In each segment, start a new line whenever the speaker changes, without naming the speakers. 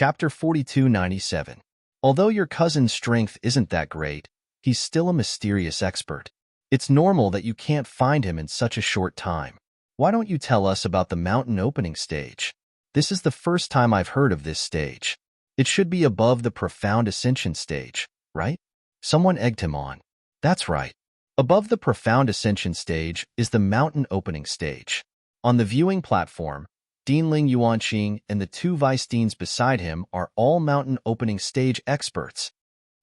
Chapter 4297. Although your cousin's strength isn't that great, he's still a mysterious expert. It's normal that you can't find him in such a short time. Why don't you tell us about the mountain opening stage? This is the first time I've heard of this stage. It should be above the profound ascension stage, right? Someone egged him on. That's right. Above the profound ascension stage is the mountain opening stage. On the viewing platform, Dean Ling Yuanqing and the two vice deans beside him are all mountain opening stage experts.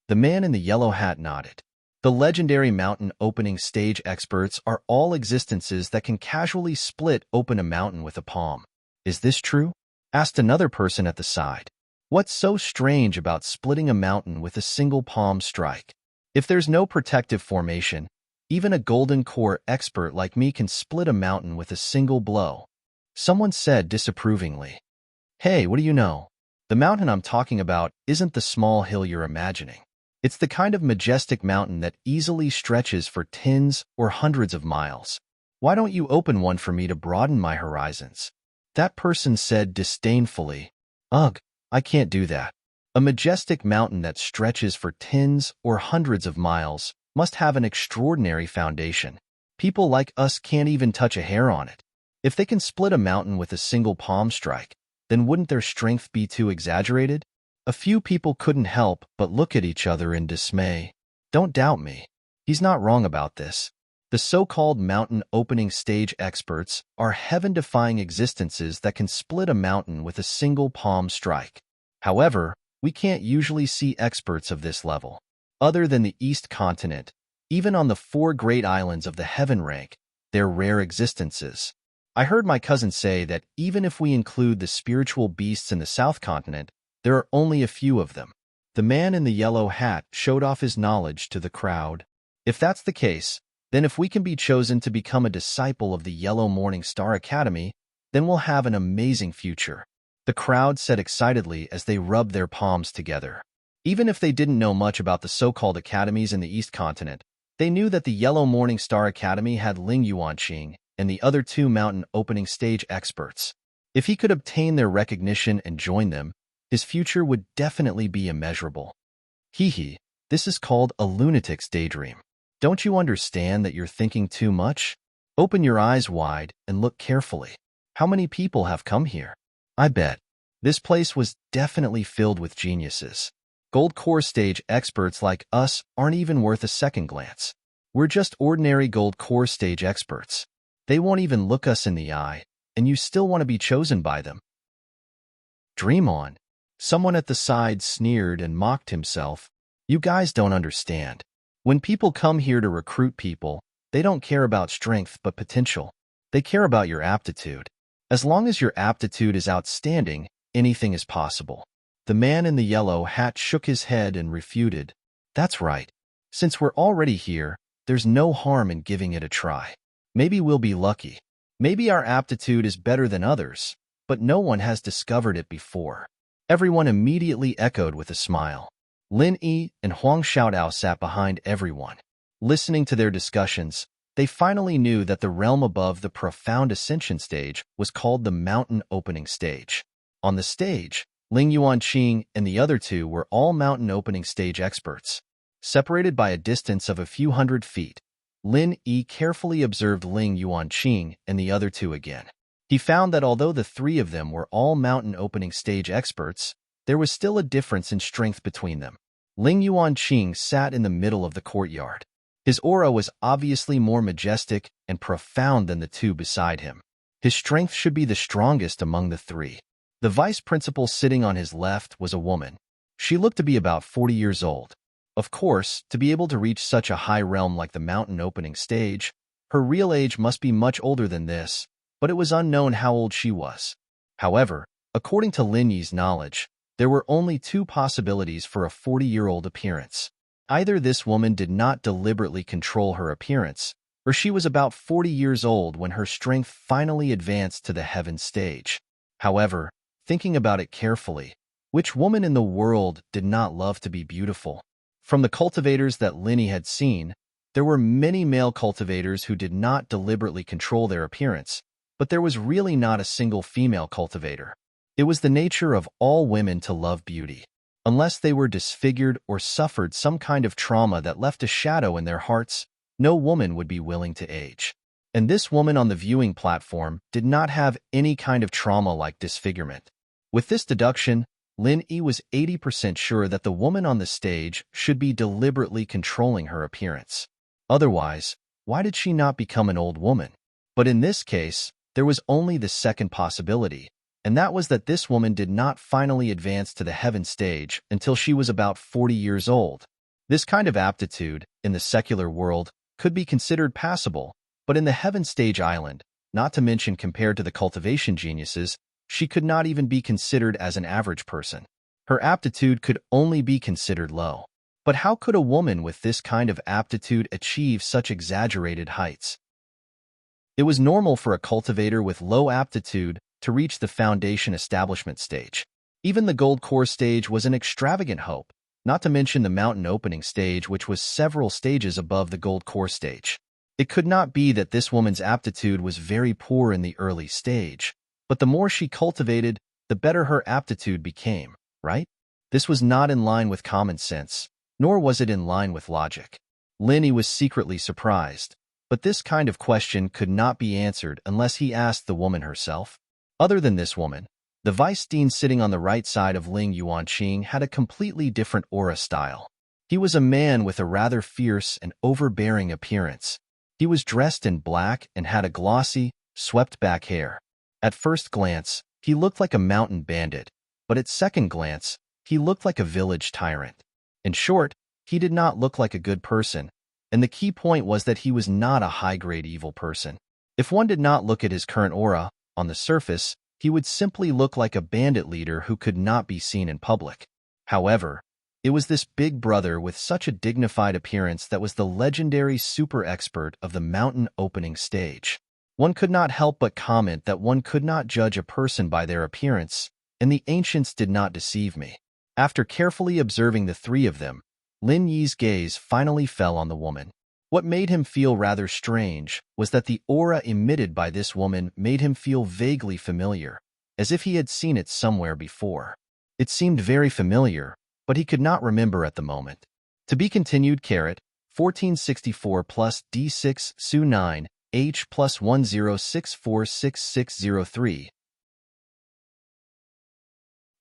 The man in the yellow hat nodded. The legendary mountain opening stage experts are all existences that can casually split open a mountain with a palm. Is this true? Asked another person at the side. What's so strange about splitting a mountain with a single palm strike? If there's no protective formation, even a golden core expert like me can split a mountain with a single blow. Someone said disapprovingly. Hey, what do you know? The mountain I'm talking about isn't the small hill you're imagining. It's the kind of majestic mountain that easily stretches for tens or hundreds of miles. Why don't you open one for me to broaden my horizons? That person said disdainfully. Ugh, I can't do that. A majestic mountain that stretches for tens or hundreds of miles must have an extraordinary foundation. People like us can't even touch a hair on it. If they can split a mountain with a single palm strike, then wouldn't their strength be too exaggerated? A few people couldn't help but look at each other in dismay. Don't doubt me. He's not wrong about this. The so-called mountain opening stage experts are heaven-defying existences that can split a mountain with a single palm strike. However, we can't usually see experts of this level. Other than the East continent, even on the 4 great islands of the heaven rank, they're rare existences. I heard my cousin say that even if we include the spiritual beasts in the South continent, there are only a few of them. The man in the yellow hat showed off his knowledge to the crowd. If that's the case, then if we can be chosen to become a disciple of the Yellow Morning Star Academy, then we'll have an amazing future. The crowd said excitedly as they rubbed their palms together. Even if they didn't know much about the so-called academies in the East continent, they knew that the Yellow Morning Star Academy had Ling Yuanqing and the other 2 mountain opening stage experts. If he could obtain their recognition and join them, his future would definitely be immeasurable. Hee, this is called a lunatic's daydream. Don't you understand that you're thinking too much? Open your eyes wide and look carefully. How many people have come here? I bet. This place was definitely filled with geniuses. Gold core stage experts like us aren't even worth a second glance. We're just ordinary gold core stage experts. They won't even look us in the eye, and you still want to be chosen by them. Dream on. Someone at the side sneered and mocked himself. You guys don't understand. When people come here to recruit people, they don't care about strength but potential. They care about your aptitude. As long as your aptitude is outstanding, anything is possible. The man in the yellow hat shook his head and refuted. That's right. Since we're already here, there's no harm in giving it a try. Maybe we'll be lucky. Maybe our aptitude is better than others, but no one has discovered it before. Everyone immediately echoed with a smile. Lin Yi and Huang Xiaodao sat behind everyone. Listening to their discussions, they finally knew that the realm above the profound ascension stage was called the mountain opening stage. On the stage, Ling Yuanqing and the other 2 were all mountain opening stage experts. Separated by a distance of a few hundred feet, Lin Yi carefully observed Ling Yuanqing and the other 2 again. He found that although the 3 of them were all mountain opening stage experts, there was still a difference in strength between them. Ling Yuanqing sat in the middle of the courtyard. His aura was obviously more majestic and profound than the 2 beside him. His strength should be the strongest among the 3. The vice principal sitting on his left was a woman. She looked to be about 40 years old. Of course, to be able to reach such a high realm like the mountain opening stage, her real age must be much older than this, but it was unknown how old she was. However, according to Lin Yi's knowledge, there were only 2 possibilities for a 40-year-old appearance. Either this woman did not deliberately control her appearance, or she was about 40 years old when her strength finally advanced to the heaven stage. However, thinking about it carefully, which woman in the world did not love to be beautiful? From the cultivators that Lin Yi had seen, there were many male cultivators who did not deliberately control their appearance, but there was really not a single female cultivator. It was the nature of all women to love beauty. Unless they were disfigured or suffered some kind of trauma that left a shadow in their hearts, no woman would be willing to age. And this woman on the viewing platform did not have any kind of trauma like disfigurement. With this deduction, Lin Yi was 80% sure that the woman on the stage should be deliberately controlling her appearance. Otherwise, why did she not become an old woman? But in this case, there was only the second possibility, and that was that this woman did not finally advance to the heaven stage until she was about 40 years old. This kind of aptitude, in the secular world, could be considered passable, but in the heaven stage island, not to mention compared to the cultivation geniuses, she could not even be considered as an average person. Her aptitude could only be considered low. But how could a woman with this kind of aptitude achieve such exaggerated heights? It was normal for a cultivator with low aptitude to reach the foundation establishment stage. Even the gold core stage was an extravagant hope, not to mention the mountain opening stage, which was several stages above the gold core stage. It could not be that this woman's aptitude was very poor in the early stage, but the more she cultivated, the better her aptitude became, right? This was not in line with common sense, nor was it in line with logic. Lin Yi was secretly surprised, but this kind of question could not be answered unless he asked the woman herself. Other than this woman, the vice dean sitting on the right side of Ling Yuanqing had a completely different aura style. He was a man with a rather fierce and overbearing appearance. He was dressed in black and had a glossy, swept-back hair. At first glance, he looked like a mountain bandit, but at second glance, he looked like a village tyrant. In short, he did not look like a good person, and the key point was that he was not a high-grade evil person. If one did not look at his current aura, on the surface, he would simply look like a bandit leader who could not be seen in public. However, it was this big brother with such a dignified appearance that was the legendary super expert of the mountain opening stage. One could not help but comment that one could not judge a person by their appearance, and the ancients did not deceive me. After carefully observing the three of them, Lin Yi's gaze finally fell on the woman. What made him feel rather strange was that the aura emitted by this woman made him feel vaguely familiar, as if he had seen it somewhere before. It seemed very familiar, but he could not remember at the moment. To be continued, 1464 plus D6 Su 9 H plus 10646603.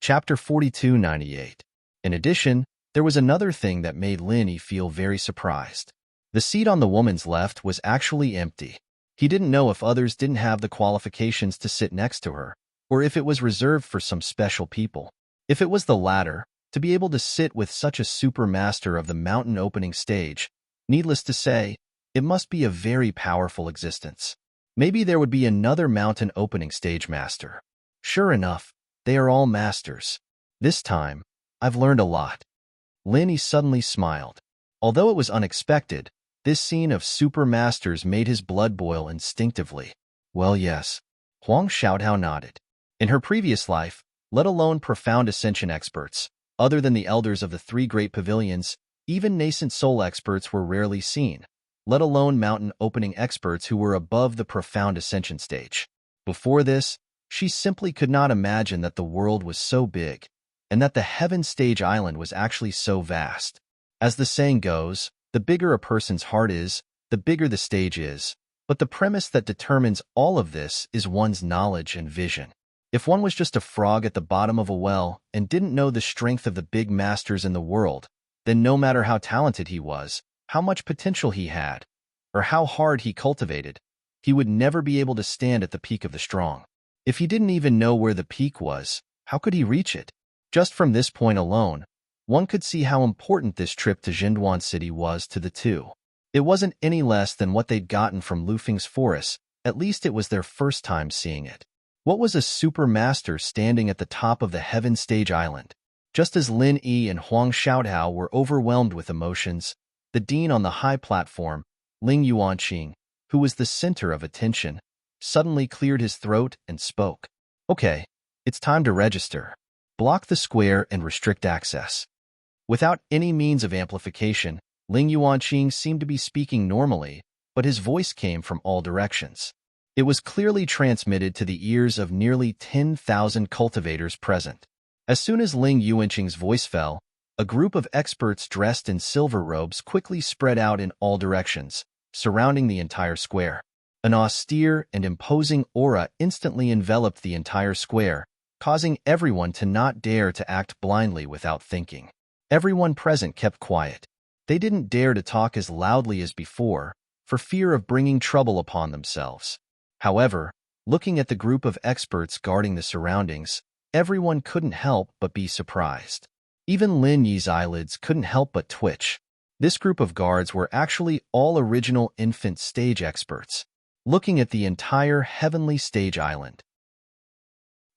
Chapter 4298. In addition, there was another thing that made Lin Yi feel very surprised. The seat on the woman's left was actually empty. He didn't know if others didn't have the qualifications to sit next to her, or if it was reserved for some special people. If it was the latter, to be able to sit with such a super master of the mountain opening stage, needless to say, it must be a very powerful existence. Maybe there would be another mountain opening stage master. Sure enough, they are all masters. This time, I've learned a lot. Lin Yi suddenly smiled. Although it was unexpected, this scene of super masters made his blood boil instinctively. Well, yes. Huang Xiaotao nodded. In her previous life, let alone profound ascension experts, other than the elders of the three great pavilions, even nascent soul experts were rarely seen, let alone mountain opening experts who were above the profound ascension stage. Before this, she simply could not imagine that the world was so big, and that the heaven stage island was actually so vast. As the saying goes, the bigger a person's heart is, the bigger the stage is, but the premise that determines all of this is one's knowledge and vision. If one was just a frog at the bottom of a well and didn't know the strength of the big masters in the world, then no matter how talented he was, how much potential he had, or how hard he cultivated, he would never be able to stand at the peak of the strong. If he didn't even know where the peak was, how could he reach it? Just from this point alone, one could see how important this trip to Jinduan City was to the two. It wasn't any less than what they'd gotten from Lufeng's forest, at least it was their first time seeing it. What was a super master standing at the top of the heaven stage island? Just as Lin Yi and Huang Xiaotao were overwhelmed with emotions, the dean on the high platform, Ling Yuanqing, who was the center of attention, suddenly cleared his throat and spoke. Okay, it's time to register. Block the square and restrict access. Without any means of amplification, Ling Yuanqing seemed to be speaking normally, but his voice came from all directions. It was clearly transmitted to the ears of nearly 10,000 cultivators present. As soon as Ling Yuanqing's voice fell, a group of experts dressed in silver robes quickly spread out in all directions, surrounding the entire square. An austere and imposing aura instantly enveloped the entire square, causing everyone to not dare to act blindly without thinking. Everyone present kept quiet. They didn't dare to talk as loudly as before, for fear of bringing trouble upon themselves. However, looking at the group of experts guarding the surroundings, everyone couldn't help but be surprised. Even Lin Yi's eyelids couldn't help but twitch. This group of guards were actually all original infant stage experts, looking at the entire heavenly stage island.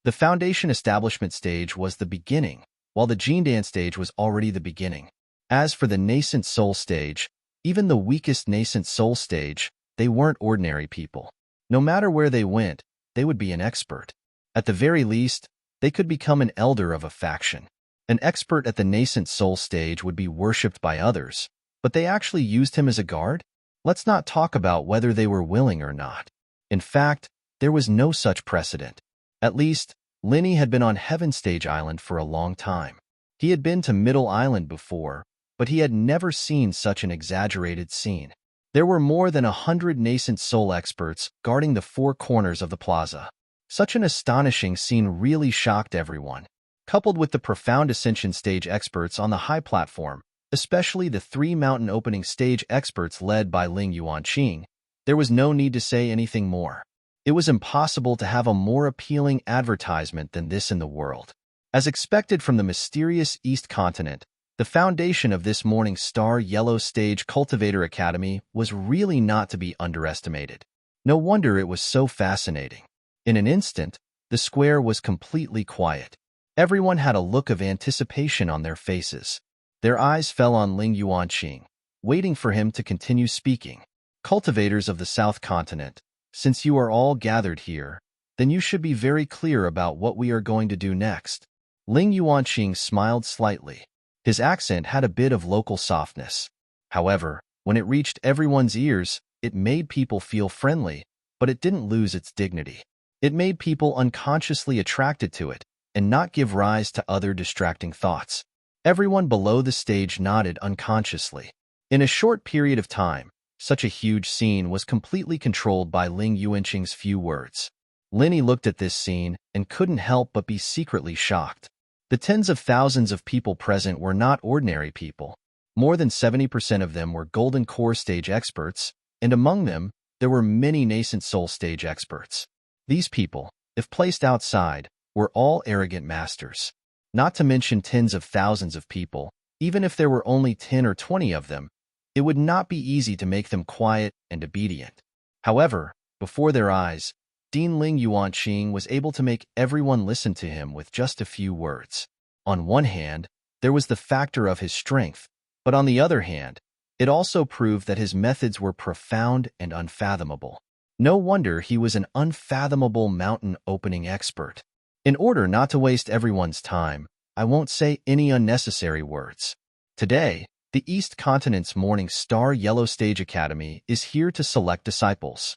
The foundation establishment stage was the beginning, while the Jindan stage was already the beginning. As for the nascent soul stage, even the weakest nascent soul stage, they weren't ordinary people. No matter where they went, they would be an expert. At the very least, they could become an elder of a faction. An expert at the nascent soul stage would be worshipped by others, but they actually used him as a guard? Let's not talk about whether they were willing or not. In fact, there was no such precedent. At least, Linny had been on Heaven Stage Island for a long time. He had been to Middle Island before, but he had never seen such an exaggerated scene. There were more than 100 nascent soul experts guarding the four corners of the plaza. Such an astonishing scene really shocked everyone. Coupled with the profound ascension stage experts on the high platform, especially the three mountain opening stage experts led by Ling Yuanqing, there was no need to say anything more. It was impossible to have a more appealing advertisement than this in the world. As expected from the mysterious East Continent, the foundation of this Morning Star Yellow Stage Cultivator Academy was really not to be underestimated. No wonder it was so fascinating. In an instant, the square was completely quiet. Everyone had a look of anticipation on their faces. Their eyes fell on Ling Yuanqing, waiting for him to continue speaking. Cultivators of the South Continent, since you are all gathered here, then you should be very clear about what we are going to do next. Ling Yuanqing smiled slightly. His accent had a bit of local softness. However, when it reached everyone's ears, it made people feel friendly, but it didn't lose its dignity. It made people unconsciously attracted to it and not give rise to other distracting thoughts. Everyone below the stage nodded unconsciously. In a short period of time, such a huge scene was completely controlled by Ling Yuanqing's few words. Linny looked at this scene and couldn't help but be secretly shocked. The tens of thousands of people present were not ordinary people. More than 70% of them were Golden Core stage experts, and among them, there were many nascent soul stage experts. These people, if placed outside, were all arrogant masters. Not to mention tens of thousands of people, even if there were only 10 or 20 of them, it would not be easy to make them quiet and obedient. However, before their eyes, Dean Ling Yuanqing was able to make everyone listen to him with just a few words. On one hand, there was the factor of his strength, but on the other hand, it also proved that his methods were profound and unfathomable. No wonder he was an unfathomable mountain opening expert. In order not to waste everyone's time, I won't say any unnecessary words. Today, the East Continent's Morning Star Yellow Stage Academy is here to select disciples.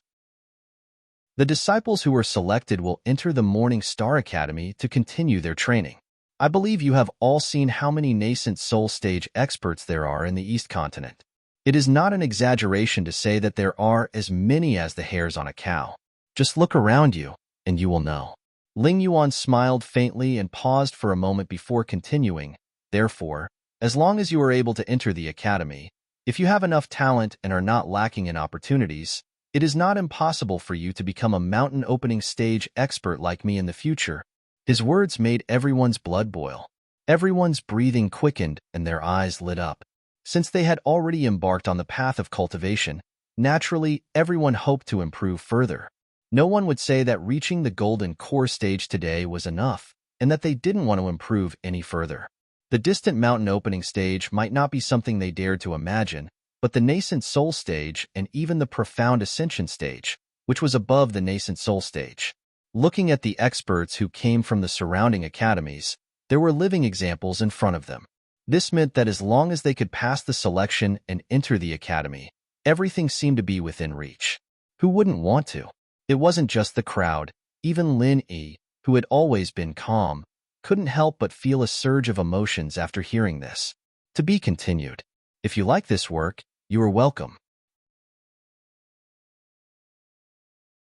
The disciples who are selected will enter the Morning Star Academy to continue their training. I believe you have all seen how many nascent soul stage experts there are in the East Continent. It is not an exaggeration to say that there are as many as the hairs on a cow. Just look around you, and you will know. Ling Yuan smiled faintly and paused for a moment before continuing. Therefore, as long as you are able to enter the academy, if you have enough talent and are not lacking in opportunities, it is not impossible for you to become a mountain opening stage expert like me in the future. His words made everyone's blood boil. Everyone's breathing quickened and their eyes lit up. Since they had already embarked on the path of cultivation, naturally, everyone hoped to improve further. No one would say that reaching the Golden Core stage today was enough, and that they didn't want to improve any further. The distant mountain opening stage might not be something they dared to imagine, but the nascent soul stage and even the profound ascension stage, which was above the nascent soul stage. Looking at the experts who came from the surrounding academies, there were living examples in front of them. This meant that as long as they could pass the selection and enter the academy, everything seemed to be within reach. Who wouldn't want to? It wasn't just the crowd. Even Lin Yi, who had always been calm, couldn't help but feel a surge of emotions after hearing this. To be continued. If you like this work, you are welcome.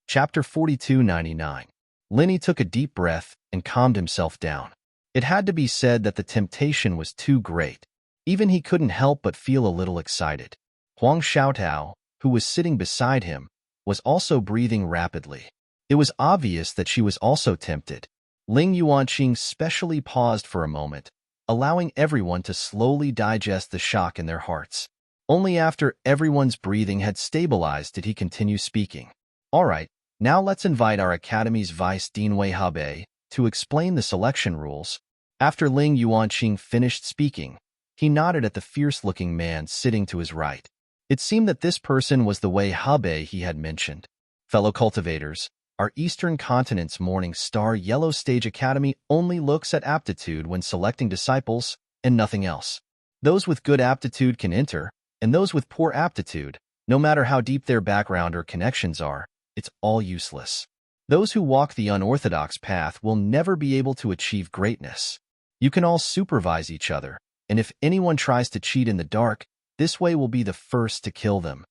Chapter 4299. Lin Yi took a deep breath and calmed himself down. It had to be said that the temptation was too great. Even he couldn't help but feel a little excited. Huang Xiaotao, who was sitting beside him, was also breathing rapidly. It was obvious that she was also tempted. Ling Yuanqing specially paused for a moment, allowing everyone to slowly digest the shock in their hearts. Only after everyone's breathing had stabilized did he continue speaking. All right, now let's invite our Academy's Vice Dean Wei Habe to explain the selection rules. After Ling Yuanqing finished speaking, he nodded at the fierce-looking man sitting to his right. It seemed that this person was the Wei Habe he had mentioned. Fellow cultivators, our Eastern Continent's Morning Star Yellow Stage Academy only looks at aptitude when selecting disciples and nothing else. Those with good aptitude can enter, and those with poor aptitude, no matter how deep their background or connections are, it's all useless. Those who walk the unorthodox path will never be able to achieve greatness. You can all supervise each other, and if anyone tries to cheat in the dark, this way will be the first to kill them.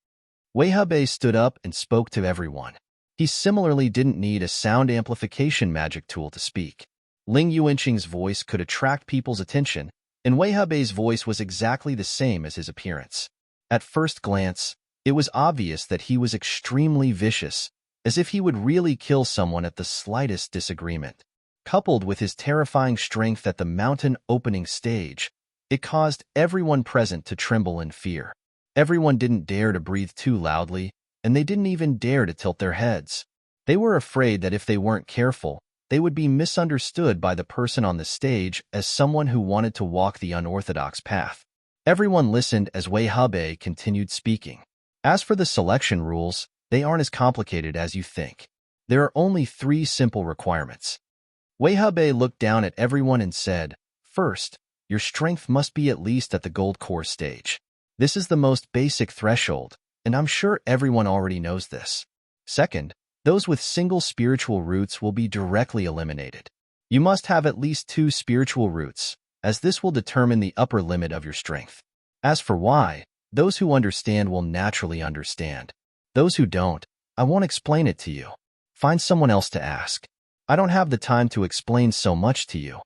Wei Habe stood up and spoke to everyone. He similarly didn't need a sound amplification magic tool to speak. Ling Yuanqing's voice could attract people's attention, and Wei Habe's voice was exactly the same as his appearance. At first glance, it was obvious that he was extremely vicious, as if he would really kill someone at the slightest disagreement. Coupled with his terrifying strength at the mountain opening stage, it caused everyone present to tremble in fear. Everyone didn't dare to breathe too loudly, and they didn't even dare to tilt their heads. They were afraid that if they weren't careful, they would be misunderstood by the person on the stage as someone who wanted to walk the unorthodox path. Everyone listened as Wei Habe continued speaking. As for the selection rules, they aren't as complicated as you think. There are only 3 simple requirements. Wei Habe looked down at everyone and said, First, your strength must be at least at the gold core stage. This is the most basic threshold, and I'm sure everyone already knows this. Second, those with single spiritual roots will be directly eliminated. You must have at least 2 spiritual roots, as this will determine the upper limit of your strength. As for why, those who understand will naturally understand. Those who don't, I won't explain it to you. Find someone else to ask. I don't have the time to explain so much to you.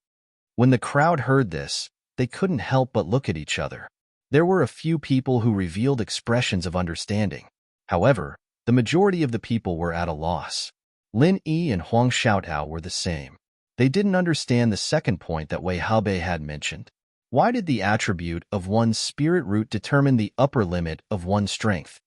When the crowd heard this, they couldn't help but look at each other. There were a few people who revealed expressions of understanding. However, the majority of the people were at a loss. Lin Yi and Huang Xiaotao were the same. They didn't understand the second point that Wei Habe had mentioned. Why did the attribute of one's spirit root determine the upper limit of one's strength?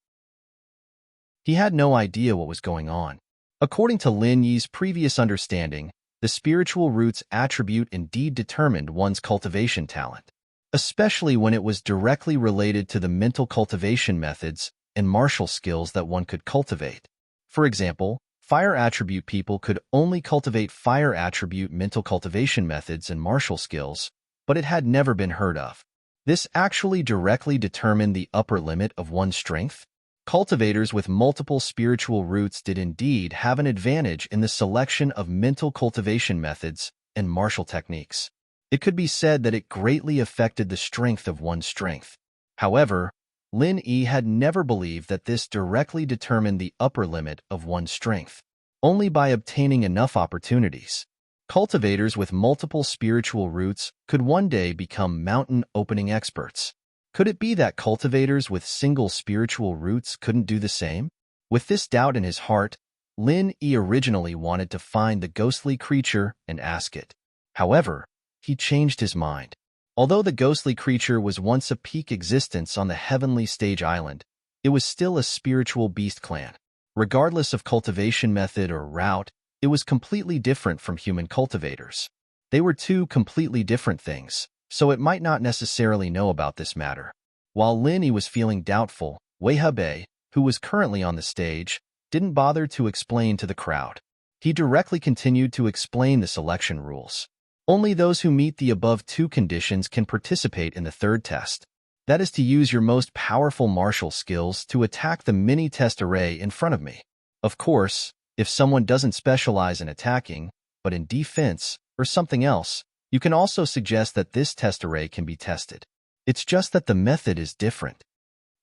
He had no idea what was going on. According to Lin Yi's previous understanding, the spiritual root's attribute indeed determined one's cultivation talent, especially when it was directly related to the mental cultivation methods and martial skills that one could cultivate. For example, fire attribute people could only cultivate fire attribute mental cultivation methods and martial skills, but it had never been heard of. This actually directly determined the upper limit of one's strength. Cultivators with multiple spiritual roots did indeed have an advantage in the selection of mental cultivation methods and martial techniques. It could be said that it greatly affected the strength of one's strength. However, Lin Yi had never believed that this directly determined the upper limit of one's strength. Only by obtaining enough opportunities, cultivators with multiple spiritual roots could one day become mountain opening experts. Could it be that cultivators with single spiritual roots couldn't do the same? With this doubt in his heart, Lin Yi originally wanted to find the ghostly creature and ask it. However, he changed his mind. Although the ghostly creature was once a peak existence on the heavenly stage island, it was still a spiritual beast clan. Regardless of cultivation method or route, it was completely different from human cultivators. They were 2 completely different things, so it might not necessarily know about this matter. While Lin Yi was feeling doubtful, Wei Habe, who was currently on the stage, didn't bother to explain to the crowd. He directly continued to explain the selection rules. Only those who meet the above 2 conditions can participate in the third test. That is to use your most powerful martial skills to attack the mini-test array in front of me. Of course, If someone doesn't specialize in attacking, but in defense or something else, you can also suggest that this test array can be tested. It's just that the method is different.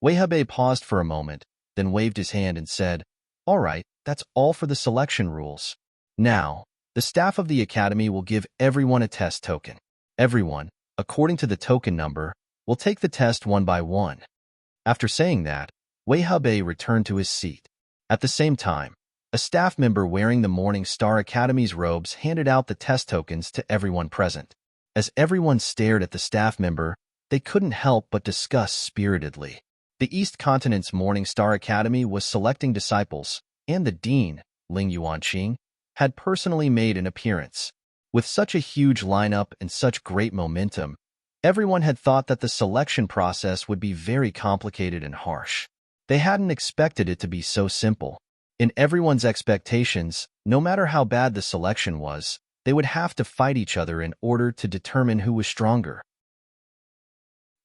Wei paused for a moment, then waved his hand and said, "All right, that's all for the selection rules. Now, the staff of the academy will give everyone a test token. Everyone, according to the token number, will take the test one by one." After saying that, Wei returned to his seat. At the same time, a staff member wearing the Morning Star Academy's robes handed out the test tokens to everyone present. As everyone stared at the staff member, they couldn't help but discuss spiritedly. The East Continent's Morning Star Academy was selecting disciples, and the dean, Ling Yuanqing, had personally made an appearance. With such a huge lineup and such great momentum, everyone had thought that the selection process would be very complicated and harsh. They hadn't expected it to be so simple. In everyone's expectations, no matter how bad the selection was, they would have to fight each other in order to determine who was stronger.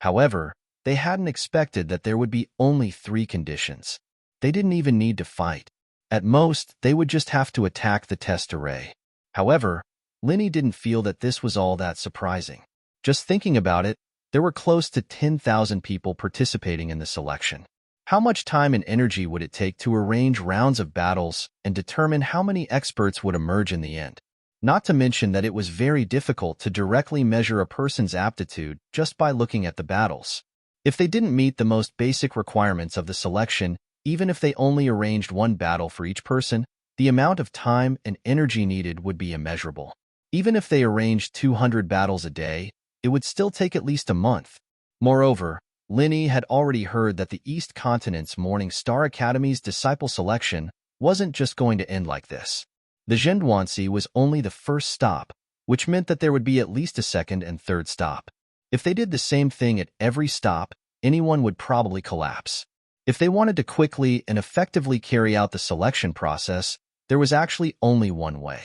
However, they hadn't expected that there would be only 3 conditions. They didn't even need to fight. At most, they would just have to attack the test array. However, Linny didn't feel that this was all that surprising. Just thinking about it, there were close to 10,000 people participating in the selection. How much time and energy would it take to arrange rounds of battles and determine how many experts would emerge in the end? Not to mention that it was very difficult to directly measure a person's aptitude just by looking at the battles. If they didn't meet the most basic requirements of the selection, even if they only arranged 1 battle for each person, the amount of time and energy needed would be immeasurable. Even if they arranged 200 battles a day, it would still take at least a month. Moreover, Linny had already heard that the East Continent's Morning Star Academy's disciple selection wasn't just going to end like this. The Zhenduanxi was only the first stop, which meant that there would be at least a second and third stop. If they did the same thing at every stop, anyone would probably collapse. If they wanted to quickly and effectively carry out the selection process, there was actually only one way.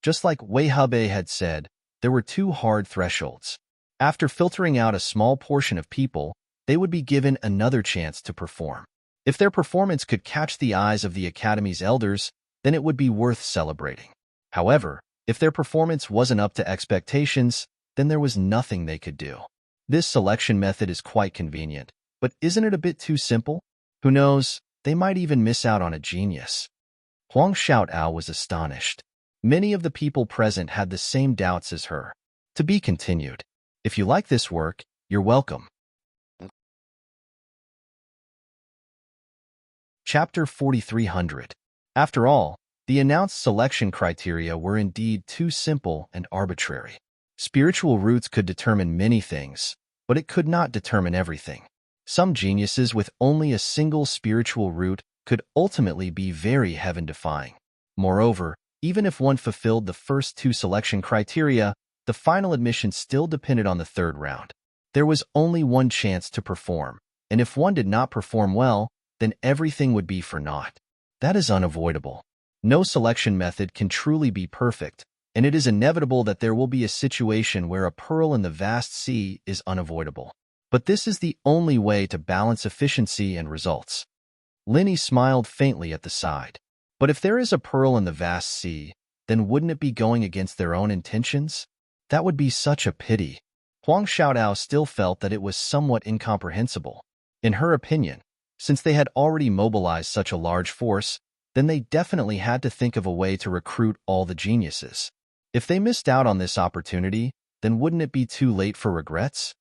Just like Wei had said, there were 2 hard thresholds. After filtering out a small portion of people, they would be given another chance to perform. If their performance could catch the eyes of the Academy's elders, then it would be worth celebrating. However, if their performance wasn't up to expectations, then there was nothing they could do. This selection method is quite convenient, but isn't it a bit too simple? Who knows, they might even miss out on a genius. Huang Xiaotao was astonished. Many of the people present had the same doubts as her. To be continued. If you like this work, you're welcome. Chapter 4300. After all, the announced selection criteria were indeed too simple and arbitrary. Spiritual roots could determine many things, but it could not determine everything. Some geniuses with only a single spiritual root could ultimately be very heaven-defying. Moreover, even if one fulfilled the first 2 selection criteria, the final admission still depended on the 3rd round. There was only one chance to perform, and if one did not perform well, then everything would be for naught. That is unavoidable. No selection method can truly be perfect, and it is inevitable that there will be a situation where a pearl in the vast sea is unavoidable. But this is the only way to balance efficiency and results. Linny smiled faintly at the side. But if there is a pearl in the vast sea, then wouldn't it be going against their own intentions? That would be such a pity. Huang Xiaotao still felt that it was somewhat incomprehensible. In her opinion, since they had already mobilized such a large force, then they definitely had to think of a way to recruit all the geniuses. If they missed out on this opportunity, then wouldn't it be too late for regrets?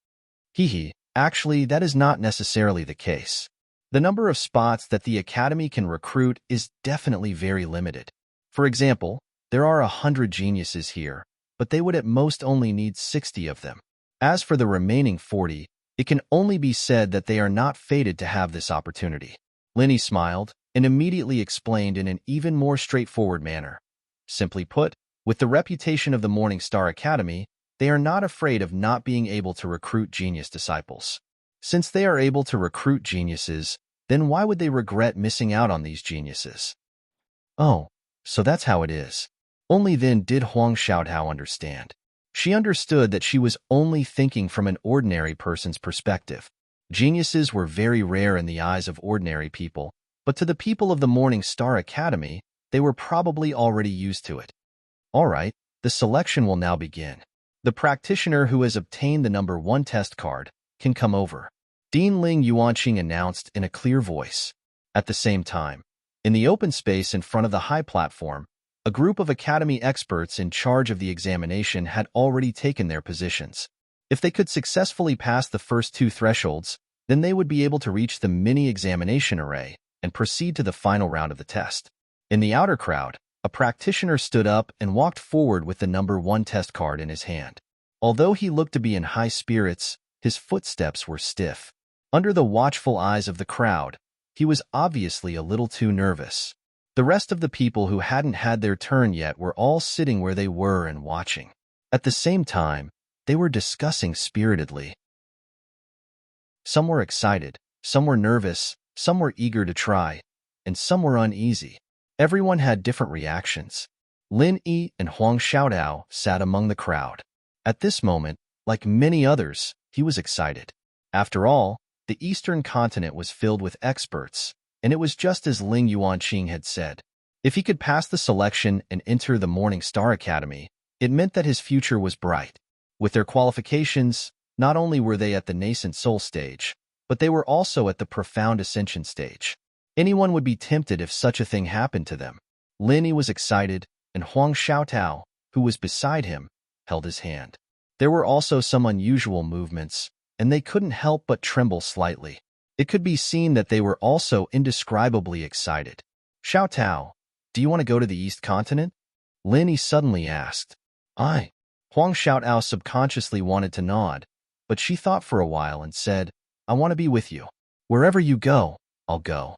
Actually, that is not necessarily the case. The number of spots that the Academy can recruit is definitely very limited. For example, there are 100 geniuses here, but they would at most only need 60 of them. As for the remaining 40, it can only be said that they are not fated to have this opportunity. Linny smiled and immediately explained in an even more straightforward manner. Simply put, with the reputation of the Morning Star Academy, they are not afraid of not being able to recruit genius disciples. Since they are able to recruit geniuses, then why would they regret missing out on these geniuses? Oh, so that's how it is. Only then did Huang Xiaotao understand. She understood that she was only thinking from an ordinary person's perspective. Geniuses were very rare in the eyes of ordinary people, but to the people of the Morning Star Academy, They were probably already used to it. All right, the selection will now begin. The practitioner who has obtained the number 1 test card can come over, Dean Ling Yuanqing announced in a clear voice. At the same time, in the open space in front of the high platform, a group of academy experts in charge of the examination had already taken their positions. If they could successfully pass the first 2 thresholds, then they would be able to reach the mini-examination array and proceed to the final round of the test. In the outer crowd, a practitioner stood up and walked forward with the number 1 test card in his hand. Although he looked to be in high spirits, his footsteps were stiff. Under the watchful eyes of the crowd, he was obviously a little too nervous. The rest of the people who hadn't had their turn yet were all sitting where they were and watching. At the same time, they were discussing spiritedly. Some were excited, some were nervous, some were eager to try, and some were uneasy. Everyone had different reactions. Lin Yi and Huang Xiaodao sat among the crowd. At this moment, like many others, he was excited. After all, the Eastern continent was filled with experts, and it was just as Ling Yuanqing had said. If he could pass the selection and enter the Morning Star Academy, it meant that his future was bright. With their qualifications, not only were they at the nascent soul stage, but they were also at the profound ascension stage. Anyone would be tempted if such a thing happened to them. Lin Yi was excited, and Huang Xiaotao, who was beside him, held his hand. There were also some unusual movements, and they couldn't help but tremble slightly. It could be seen that they were also indescribably excited. Xiaotao, do you want to go to the East Continent? Lin Yi suddenly asked. I. Huang Xiaotao subconsciously wanted to nod, but she thought for a while and said, I want to be with you. Wherever you go, I'll go.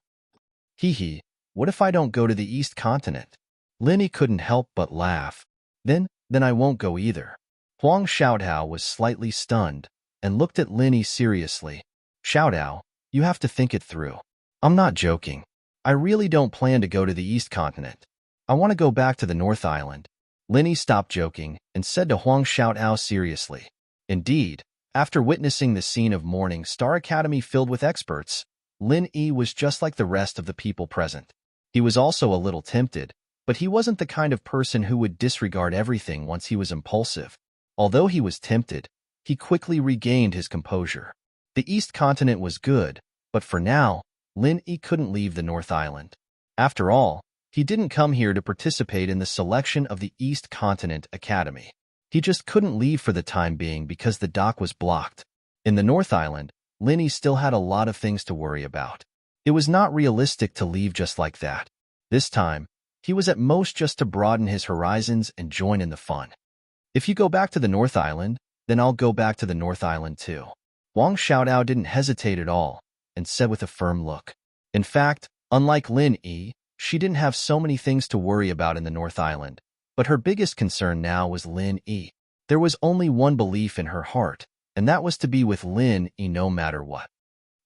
Hee, what if I don't go to the East Continent? Lin Yi couldn't help but laugh. Then I won't go either. Huang Xiaotao was slightly stunned and looked at Lin Yi seriously. Xiaotao, you have to think it through. I'm not joking. I really don't plan to go to the East Continent. I want to go back to the North Island. Lin Yi stopped joking and said to Huang Xiaotao seriously. Indeed, after witnessing the scene of Morning Star Academy filled with experts, Lin Yi was just like the rest of the people present. He was also a little tempted, but he wasn't the kind of person who would disregard everything once he was impulsive. Although he was tempted, he quickly regained his composure. The East Continent was good, but for now, Lin Yi couldn't leave the North Island. After all, he didn't come here to participate in the selection of the East Continent Academy. He just couldn't leave for the time being because the dock was blocked. In the North Island, Lin Yi still had a lot of things to worry about. It was not realistic to leave just like that. This time, he was at most just to broaden his horizons and join in the fun. If you go back to the North Island, then I'll go back to the North Island too. Huang Xiaodao didn't hesitate at all and said with a firm look. In fact, unlike Lin Yi, she didn't have so many things to worry about in the North Island, but her biggest concern now was Lin Yi. There was only one belief in her heart, and that was to be with Lin Yi no matter what.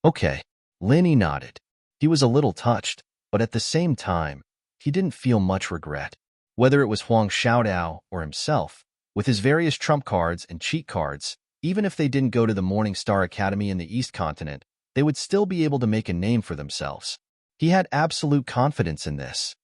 Okay, Lin Yi nodded. He was a little touched, but at the same time, he didn't feel much regret. Whether it was Huang Xiaodao or himself, with his various trump cards and cheat cards, even if they didn't go to the Morning Star Academy in the East Continent, they would still be able to make a name for themselves. He had absolute confidence in this.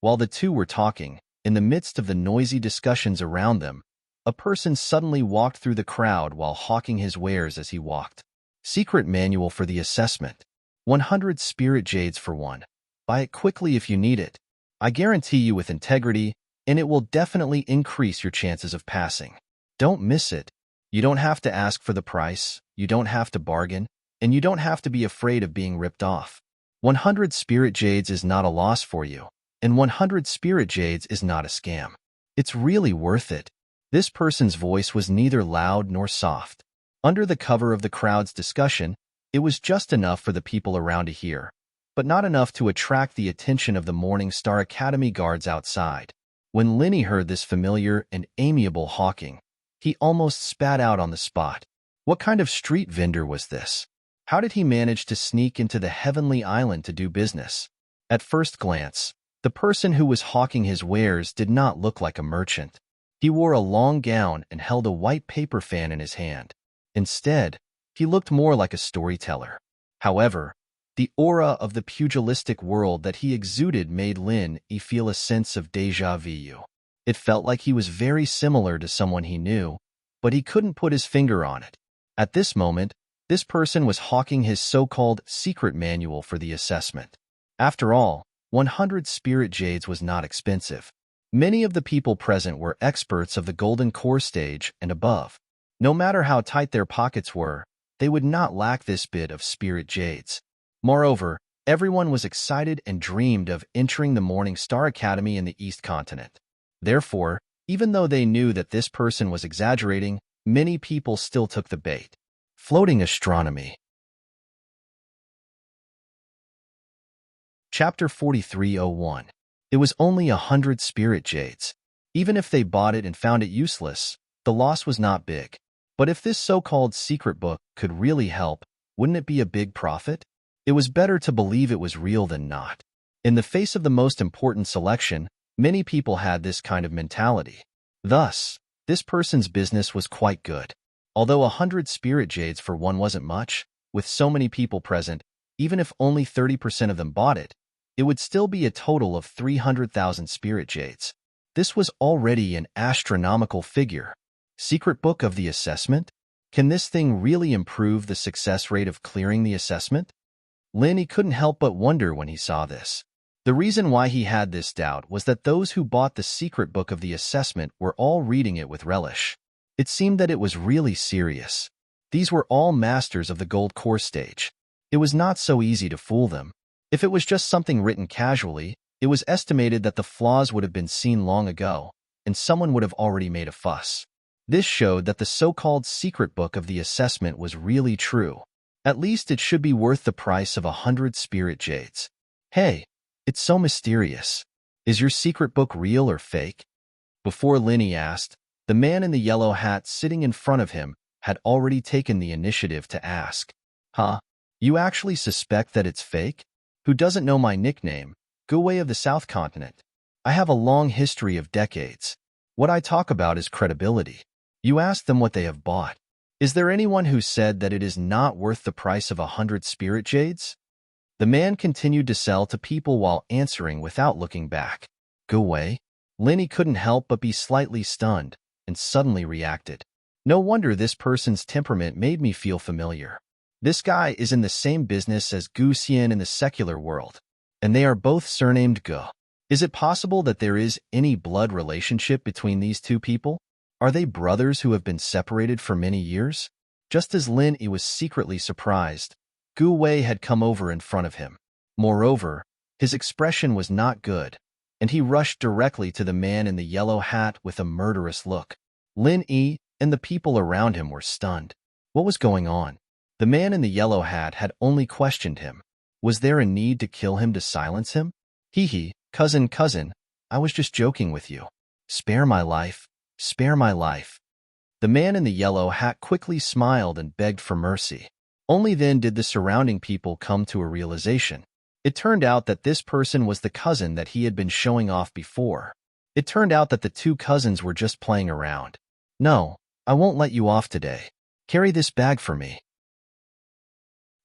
While the two were talking, in the midst of the noisy discussions around them, a person suddenly walked through the crowd while hawking his wares as he walked. Secret manual for the assessment. 100 spirit jades for one. Buy it quickly if you need it. I guarantee you with integrity, and it will definitely increase your chances of passing. Don't miss it. You don't have to ask for the price, you don't have to bargain, and you don't have to be afraid of being ripped off. 100 spirit jades is not a loss for you, and 100 spirit jades is not a scam. It's really worth it. This person's voice was neither loud nor soft. Under the cover of the crowd's discussion, it was just enough for the people around to hear, but not enough to attract the attention of the Morning Star Academy guards outside. When Lin Yi heard this familiar and amiable hawking, he almost spat out on the spot. What kind of street vendor was this? How did he manage to sneak into the heavenly island to do business? At first glance, the person who was hawking his wares did not look like a merchant. He wore a long gown and held a white paper fan in his hand. Instead, he looked more like a storyteller. However, The aura of the pugilistic world that he exuded made Lin Yi feel a sense of déjà vu. It felt like he was very similar to someone he knew, but he couldn't put his finger on it. At this moment, this person was hawking his so-called secret manual for the assessment. After all, 100 spirit jades was not expensive. Many of the people present were experts of the golden core stage and above. No matter how tight their pockets were, they would not lack this bit of spirit jades. Moreover, everyone was excited and dreamed of entering the Morning Star Academy in the East Continent. Therefore, even though they knew that this person was exaggerating, many people still took the bait. Floating astronomy. Chapter 4301. It was only 100 spirit jades. Even if they bought it and found it useless, the loss was not big. But if this so-called secret book could really help, wouldn't it be a big profit? It was better to believe it was real than not. In the face of the most important selection, many people had this kind of mentality. Thus, this person's business was quite good. Although 100 spirit jades for one wasn't much, with so many people present, even if only 30% of them bought it, it would still be a total of 300,000 spirit jades. This was already an astronomical figure. Secret book of the assessment? Can this thing really improve the success rate of clearing the assessment? Lin Yi couldn't help but wonder when he saw this. The reason why he had this doubt was that those who bought the secret book of the assessment were all reading it with relish. It seemed that it was really serious. These were all masters of the gold core stage. It was not so easy to fool them. If it was just something written casually, it was estimated that the flaws would have been seen long ago, and someone would have already made a fuss. This showed that the so-called secret book of the assessment was really true. At least it should be worth the price of 100 spirit jades. Hey, it's so mysterious. Is your secret book real or fake? Before Lin Yi asked, the man in the yellow hat sitting in front of him had already taken the initiative to ask. Huh? You actually suspect that it's fake? Who doesn't know my nickname, Guwei of the South Continent? I have a long history of decades. What I talk about is credibility. You ask them what they have bought. Is there anyone who said that it is not worth the price of 100 spirit jades? The man continued to sell to people while answering without looking back. Guwei? Lin Yi couldn't help but be slightly stunned, and suddenly reacted. No wonder this person's temperament made me feel familiar. This guy is in the same business as Gu Xian in the secular world, and they are both surnamed Gu. Is it possible that there is any blood relationship between these two people? Are they brothers who have been separated for many years? Just as Lin Yi was secretly surprised, Gu Wei had come over in front of him. Moreover, his expression was not good, and he rushed directly to the man in the yellow hat with a murderous look. Lin Yi and the people around him were stunned. What was going on? The man in the yellow hat had only questioned him. Was there a need to kill him to silence him? Hee, cousin, I was just joking with you. Spare my life. Spare my life. The man in the yellow hat quickly smiled and begged for mercy. Only then did the surrounding people come to a realization. It turned out that this person was the cousin that he had been showing off before. It turned out that the two cousins were just playing around. No, I won't let you off today. Carry this bag for me.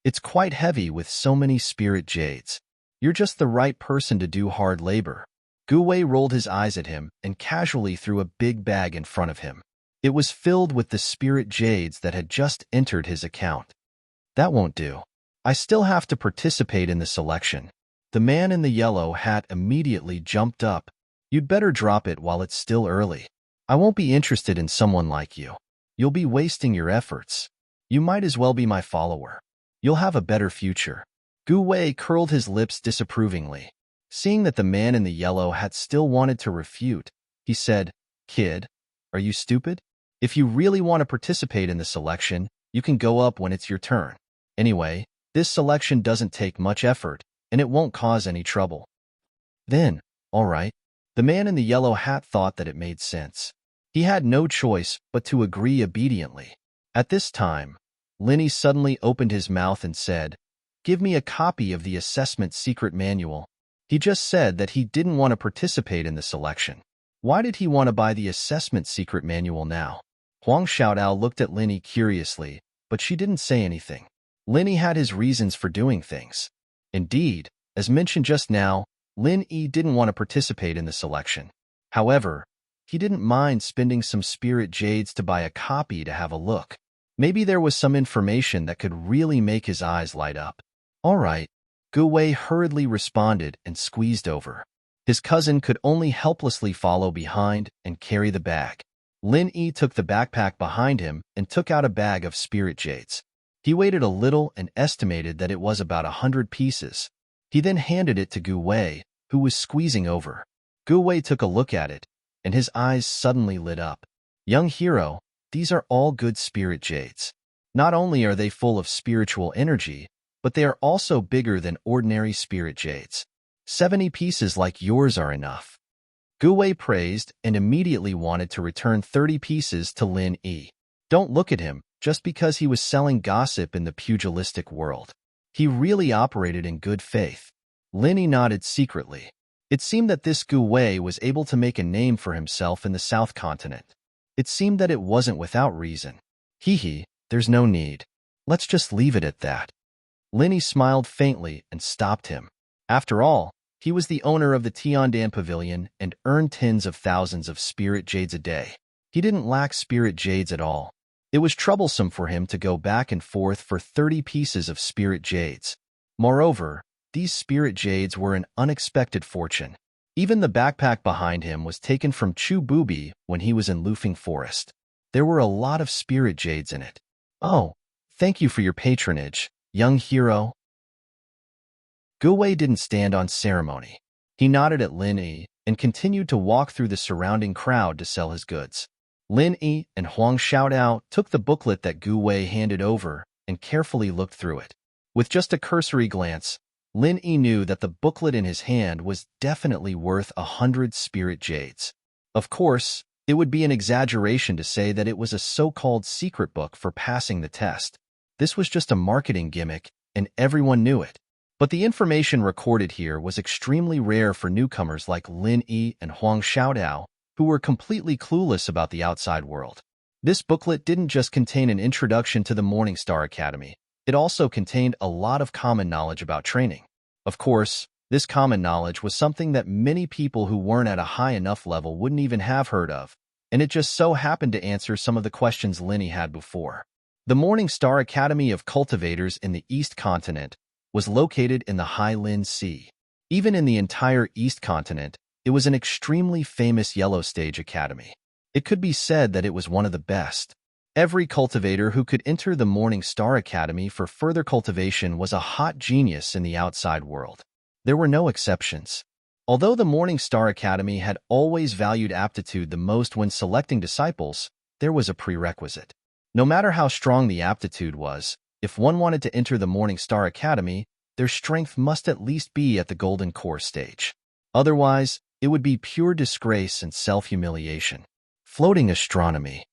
It's quite heavy with so many spirit jades. You're just the right person to do hard labor. Gu Wei rolled his eyes at him and casually threw a big bag in front of him. It was filled with the spirit jades that had just entered his account. That won't do. I still have to participate in the selection. The man in the yellow hat immediately jumped up. You'd better drop it while it's still early. I won't be interested in someone like you. You'll be wasting your efforts. You might as well be my follower. You'll have a better future. Gu Wei curled his lips disapprovingly. Seeing that the man in the yellow hat still wanted to refute, he said, Kid, are you stupid? If you really want to participate in the selection, you can go up when it's your turn. Anyway, this selection doesn't take much effort, and it won't cause any trouble. Then, all right. The man in the yellow hat thought that it made sense. He had no choice but to agree obediently. At this time, Lin Yi suddenly opened his mouth and said, Give me a copy of the assessment secret manual. He just said that he didn't want to participate in the selection. Why did he want to buy the assessment secret manual now? Huang Xiaodao looked at Lin Yi curiously, but she didn't say anything. Lin Yi had his reasons for doing things. Indeed, as mentioned just now, Lin Yi didn't want to participate in the selection. However, he didn't mind spending some spirit jades to buy a copy to have a look. Maybe there was some information that could really make his eyes light up. All right, Gu Wei hurriedly responded and squeezed over. His cousin could only helplessly follow behind and carry the bag. Lin Yi took the backpack behind him and took out a bag of spirit jades. He waited a little and estimated that it was about 100 pieces. He then handed it to Gu Wei, who was squeezing over. Gu Wei took a look at it, and his eyes suddenly lit up. Young hero, these are all good spirit jades. Not only are they full of spiritual energy, but they are also bigger than ordinary spirit jades. 70 pieces like yours are enough. Gu Wei praised and immediately wanted to return 30 pieces to Lin Yi. Don't look at him, just because he was selling gossip in the pugilistic world. He really operated in good faith. Lin Yi nodded secretly. It seemed that this Gu Wei was able to make a name for himself in the South Continent. It seemed that it wasn't without reason. Hee, there's no need. Let's just leave it at that. Lin Yi smiled faintly and stopped him. After all, he was the owner of the Tiandan Pavilion and earned tens of thousands of spirit jades a day. He didn't lack spirit jades at all. It was troublesome for him to go back and forth for 30 pieces of spirit jades. Moreover, these spirit jades were an unexpected fortune. Even the backpack behind him was taken from Chu Bubi when he was in Lufeng Forest. There were a lot of spirit jades in it. Oh, thank you for your patronage, young hero. Gu Wei didn't stand on ceremony. He nodded at Lin Yi and continued to walk through the surrounding crowd to sell his goods. Lin Yi and Huang Xiaodao took the booklet that Gu Wei handed over and carefully looked through it. With just a cursory glance, Lin Yi knew that the booklet in his hand was definitely worth 100 spirit jades. Of course, it would be an exaggeration to say that it was a so-called secret book for passing the test. This was just a marketing gimmick, and everyone knew it. But the information recorded here was extremely rare for newcomers like Lin Yi and Huang Xiaodao, who were completely clueless about the outside world. This booklet didn't just contain an introduction to the Morning Star Academy. It also contained a lot of common knowledge about training. Of course, this common knowledge was something that many people who weren't at a high enough level wouldn't even have heard of, and it just so happened to answer some of the questions Lin Yi had before. The Morning Star Academy of Cultivators in the East Continent was located in the Highland Sea. Even in the entire East Continent, it was an extremely famous Yellow Stage Academy. It could be said that it was one of the best. Every cultivator who could enter the Morning Star Academy for further cultivation was a hot genius in the outside world. There were no exceptions. Although the Morning Star Academy had always valued aptitude the most when selecting disciples, there was a prerequisite. No matter how strong the aptitude was, if one wanted to enter the Morning Star Academy, their strength must at least be at the Golden Core stage. Otherwise, it would be pure disgrace and self-humiliation. Floating astronomy.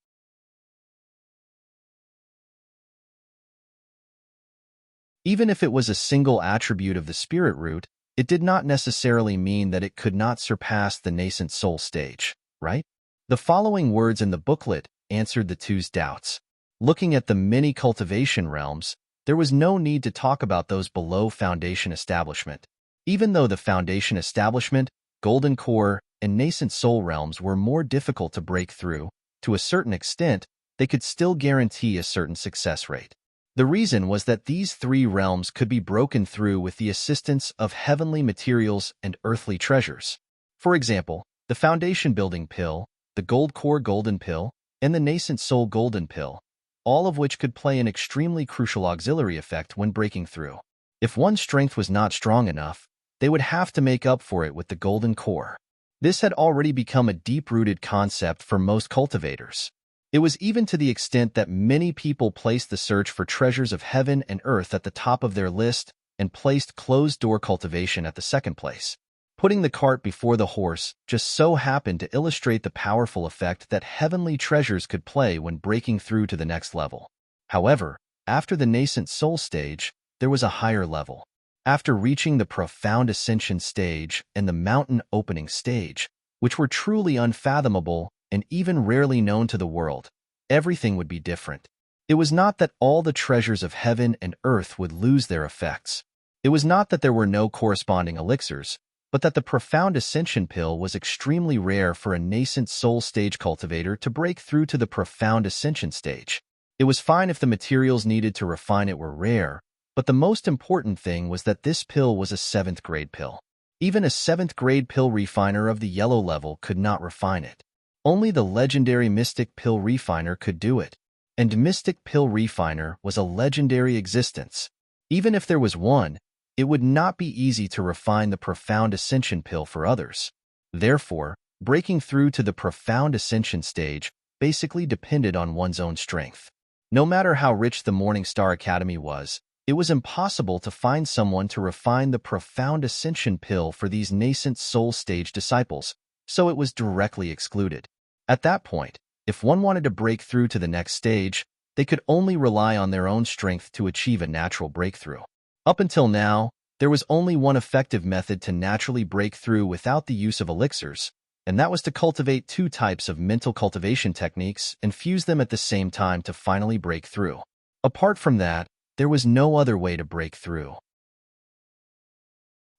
Even if it was a single attribute of the spirit root, it did not necessarily mean that it could not surpass the nascent soul stage, right? The following words in the booklet answered the two's doubts. Looking at the many cultivation realms, there was no need to talk about those below Foundation Establishment. Even though the Foundation Establishment, Golden Core, and Nascent Soul realms were more difficult to break through, to a certain extent, they could still guarantee a certain success rate. The reason was that these three realms could be broken through with the assistance of heavenly materials and earthly treasures. For example, the Foundation Building Pill, the Gold Core Golden Pill, and the Nascent Soul Golden Pill, all of which could play an extremely crucial auxiliary effect when breaking through. If one's strength was not strong enough, they would have to make up for it with the Golden Core. This had already become a deep-rooted concept for most cultivators. It was even to the extent that many people placed the search for treasures of heaven and earth at the top of their list and placed closed-door cultivation at the second place. Putting the cart before the horse just so happened to illustrate the powerful effect that heavenly treasures could play when breaking through to the next level. However, after the nascent soul stage, there was a higher level. After reaching the profound ascension stage and the mountain opening stage, which were truly unfathomable and even rarely known to the world, everything would be different. It was not that all the treasures of heaven and earth would lose their effects. It was not that there were no corresponding elixirs, but that the profound ascension pill was extremely rare for a nascent soul stage cultivator to break through to the profound ascension stage. It was fine if the materials needed to refine it were rare, but the most important thing was that this pill was a 7th grade pill. Even a 7th grade pill refiner of the yellow level could not refine it. Only the legendary Mystic Pill Refiner could do it. And Mystic Pill Refiner was a legendary existence. Even if there was one, it would not be easy to refine the profound ascension pill for others. Therefore, breaking through to the profound ascension stage basically depended on one's own strength. No matter how rich the Morning Star Academy was, it was impossible to find someone to refine the profound ascension pill for these nascent soul stage disciples, so it was directly excluded. At that point, if one wanted to break through to the next stage, they could only rely on their own strength to achieve a natural breakthrough. Up until now, there was only one effective method to naturally break through without the use of elixirs, and that was to cultivate 2 types of mental cultivation techniques and fuse them at the same time to finally break through. Apart from that, there was no other way to break through.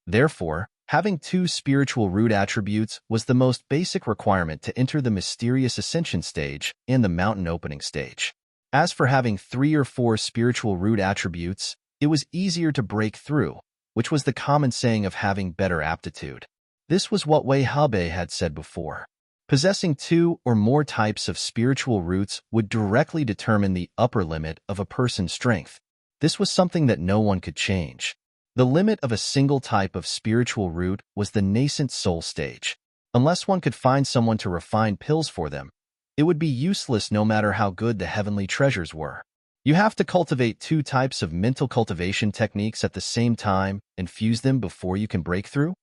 Therefore, having 2 spiritual root attributes was the most basic requirement to enter the mysterious ascension stage and the mountain opening stage. As for having 3 or 4 spiritual root attributes, it was easier to break through, which was the common saying of having better aptitude. This was what Wei Habe had said before. Possessing 2 or more types of spiritual roots would directly determine the upper limit of a person's strength. This was something that no one could change. The limit of a single type of spiritual root was the nascent soul stage. Unless one could find someone to refine pills for them, it would be useless no matter how good the heavenly treasures were. You have to cultivate 2 types of mental cultivation techniques at the same time and fuse them before you can break through.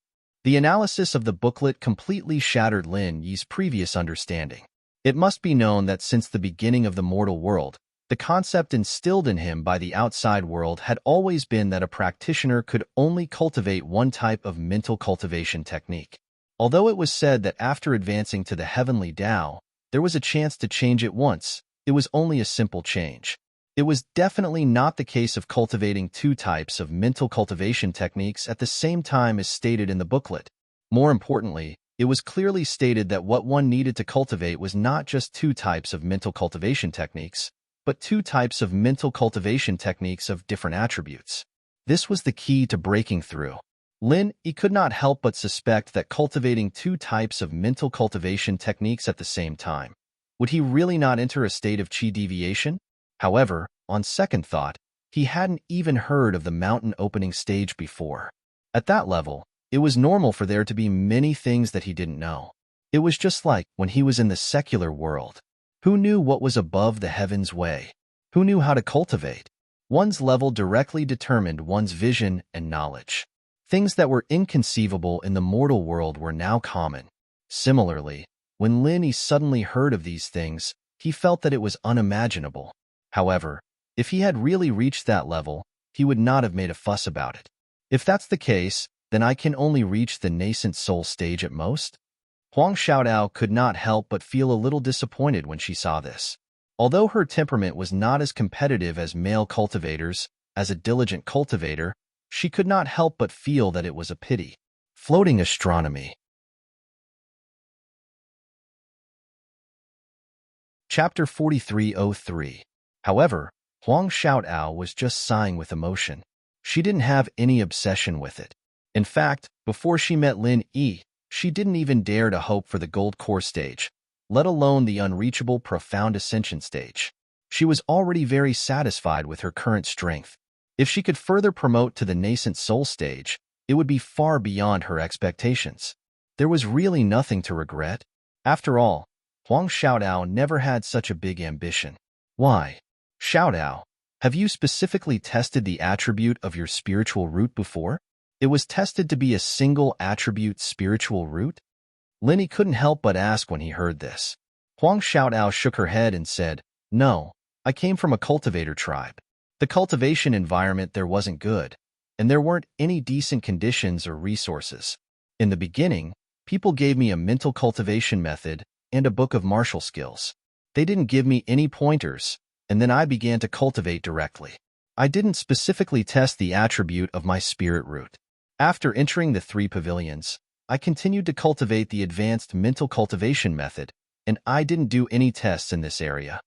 The analysis of the booklet completely shattered Lin Yi's previous understanding. It must be known that since the beginning of the mortal world, the concept instilled in him by the outside world had always been that a practitioner could only cultivate one type of mental cultivation technique. Although it was said that after advancing to the heavenly Tao, there was a chance to change it once, it was only a simple change. It was definitely not the case of cultivating 2 types of mental cultivation techniques at the same time as stated in the booklet. More importantly, it was clearly stated that what one needed to cultivate was not just 2 types of mental cultivation techniques, but 2 types of mental cultivation techniques of different attributes. This was the key to breaking through. Lin Yi could not help but suspect that cultivating 2 types of mental cultivation techniques at the same time. Would he really not enter a state of qi deviation? However, on second thought, he hadn't even heard of the mountain opening stage before. At that level, it was normal for there to be many things that he didn't know. It was just like when he was in the secular world. Who knew what was above the heavens way? Who knew how to cultivate? One's level directly determined one's vision and knowledge. Things that were inconceivable in the mortal world were now common. Similarly, when Lin Yi suddenly heard of these things, he felt that it was unimaginable. However, if he had really reached that level, he would not have made a fuss about it. If that's the case, then I can only reach the nascent soul stage at most? Huang Xiaodao could not help but feel a little disappointed when she saw this. Although her temperament was not as competitive as male cultivators, as a diligent cultivator, she could not help but feel that it was a pity. Floating astronomy. Chapter 4303. However, Huang Xiaodao was just sighing with emotion. She didn't have any obsession with it. In fact, before she met Lin Yi, she didn't even dare to hope for the gold core stage, let alone the unreachable profound ascension stage. She was already very satisfied with her current strength. If she could further promote to the nascent soul stage, it would be far beyond her expectations. There was really nothing to regret. After all, Huang Xiaodao never had such a big ambition. Why? Xiaodao, have you specifically tested the attribute of your spiritual root before? It was tested to be a single attribute spiritual root? Lin Yi couldn't help but ask when he heard this. Huang Xiaodao shook her head and said, "No, I came from a cultivator tribe. The cultivation environment there wasn't good, and there weren't any decent conditions or resources. In the beginning, people gave me a mental cultivation method and a book of martial skills. They didn't give me any pointers, and then I began to cultivate directly. I didn't specifically test the attribute of my spirit root. After entering the 3 pavilions, I continued to cultivate the advanced mental cultivation method, and I didn't do any tests in this area.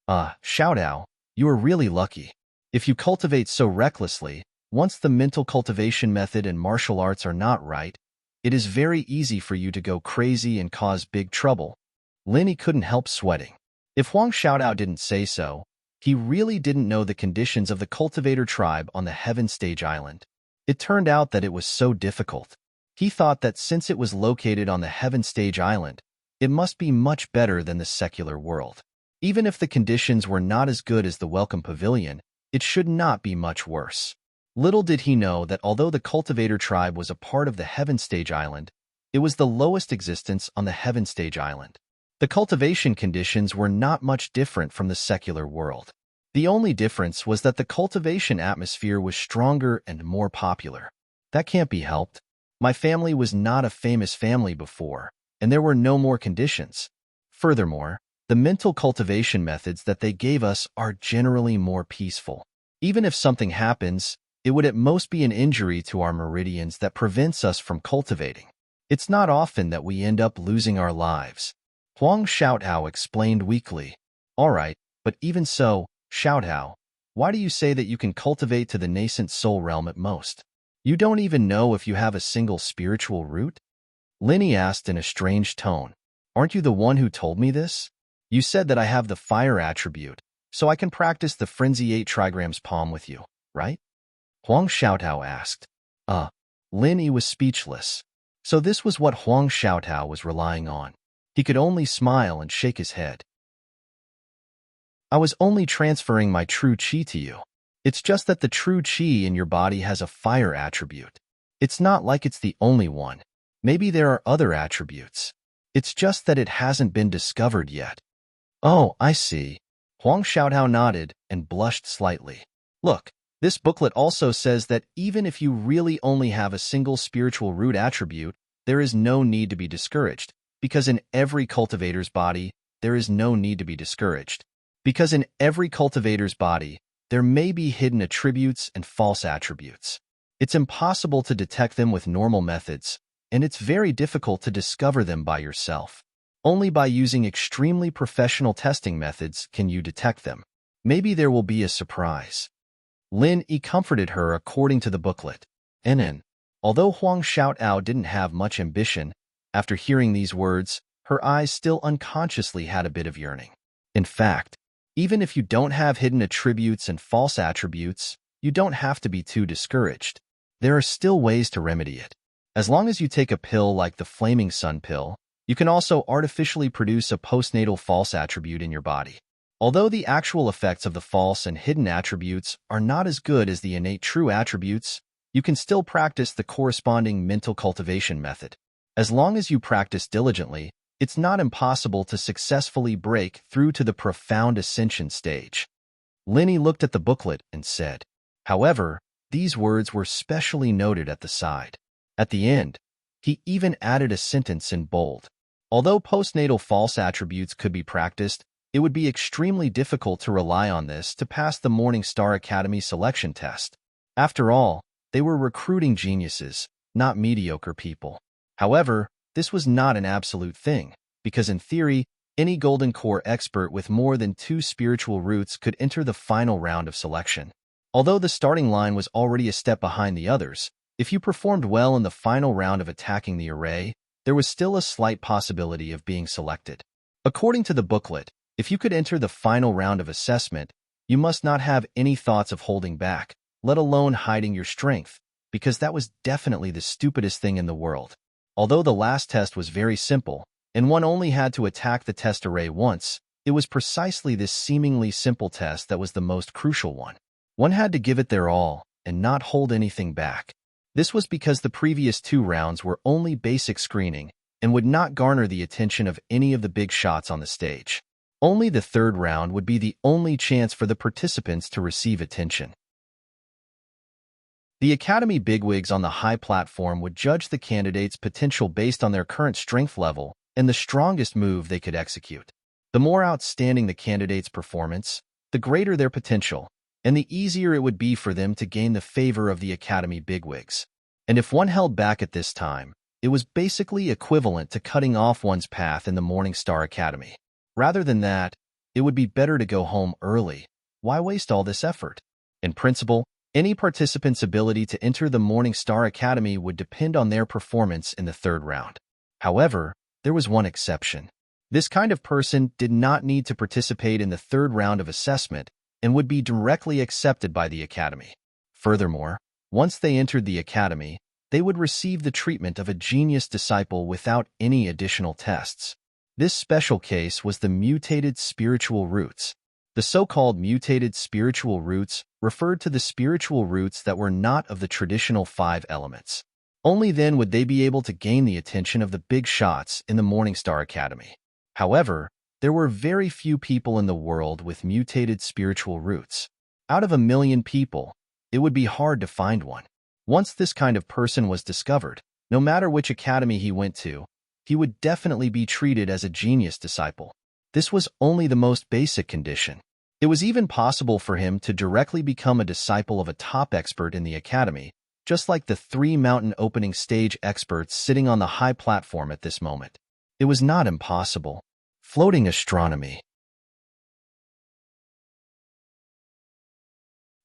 Xiaodao, you are really lucky. If you cultivate so recklessly, once the mental cultivation method and martial arts are not right, it is very easy for you to go crazy and cause big trouble. Linny couldn't help sweating. If Huang Xiaodao didn't say so, he really didn't know the conditions of the cultivator tribe on the Heaven Stage Island. It turned out that it was so difficult. He thought that since it was located on the Heaven Stage Island, it must be much better than the secular world. Even if the conditions were not as good as the Welcome Pavilion, it should not be much worse. Little did he know that although the cultivator tribe was a part of the Heaven Stage Island, it was the lowest existence on the Heaven Stage Island. The cultivation conditions were not much different from the secular world. The only difference was that the cultivation atmosphere was stronger and more popular. That can't be helped. My family was not a famous family before, and there were no more conditions. Furthermore, the mental cultivation methods that they gave us are generally more peaceful. Even if something happens, it would at most be an injury to our meridians that prevents us from cultivating. It's not often that we end up losing our lives. Huang Xiaotao explained weakly. All right, but even so, Xiaotao, why do you say that you can cultivate to the nascent soul realm at most? You don't even know if you have a single spiritual root? Linny asked in a strange tone. Aren't you the one who told me this? You said that I have the fire attribute, so I can practice the Frenzy 8 trigrams palm with you, right? Huang Xiaotao asked. Linny was speechless. So this was what Huang Xiaotao was relying on. He could only smile and shake his head. I was only transferring my true qi to you. It's just that the true qi in your body has a fire attribute. It's not like it's the only one. Maybe there are other attributes. It's just that it hasn't been discovered yet. Oh, I see. Huang Xiaotao nodded and blushed slightly. Look, this booklet also says that even if you really only have a single spiritual root attribute, there is no need to be discouraged. Because in every cultivator's body, there is no need to be discouraged. Because in every cultivator's body, there may be hidden attributes and false attributes. It's impossible to detect them with normal methods, and it's very difficult to discover them by yourself. Only by using extremely professional testing methods can you detect them. Maybe there will be a surprise. Lin Yi comforted her according to the booklet. Although Huang Xiaotao didn't have much ambition, after hearing these words, her eyes still unconsciously had a bit of yearning. In fact, even if you don't have hidden attributes and false attributes, you don't have to be too discouraged. There are still ways to remedy it. As long as you take a pill like the Flaming Sun pill, you can also artificially produce a postnatal false attribute in your body. Although the actual effects of the false and hidden attributes are not as good as the innate true attributes, you can still practice the corresponding mental cultivation method. As long as you practice diligently, it's not impossible to successfully break through to the profound ascension stage. Linny looked at the booklet and said, however, these words were specially noted at the side. At the end, he even added a sentence in bold. Although postnatal false attributes could be practiced, it would be extremely difficult to rely on this to pass the Morning Star Academy selection test. After all, they were recruiting geniuses, not mediocre people. However, this was not an absolute thing, because in theory, any Golden Core expert with more than 2 spiritual roots could enter the final round of selection. Although the starting line was already a step behind the others, if you performed well in the final round of attacking the array, there was still a slight possibility of being selected. According to the booklet, if you could enter the final round of assessment, you must not have any thoughts of holding back, let alone hiding your strength, because that was definitely the stupidest thing in the world. Although the last test was very simple, and one only had to attack the test array once, it was precisely this seemingly simple test that was the most crucial one. One had to give it their all, and not hold anything back. This was because the previous 2 rounds were only basic screening, and would not garner the attention of any of the big shots on the stage. Only the 3rd round would be the only chance for the participants to receive attention. The Academy bigwigs on the high platform would judge the candidates' potential based on their current strength level and the strongest move they could execute. The more outstanding the candidate's performance, the greater their potential, and the easier it would be for them to gain the favor of the Academy bigwigs. And if one held back at this time, it was basically equivalent to cutting off one's path in the Morningstar Academy. Rather than that, it would be better to go home early. Why waste all this effort? In principle, any participant's ability to enter the Morningstar Academy would depend on their performance in the third round. However, there was one exception. This kind of person did not need to participate in the third round of assessment and would be directly accepted by the Academy. Furthermore, once they entered the Academy, they would receive the treatment of a genius disciple without any additional tests. This special case was the mutated spiritual roots. The so-called mutated spiritual roots referred to the spiritual roots that were not of the traditional 5 elements. Only then would they be able to gain the attention of the big shots in the Morningstar Academy. However, there were very few people in the world with mutated spiritual roots. Out of 1 million people, it would be hard to find one. Once this kind of person was discovered, no matter which academy he went to, he would definitely be treated as a genius disciple. This was only the most basic condition. It was even possible for him to directly become a disciple of a top expert in the academy, just like the 3 mountain opening stage experts sitting on the high platform at this moment. It was not impossible. Floating astronomy.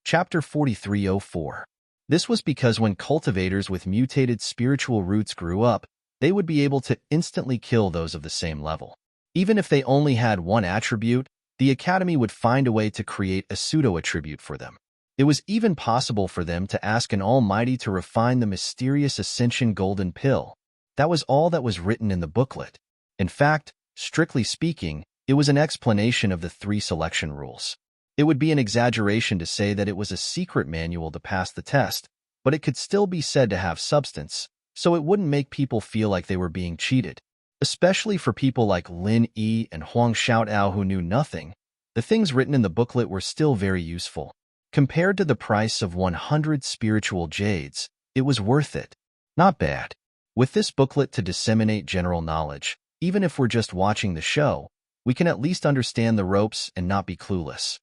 Chapter 4304. This was because when cultivators with mutated spiritual roots grew up, they would be able to instantly kill those of the same level. Even if they only had one attribute, the Academy would find a way to create a pseudo-attribute for them. It was even possible for them to ask an Almighty to refine the mysterious Ascension Golden Pill. That was all that was written in the booklet. In fact, strictly speaking, it was an explanation of the 3 selection rules. It would be an exaggeration to say that it was a secret manual to pass the test, but it could still be said to have substance, so it wouldn't make people feel like they were being cheated. Especially for people like Lin Yi and Huang Xiaotao who knew nothing, the things written in the booklet were still very useful. Compared to the price of 100 spiritual jades, it was worth it. Not bad. With this booklet to disseminate general knowledge, even if we're just watching the show, we can at least understand the ropes and not be clueless.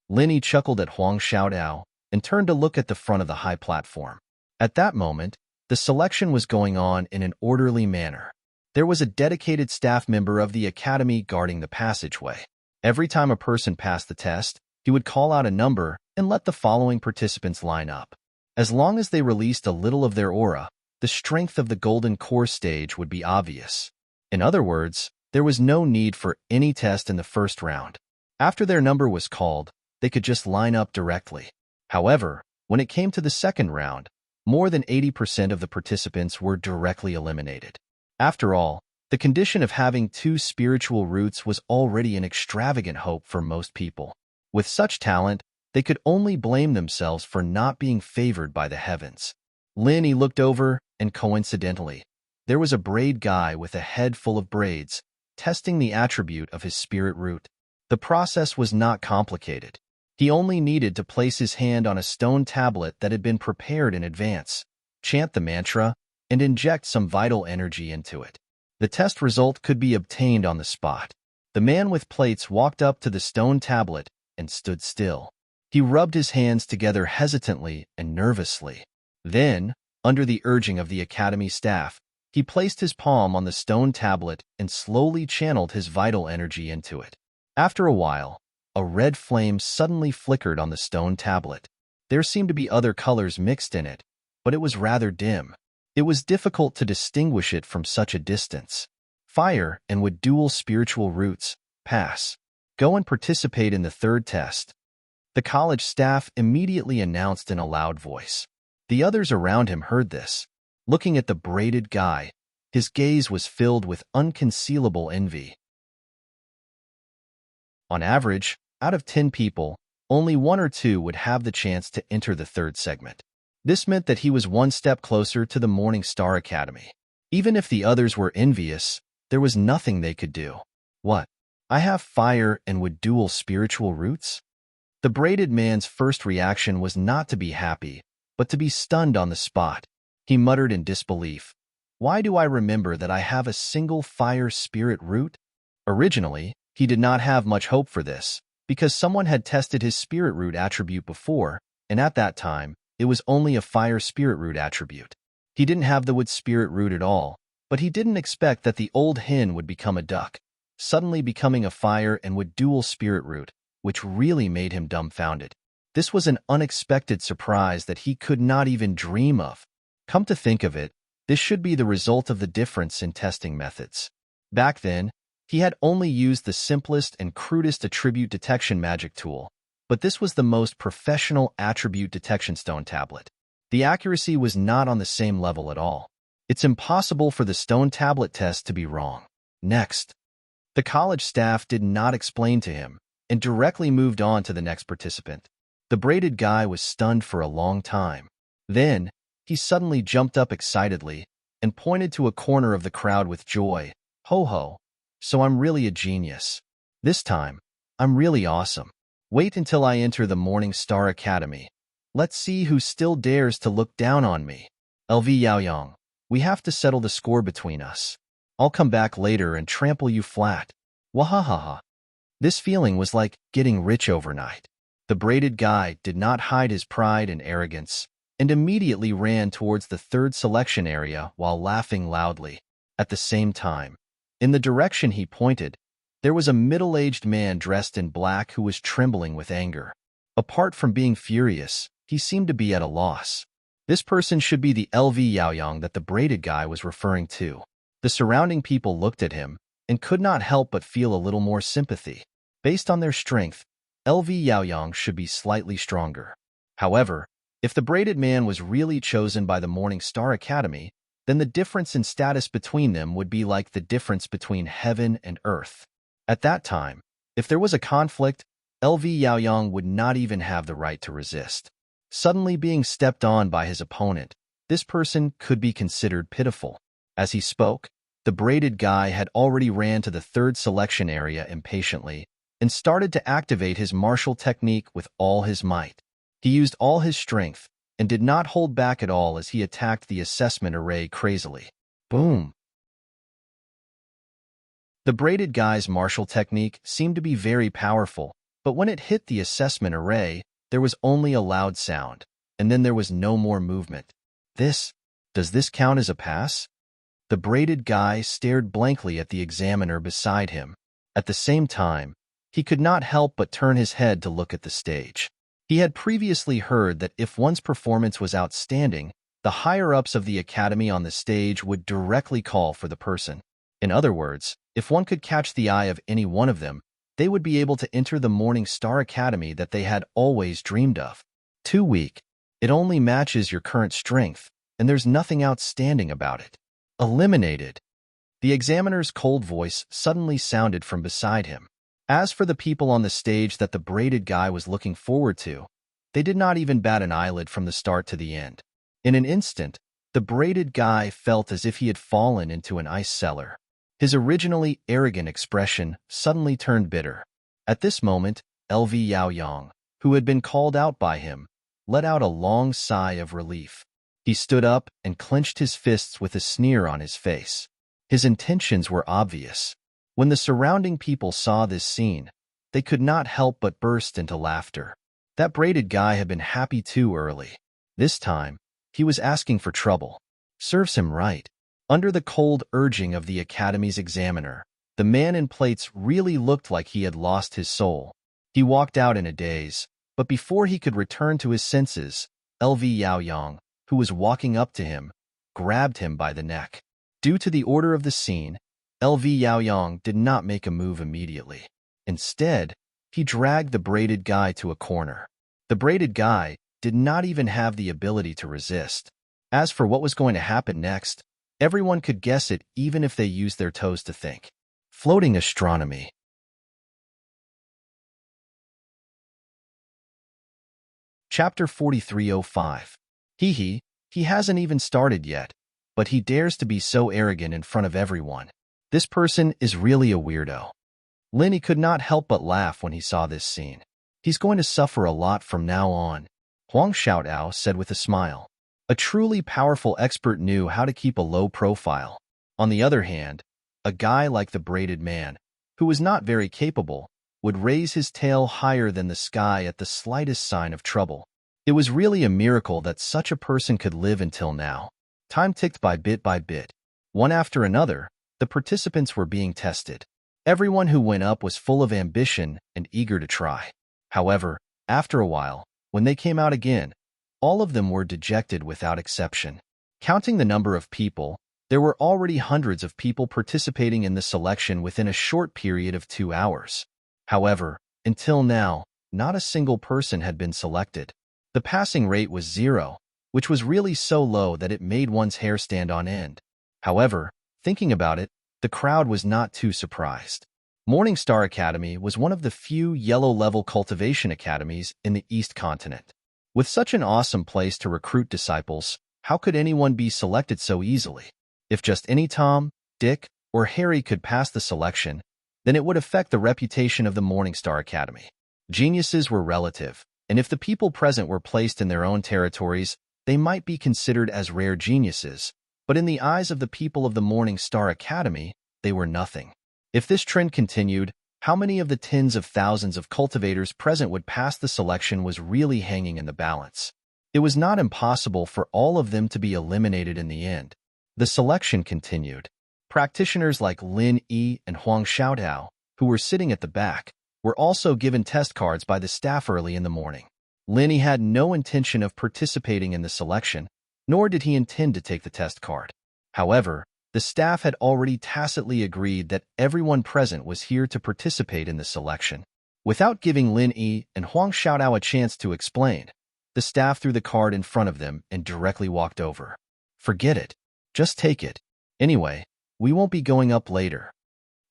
Lin Yi chuckled at Huang Xiaotao and turned to look at the front of the high platform. At that moment, the selection was going on in an orderly manner. There was a dedicated staff member of the academy guarding the passageway. Every time a person passed the test, he would call out a number and let the following participants line up. As long as they released a little of their aura, the strength of the golden core stage would be obvious. In other words, there was no need for any test in the first round. After their number was called, they could just line up directly. However, when it came to the second round, more than 80% of the participants were directly eliminated. After all, the condition of having 2 spiritual roots was already an extravagant hope for most people. With such talent, they could only blame themselves for not being favored by the heavens. Lin Yi looked over, and coincidentally, there was a braid guy with a head full of braids, testing the attribute of his spirit root. The process was not complicated. He only needed to place his hand on a stone tablet that had been prepared in advance, chant the mantra, and inject some vital energy into it. The test result could be obtained on the spot. The man with plates walked up to the stone tablet and stood still. He rubbed his hands together hesitantly and nervously. Then, under the urging of the academy staff, he placed his palm on the stone tablet and slowly channeled his vital energy into it. After a while, a red flame suddenly flickered on the stone tablet. There seemed to be other colors mixed in it, but it was rather dim. It was difficult to distinguish it from such a distance. Fire and with dual spiritual roots, pass. Go and participate in the third test. The college staff immediately announced in a loud voice. The others around him heard this. Looking at the braided guy, his gaze was filled with unconcealable envy. On average, out of 10 people, only 1 or 2 would have the chance to enter the third segment. This meant that he was 1 step closer to the Morningstar Academy. Even if the others were envious, there was nothing they could do. What? I have fire and with dual spiritual roots? The braided man's first reaction was not to be happy, but to be stunned on the spot. He muttered in disbelief. Why do I remember that I have a single fire spirit root? Originally, he did not have much hope for this, because someone had tested his spirit root attribute before, and at that time, it was only a fire spirit root attribute. He didn't have the wood spirit root at all, but he didn't expect that the old hen would become a duck, suddenly becoming a fire and wood dual spirit root, which really made him dumbfounded. This was an unexpected surprise that he could not even dream of. Come to think of it, this should be the result of the difference in testing methods. Back then, he had only used the simplest and crudest attribute detection magic tool, but this was the most professional attribute detection stone tablet. The accuracy was not on the same level at all. It's impossible for the stone tablet test to be wrong. Next, the college staff did not explain to him and directly moved on to the next participant. The braided guy was stunned for a long time. Then, he suddenly jumped up excitedly and pointed to a corner of the crowd with joy. Ho ho, so I'm really a genius. This time, I'm really awesome. Wait until I enter the Morning Star Academy. Let's see who still dares to look down on me. LV Yaoyang, we have to settle the score between us. I'll come back later and trample you flat. Wahahaha. This feeling was like getting rich overnight. The braided guy did not hide his pride and arrogance, and immediately ran towards the third selection area while laughing loudly. At the same time, in the direction he pointed, there was a middle-aged man dressed in black who was trembling with anger. Apart from being furious, he seemed to be at a loss. This person should be the LV Yaoyang that the braided guy was referring to. The surrounding people looked at him and could not help but feel a little more sympathy. Based on their strength, LV Yaoyang should be slightly stronger. However, if the braided man was really chosen by the Morning Star Academy, then the difference in status between them would be like the difference between heaven and earth. At that time, if there was a conflict, LV Yaoyang would not even have the right to resist. Suddenly being stepped on by his opponent, this person could be considered pitiful. As he spoke, the braided guy had already ran to the third selection area impatiently and started to activate his martial technique with all his might. He used all his strength and did not hold back at all as he attacked the assessment array crazily. Boom! The braided guy's martial technique seemed to be very powerful, but when it hit the assessment array, there was only a loud sound, and then there was no more movement. Does this count as a pass? The braided guy stared blankly at the examiner beside him. At the same time, he could not help but turn his head to look at the stage. He had previously heard that if one's performance was outstanding, the higher-ups of the academy on the stage would directly call for the person. In other words, if one could catch the eye of any one of them, they would be able to enter the Morning Star Academy that they had always dreamed of. Too weak. It only matches your current strength, and there's nothing outstanding about it. Eliminated. The examiner's cold voice suddenly sounded from beside him. As for the people on the stage that the braided guy was looking forward to, they did not even bat an eyelid from the start to the end. In an instant, the braided guy felt as if he had fallen into an ice cellar. His originally arrogant expression suddenly turned bitter. At this moment, LV Yaoyang, who had been called out by him, let out a long sigh of relief. He stood up and clenched his fists with a sneer on his face. His intentions were obvious. When the surrounding people saw this scene, they could not help but burst into laughter. That braided guy had been happy too early. This time, he was asking for trouble. Serves him right. Under the cold urging of the academy's examiner, the man in plates really looked like he had lost his soul. He walked out in a daze, but before he could return to his senses, LV Yaoyang, who was walking up to him, grabbed him by the neck. Due to the order of the scene, LV Yaoyang did not make a move immediately. Instead, he dragged the braided guy to a corner. The braided guy did not even have the ability to resist. As for what was going to happen next, everyone could guess it even if they used their toes to think. Floating astronomy. Chapter 4305. He hasn't even started yet, but he dares to be so arrogant in front of everyone. This person is really a weirdo. Linny could not help but laugh when he saw this scene. He's going to suffer a lot from now on, Huang Xiaotao said with a smile. A truly powerful expert knew how to keep a low profile. On the other hand, a guy like the braided man, who was not very capable, would raise his tail higher than the sky at the slightest sign of trouble. It was really a miracle that such a person could live until now. Time ticked by bit. One after another, the participants were being tested. Everyone who went up was full of ambition and eager to try. However, after a while, when they came out again, all of them were dejected without exception. Counting the number of people, there were already hundreds of people participating in the selection within a short period of 2 hours. However, until now, not a single person had been selected. The passing rate was 0, which was really so low that it made one's hair stand on end. However, thinking about it, the crowd was not too surprised. Morning Star Academy was one of the few yellow-level cultivation academies in the East Continent. With such an awesome place to recruit disciples, how could anyone be selected so easily? If just any Tom, Dick, or Harry could pass the selection, then it would affect the reputation of the Morning Star Academy. Geniuses were relative, and if the people present were placed in their own territories, they might be considered as rare geniuses, but in the eyes of the people of the Morning Star Academy, they were nothing. If this trend continued, how many of the tens of thousands of cultivators present would pass the selection was really hanging in the balance. It was not impossible for all of them to be eliminated in the end. The selection continued. Practitioners like Lin Yi and Huang Xiaotao, who were sitting at the back, were also given test cards by the staff early in the morning. Lin Yi had no intention of participating in the selection, nor did he intend to take the test card. However, the staff had already tacitly agreed that everyone present was here to participate in the selection. Without giving Lin Yi and Huang Xiaotao a chance to explain, the staff threw the card in front of them and directly walked over. Forget it. Just take it. Anyway, we won't be going up later.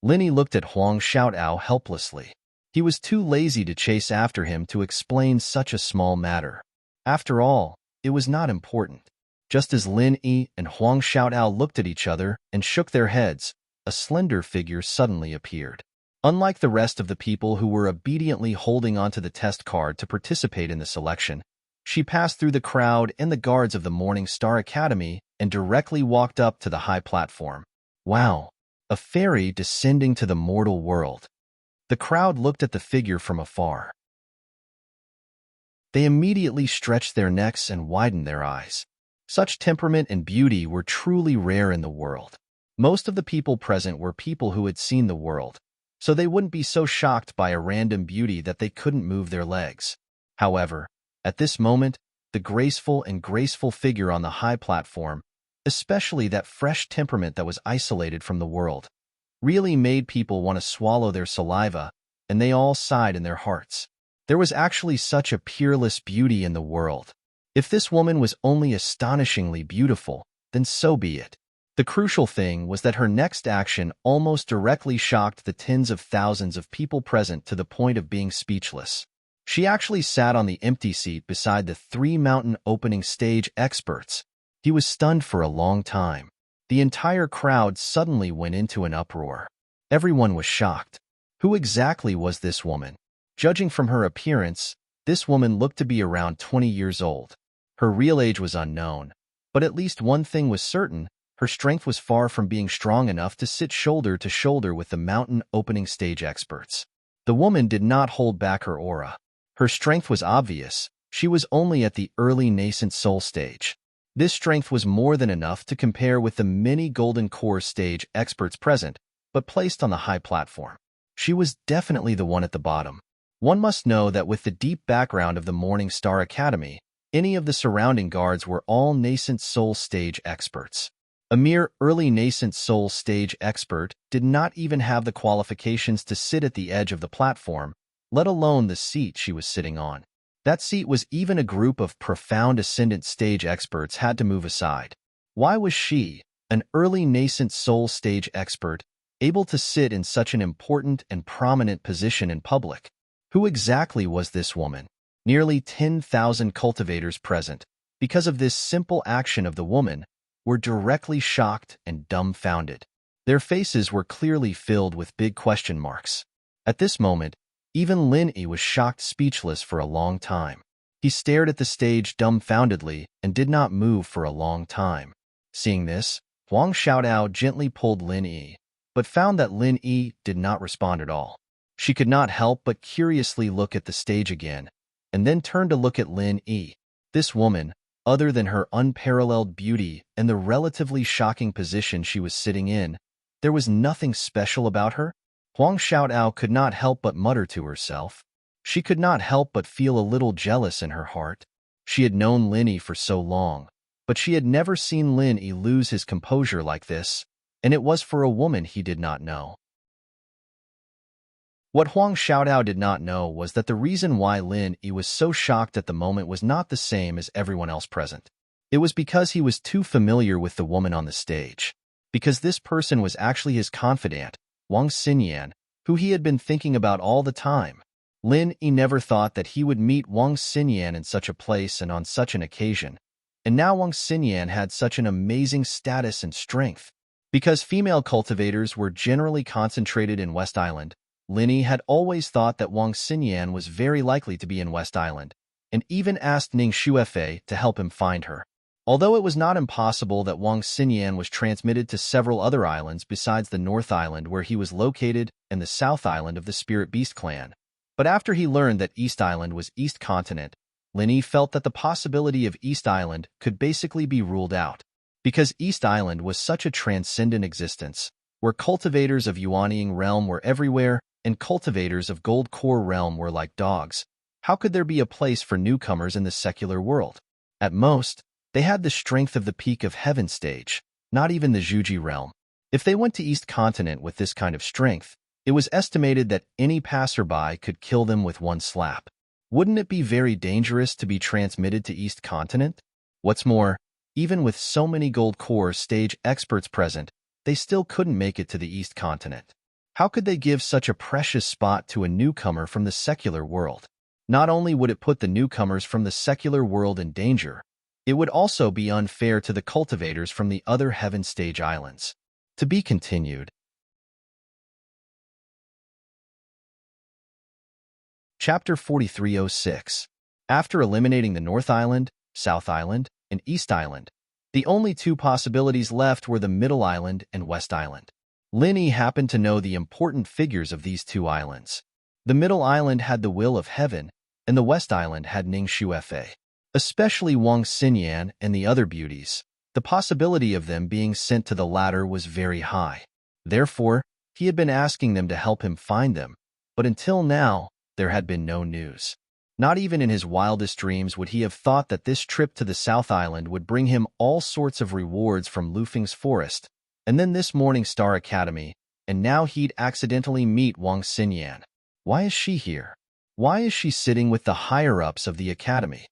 Lin Yi looked at Huang Xiaotao helplessly. He was too lazy to chase after him to explain such a small matter. After all, it was not important. Just as Lin Yi and Huang Xiaotao looked at each other and shook their heads, a slender figure suddenly appeared. Unlike the rest of the people who were obediently holding onto the test card to participate in the selection, she passed through the crowd and the guards of the Morning Star Academy and directly walked up to the high platform. Wow! A fairy descending to the mortal world. The crowd looked at the figure from afar. They immediately stretched their necks and widened their eyes. Such temperament and beauty were truly rare in the world. Most of the people present were people who had seen the world, so they wouldn't be so shocked by a random beauty that they couldn't move their legs. However, at this moment, the graceful figure on the high platform, especially that fresh temperament that was isolated from the world, really made people want to swallow their saliva, and they all sighed in their hearts. There was actually such a peerless beauty in the world. If this woman was only astonishingly beautiful, then so be it. The crucial thing was that her next action almost directly shocked the tens of thousands of people present to the point of being speechless. She actually sat on the empty seat beside the 3 mountain opening stage experts. He was stunned for a long time. The entire crowd suddenly went into an uproar. Everyone was shocked. Who exactly was this woman? Judging from her appearance, this woman looked to be around 20 years old. Her real age was unknown, but at least one thing was certain: her strength was far from being strong enough to sit shoulder to shoulder with the mountain opening stage experts. The woman did not hold back her aura. Her strength was obvious. She was only at the early nascent soul stage. This strength was more than enough to compare with the many golden core stage experts present, but placed on the high platform. She was definitely the one at the bottom. One must know that with the deep background of the Morning Star Academy, any of the surrounding guards were all nascent soul stage experts. A mere early nascent soul stage expert did not even have the qualifications to sit at the edge of the platform, let alone the seat she was sitting on. That seat was even a group of profound ascendant stage experts had to move aside. Why was she, an early nascent soul stage expert, able to sit in such an important and prominent position in public? Who exactly was this woman? Nearly 10,000 cultivators present, because of this simple action of the woman, were directly shocked and dumbfounded. Their faces were clearly filled with big question marks. At this moment, even Lin Yi was shocked speechless for a long time. He stared at the stage dumbfoundedly and did not move for a long time. Seeing this, Huang Xiaotao gently pulled Lin Yi, but found that Lin Yi did not respond at all. She could not help but curiously look at the stage again, and then turn to look at Lin Yi. This woman, other than her unparalleled beauty and the relatively shocking position she was sitting in, there was nothing special about her. Huang Xiaotao could not help but mutter to herself. She could not help but feel a little jealous in her heart. She had known Lin Yi for so long, but she had never seen Lin Yi lose his composure like this, and it was for a woman he did not know. What Huang Xiaotao did not know was that the reason why Lin Yi was so shocked at the moment was not the same as everyone else present. It was because he was too familiar with the woman on the stage. Because this person was actually his confidant, Wang Xinyan, who he had been thinking about all the time. Lin Yi never thought that he would meet Wang Xinyan in such a place and on such an occasion. And now Wang Xinyan had such an amazing status and strength. Because female cultivators were generally concentrated in West Island, Lin Yi had always thought that Wang Xinyan was very likely to be in West Island, and even asked Ning Xuefei to help him find her. Although it was not impossible that Wang Xinyan was transmitted to several other islands besides the North Island where he was located and the South Island of the Spirit Beast clan. But after he learned that East Island was East Continent, Lin Yi felt that the possibility of East Island could basically be ruled out. Because East Island was such a transcendent existence, where cultivators of Yuanying realm were everywhere and cultivators of Gold Core realm were like dogs, how could there be a place for newcomers in the secular world? At most, they had the strength of the Peak of Heaven stage, not even the Zhuji realm. If they went to East Continent with this kind of strength, it was estimated that any passerby could kill them with one slap. Wouldn't it be very dangerous to be transmitted to East Continent? What's more, even with so many Gold Core stage experts present, they still couldn't make it to the East Continent. How could they give such a precious spot to a newcomer from the secular world? Not only would it put the newcomers from the secular world in danger, it would also be unfair to the cultivators from the other Heaven Stage islands. To be continued. Chapter 4306. After eliminating the North Island, South Island, and East Island, the only two possibilities left were the Middle Island and West Island. Lin Yi happened to know the important figures of these two islands. The Middle Island had the Will of Heaven, and the West Island had Ning Xuefei. Especially Wang Xinyan and the other beauties, the possibility of them being sent to the latter was very high. Therefore, he had been asking them to help him find them, but until now, there had been no news. Not even in his wildest dreams would he have thought that this trip to the South Island would bring him all sorts of rewards from Lufeng's forest, and then this Morning Star Academy, and now he'd accidentally meet Wang Xinyan. Why is she here? Why is she sitting with the higher-ups of the academy?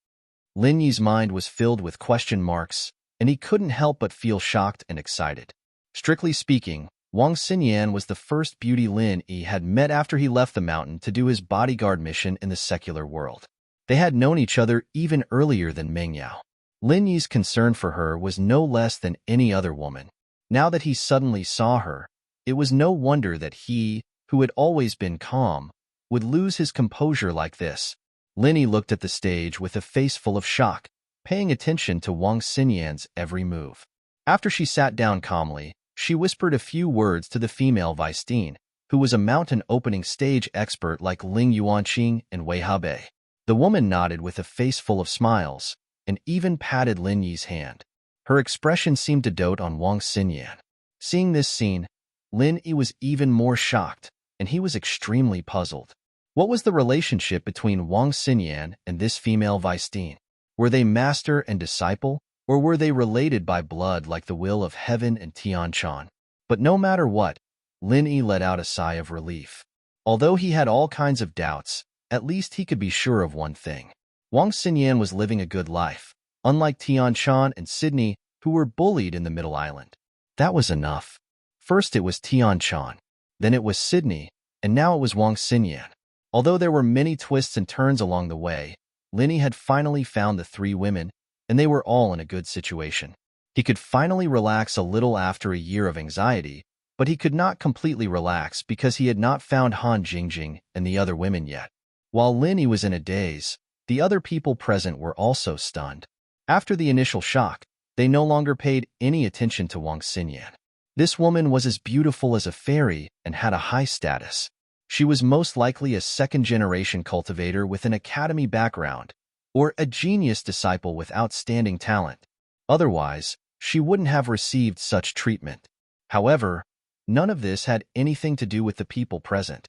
Lin Yi's mind was filled with question marks, and he couldn't help but feel shocked and excited. Strictly speaking, Wang Xinyan was the first beauty Lin Yi had met after he left the mountain to do his bodyguard mission in the secular world. They had known each other even earlier than Mengyao. Lin Yi's concern for her was no less than any other woman. Now that he suddenly saw her, it was no wonder that he, who had always been calm, would lose his composure like this. Lin Yi looked at the stage with a face full of shock, paying attention to Wang Xinyan's every move. After she sat down calmly, she whispered a few words to the female Weisteen, who was a mountain opening stage expert like Ling Yuanqing and Wei Habe. The woman nodded with a face full of smiles, and even patted Lin Yi's hand. Her expression seemed to dote on Wang Xinyan. Seeing this scene, Lin Yi was even more shocked, and he was extremely puzzled. What was the relationship between Wang Xinyan and this female Weisteen? Were they master and disciple, or were they related by blood like the Will of Heaven and Tianchan? But no matter what, Lin Yi let out a sigh of relief. Although he had all kinds of doubts, at least he could be sure of one thing. Wang Xinyan was living a good life, unlike Tianchan and Sydney, who were bullied in the Middle Island. That was enough. First it was Tianchan, then it was Sydney, and now it was Wang Xinyan. Although there were many twists and turns along the way, Lin Yi had finally found the three women, and they were all in a good situation. He could finally relax a little after a year of anxiety, but he could not completely relax because he had not found Han Jingjing and the other women yet. While Lin Yi was in a daze, the other people present were also stunned. After the initial shock, they no longer paid any attention to Wang Xinyan. This woman was as beautiful as a fairy and had a high status. She was most likely a second-generation cultivator with an academy background, or a genius disciple with outstanding talent. Otherwise, she wouldn't have received such treatment. However, none of this had anything to do with the people present.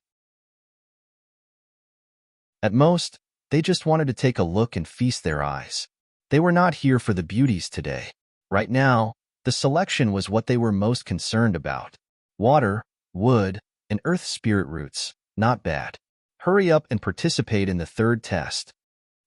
At most, they just wanted to take a look and feast their eyes. They were not here for the beauties today. Right now, the selection was what they were most concerned about. Water, wood, and earth spirit roots, not bad. Hurry up and participate in the third test.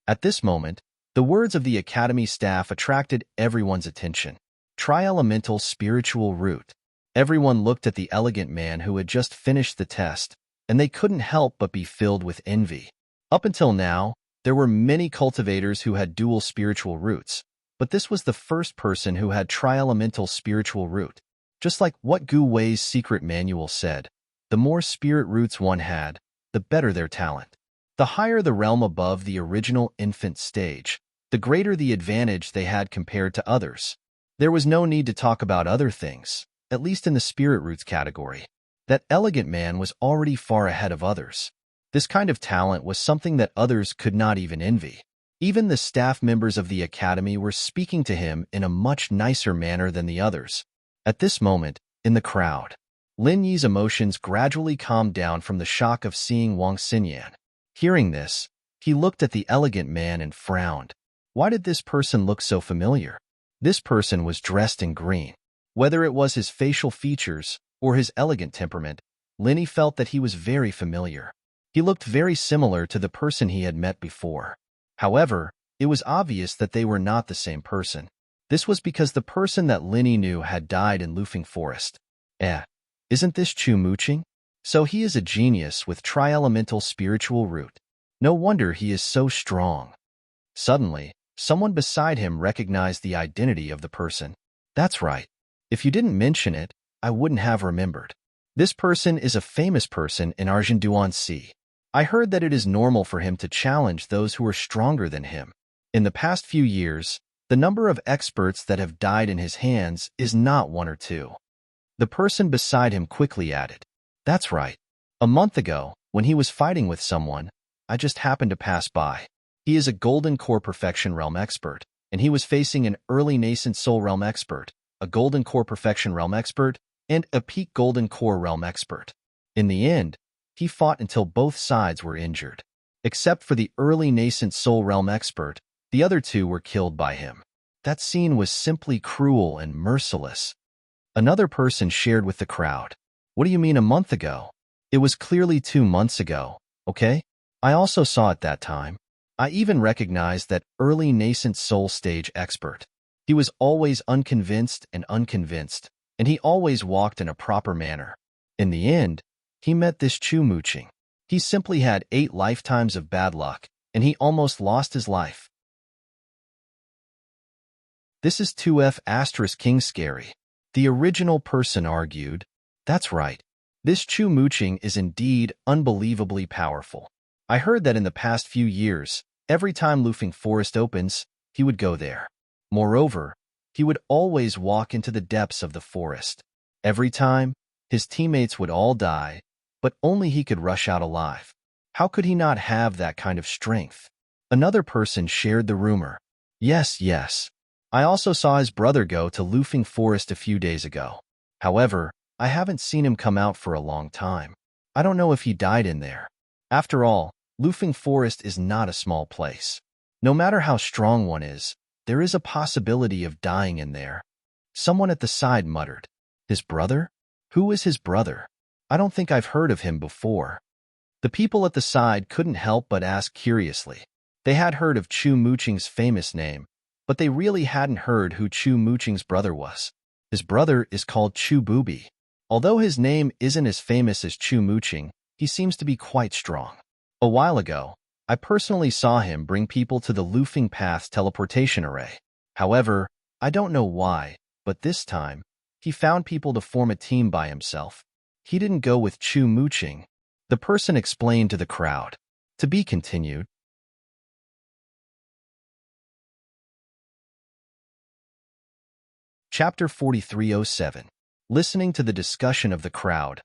At this moment, the words of the academy staff attracted everyone's attention. Tri-elemental spiritual root. Everyone looked at the elegant man who had just finished the test, and they couldn't help but be filled with envy. Up until now, there were many cultivators who had dual spiritual roots, but this was the first person who had tri-elemental spiritual root. Just like what Gu Wei's secret manual said, the more spirit roots one had, the better their talent. The higher the realm above the original infant stage, the greater the advantage they had compared to others. There was no need to talk about other things, at least in the spirit roots category. That elegant man was already far ahead of others. This kind of talent was something that others could not even envy. Even the staff members of the academy were speaking to him in a much nicer manner than the others. At this moment, in the crowd, Lin Yi's emotions gradually calmed down from the shock of seeing Wang Xinyan. Hearing this, he looked at the elegant man and frowned. Why did this person look so familiar? This person was dressed in green. Whether it was his facial features or his elegant temperament, Lin Yi felt that he was very familiar. He looked very similar to the person he had met before. However, it was obvious that they were not the same person. This was because the person that Lin Yi knew had died in Lufeng Forest. Isn't this Chu Muqing? So he is a genius with tri-elemental spiritual root. No wonder he is so strong. Suddenly, someone beside him recognized the identity of the person. That's right. If you didn't mention it, I wouldn't have remembered. This person is a famous person in Argenduan Sea. I heard that it is normal for him to challenge those who are stronger than him. In the past few years, the number of experts that have died in his hands is not one or two. The person beside him quickly added, That's right. A month ago, when he was fighting with someone, I just happened to pass by. He is a Golden Core Perfection Realm expert, and he was facing an early Nascent Soul Realm expert, a Golden Core Perfection Realm expert, and a Peak Golden Core Realm expert. In the end, he fought until both sides were injured. Except for the early Nascent Soul Realm expert, the other two were killed by him. That scene was simply cruel and merciless. Another person shared with the crowd. What do you mean a month ago? It was clearly 2 months ago, okay? I also saw it that time. I even recognized that early Nascent Soul stage expert. He was always unconvinced, and he always walked in a proper manner. In the end, he met this Chu Muqing. He simply had 8 lifetimes of bad luck, and he almost lost his life. This is 2F * King Scary. The original person argued, That's right. This Chu Muqing is indeed unbelievably powerful. I heard that in the past few years, every time Lufeng Forest opens, he would go there. Moreover, he would always walk into the depths of the forest. Every time, his teammates would all die, but only he could rush out alive. How could he not have that kind of strength? Another person shared the rumor. Yes. I also saw his brother go to Lufeng Forest a few days ago. However, I haven't seen him come out for a long time. I don't know if he died in there. After all, Lufeng Forest is not a small place. No matter how strong one is, there is a possibility of dying in there. Someone at the side muttered, His brother? Who is his brother? I don't think I've heard of him before. The people at the side couldn't help but ask curiously. They had heard of Chu Muqing's famous name, but they really hadn't heard who Chu Muqing's brother was. His brother is called Chu Bubi. Although his name isn't as famous as Chu Muqing, he seems to be quite strong. A while ago, I personally saw him bring people to the Lufeng Path's teleportation array. However, I don't know why, but this time, he found people to form a team by himself. He didn't go with Chu Muqing. The person explained to the crowd. To be continued. Chapter 4307. Listening to the discussion of the crowd,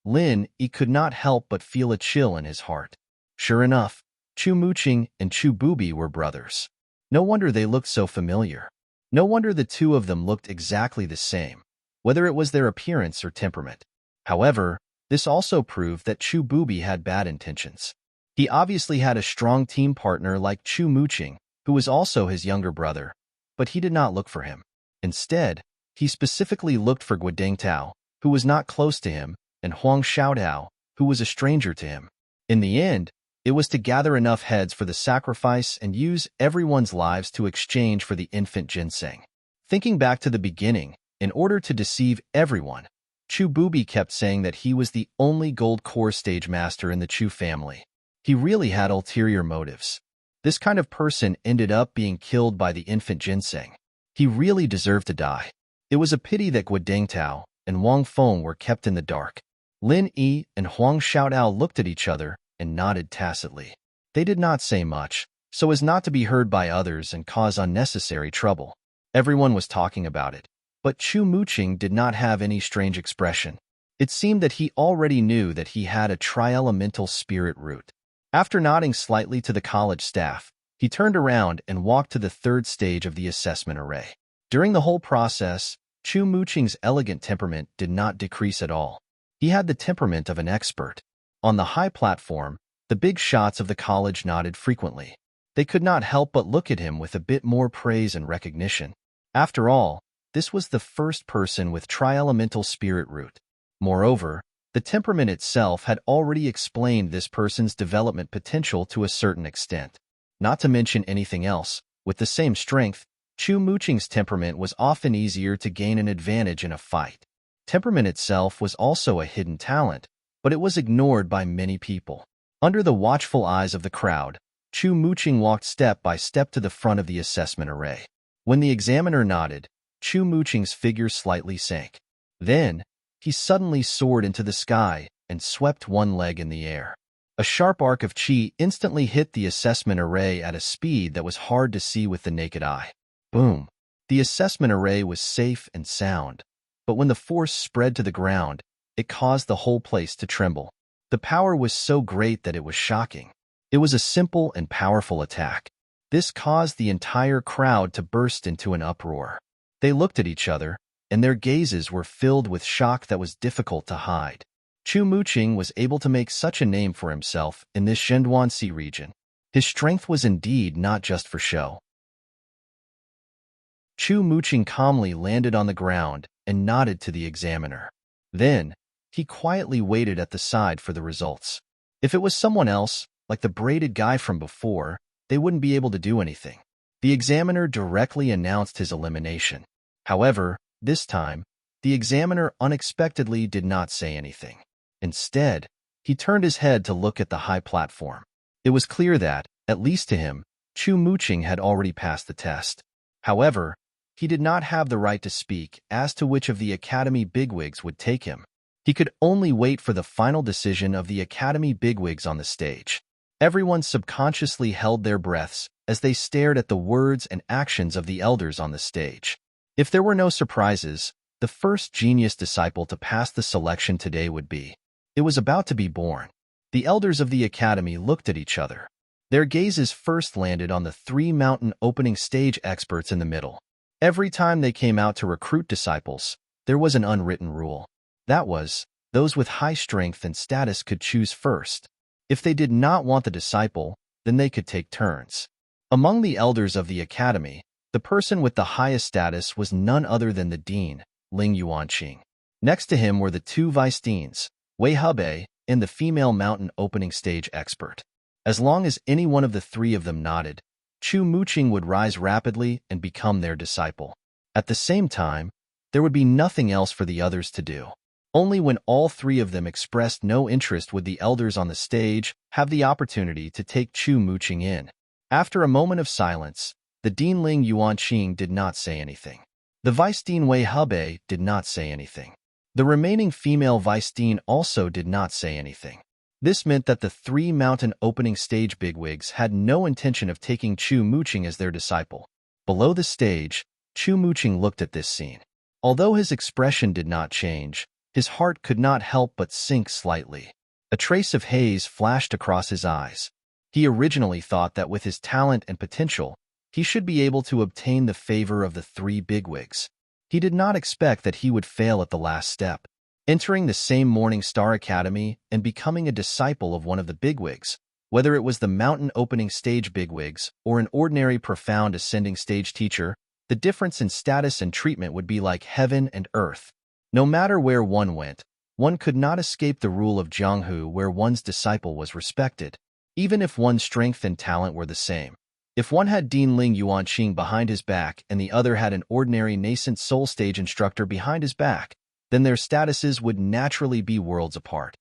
Lin Yi could not help but feel a chill in his heart. Sure enough, Chu Muqing and Chu Bubi were brothers. No wonder they looked so familiar. No wonder the two of them looked exactly the same, whether it was their appearance or temperament. However, this also proved that Chu Bubi had bad intentions. He obviously had a strong team partner like Chu Muqing, who was also his younger brother, but he did not look for him. Instead, he specifically looked for Guoding Tao, who was not close to him, and Huang Xiaodao, who was a stranger to him. In the end, it was to gather enough heads for the sacrifice and use everyone's lives to exchange for the infant ginseng. Thinking back to the beginning, in order to deceive everyone, Chu Bubi kept saying that he was the only gold core stage master in the Chu family. He really had ulterior motives. This kind of person ended up being killed by the infant ginseng. He really deserved to die. It was a pity that Guoding Tao and Wang Feng were kept in the dark. Lin Yi and Huang Xiaodao looked at each other and nodded tacitly. They did not say much, so as not to be heard by others and cause unnecessary trouble. Everyone was talking about it, but Chu Muqing did not have any strange expression. It seemed that he already knew that he had a tri-elemental spirit root. After nodding slightly to the college staff, he turned around and walked to the third stage of the assessment array. During the whole process, Chu Muqing's elegant temperament did not decrease at all. He had the temperament of an expert. On the high platform, the big shots of the college nodded frequently. They could not help but look at him with a bit more praise and recognition. After all, this was the first person with tri-elemental spirit root. Moreover, the temperament itself had already explained this person's development potential to a certain extent. Not to mention anything else, with the same strength, Chu Muqing's temperament was often easier to gain an advantage in a fight. Temperament itself was also a hidden talent, but it was ignored by many people. Under the watchful eyes of the crowd, Chu Muqing walked step by step to the front of the assessment array. When the examiner nodded, Chu Muqing's figure slightly sank. Then, he suddenly soared into the sky and swept one leg in the air. A sharp arc of qi instantly hit the assessment array at a speed that was hard to see with the naked eye. Boom! The assessment array was safe and sound, but when the force spread to the ground, it caused the whole place to tremble. The power was so great that it was shocking. It was a simple and powerful attack. This caused the entire crowd to burst into an uproar. They looked at each other, and their gazes were filled with shock that was difficult to hide. Chu Muqing was able to make such a name for himself in this Zhenduanxi region. His strength was indeed not just for show. Chu Muqing calmly landed on the ground and nodded to the examiner. Then, he quietly waited at the side for the results. If it was someone else, like the braided guy from before, they wouldn't be able to do anything. The examiner directly announced his elimination. However, this time, the examiner unexpectedly did not say anything. Instead, he turned his head to look at the high platform. It was clear that, at least to him, Chu Muqing had already passed the test. However, he did not have the right to speak as to which of the Academy bigwigs would take him. He could only wait for the final decision of the Academy bigwigs on the stage. Everyone subconsciously held their breaths as they stared at the words and actions of the elders on the stage. If there were no surprises, the first genius disciple to pass the selection today would be. It was about to be born. The elders of the Academy looked at each other. Their gazes first landed on the three mountain opening stage experts in the middle. Every time they came out to recruit disciples, there was an unwritten rule. That was, those with high strength and status could choose first. If they did not want the disciple, then they could take turns. Among the elders of the Academy, the person with the highest status was none other than the dean, Ling Yuanqing. Next to him were the two vice deans, Wei Hubei and the female mountain opening stage expert. As long as any one of the three of them nodded, Chu Muqing would rise rapidly and become their disciple. At the same time, there would be nothing else for the others to do. Only when all three of them expressed no interest would the elders on the stage have the opportunity to take Chu Muqing in. After a moment of silence, the Dean Ling Yuanqing did not say anything. The Vice Dean Wei Hubei did not say anything. The remaining female Vice Dean also did not say anything. This meant that the three mountain opening stage bigwigs had no intention of taking Chu Muqing as their disciple. Below the stage, Chu Muqing looked at this scene. Although his expression did not change, His heart could not help but sink slightly. A trace of haze flashed across his eyes. He originally thought that with his talent and potential, he should be able to obtain the favor of the three bigwigs. He did not expect that he would fail at the last step. Entering the same Morning Star Academy and becoming a disciple of one of the bigwigs, whether it was the mountain opening stage bigwigs or an ordinary profound ascending stage teacher, the difference in status and treatment would be like heaven and earth. No matter where one went, one could not escape the rule of Jianghu where one's disciple was respected, even if one's strength and talent were the same. If one had Dean Ling Yuanqing behind his back and the other had an ordinary nascent soul stage instructor behind his back, then their statuses would naturally be worlds apart.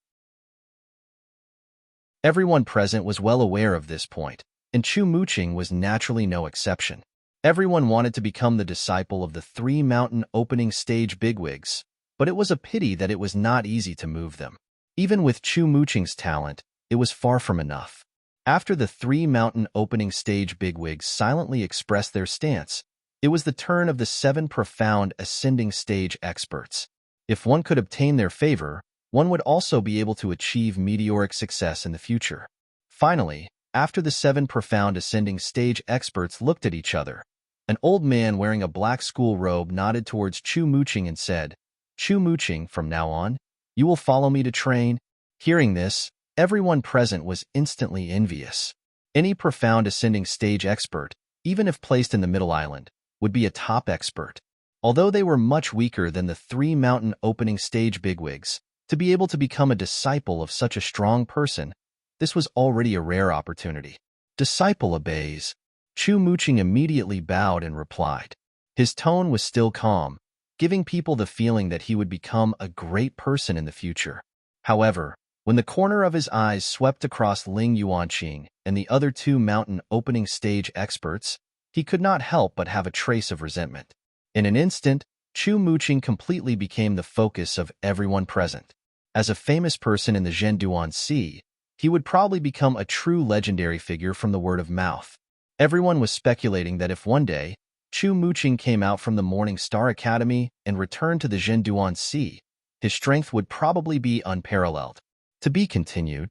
Everyone present was well aware of this point, and Chu Muqing was naturally no exception. Everyone wanted to become the disciple of the three mountain opening stage bigwigs, but it was a pity that it was not easy to move them. Even with Chu Muqing's talent, it was far from enough. After the three mountain opening stage bigwigs silently expressed their stance, it was the turn of the seven profound ascending stage experts. If one could obtain their favor, one would also be able to achieve meteoric success in the future. Finally, after the seven profound ascending stage experts looked at each other, an old man wearing a black school robe nodded towards Chu Muqing and said, "Chu Muqing, from now on, you will follow me to train." Hearing this, everyone present was instantly envious. Any profound ascending stage expert, even if placed in the middle island, would be a top expert. Although they were much weaker than the three mountain opening stage bigwigs, to be able to become a disciple of such a strong person, this was already a rare opportunity. Disciple obeys. Chu Muqing immediately bowed and replied. His tone was still calm, giving people the feeling that he would become a great person in the future. However, when the corner of his eyes swept across Ling Yuanqing and the other two mountain opening stage experts, he could not help but have a trace of resentment. In an instant, Chu Muqing completely became the focus of everyone present. As a famous person in the Zhenduan Sea, he would probably become a true legendary figure from the word of mouth. Everyone was speculating that if one day, Chu Muqing came out from the Morning Star Academy and returned to the Zhenduan Sea, his strength would probably be unparalleled. To be continued.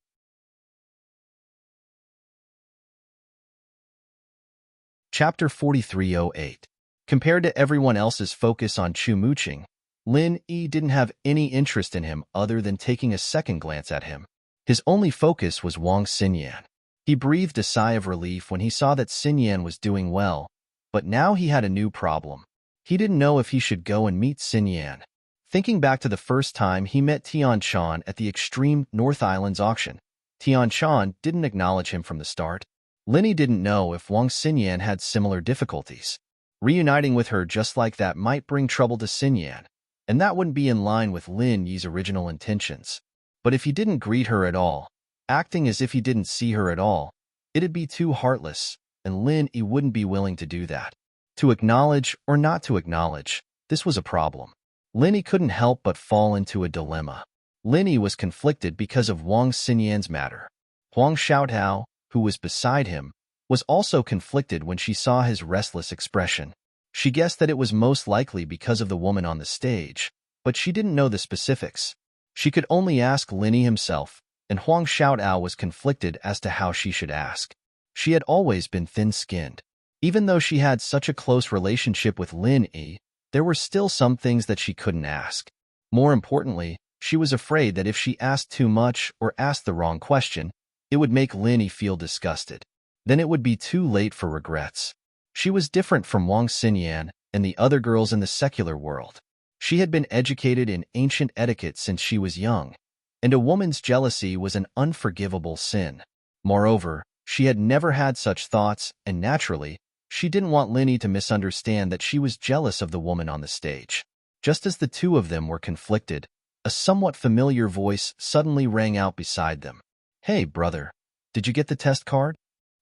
Chapter 4308. Compared to everyone else's focus on Chu Muqing, Lin Yi didn't have any interest in him other than taking a second glance at him. His only focus was Wang Xinyan. He breathed a sigh of relief when he saw that Xinyan was doing well, but now he had a new problem. He didn't know if he should go and meet Xinyan. Thinking back to the first time he met Tian Shan at the Extreme North Islands auction, Tian Shan didn't acknowledge him from the start. Linny didn't know if Wang Xinyan had similar difficulties. Reuniting with her just like that might bring trouble to Xinyan, and that wouldn't be in line with Lin Yi's original intentions. But if he didn't greet her at all, acting as if he didn't see her at all, it'd be too heartless, and Lin Yi wouldn't be willing to do that. To acknowledge or not to acknowledge, this was a problem. Lin Yi couldn't help but fall into a dilemma. Lin Yi was conflicted because of Wang Xinyan's matter. Huang Xiaotao, who was beside him, was also conflicted when she saw his restless expression. She guessed that it was most likely because of the woman on the stage, but she didn't know the specifics. She could only ask Lin Yi himself, and Huang Xiaotao was conflicted as to how she should ask. She had always been thin-skinned. Even though she had such a close relationship with Lin Yi, there were still some things that she couldn't ask. More importantly, she was afraid that if she asked too much or asked the wrong question, it would make Lin Yi feel disgusted. Then it would be too late for regrets. She was different from Wang Xinyan and the other girls in the secular world. She had been educated in ancient etiquette since she was young, and a woman's jealousy was an unforgivable sin. Moreover, she had never had such thoughts, and naturally, she didn't want Lin Yi to misunderstand that she was jealous of the woman on the stage. Just as the two of them were conflicted, a somewhat familiar voice suddenly rang out beside them. "Hey, brother, did you get the test card?"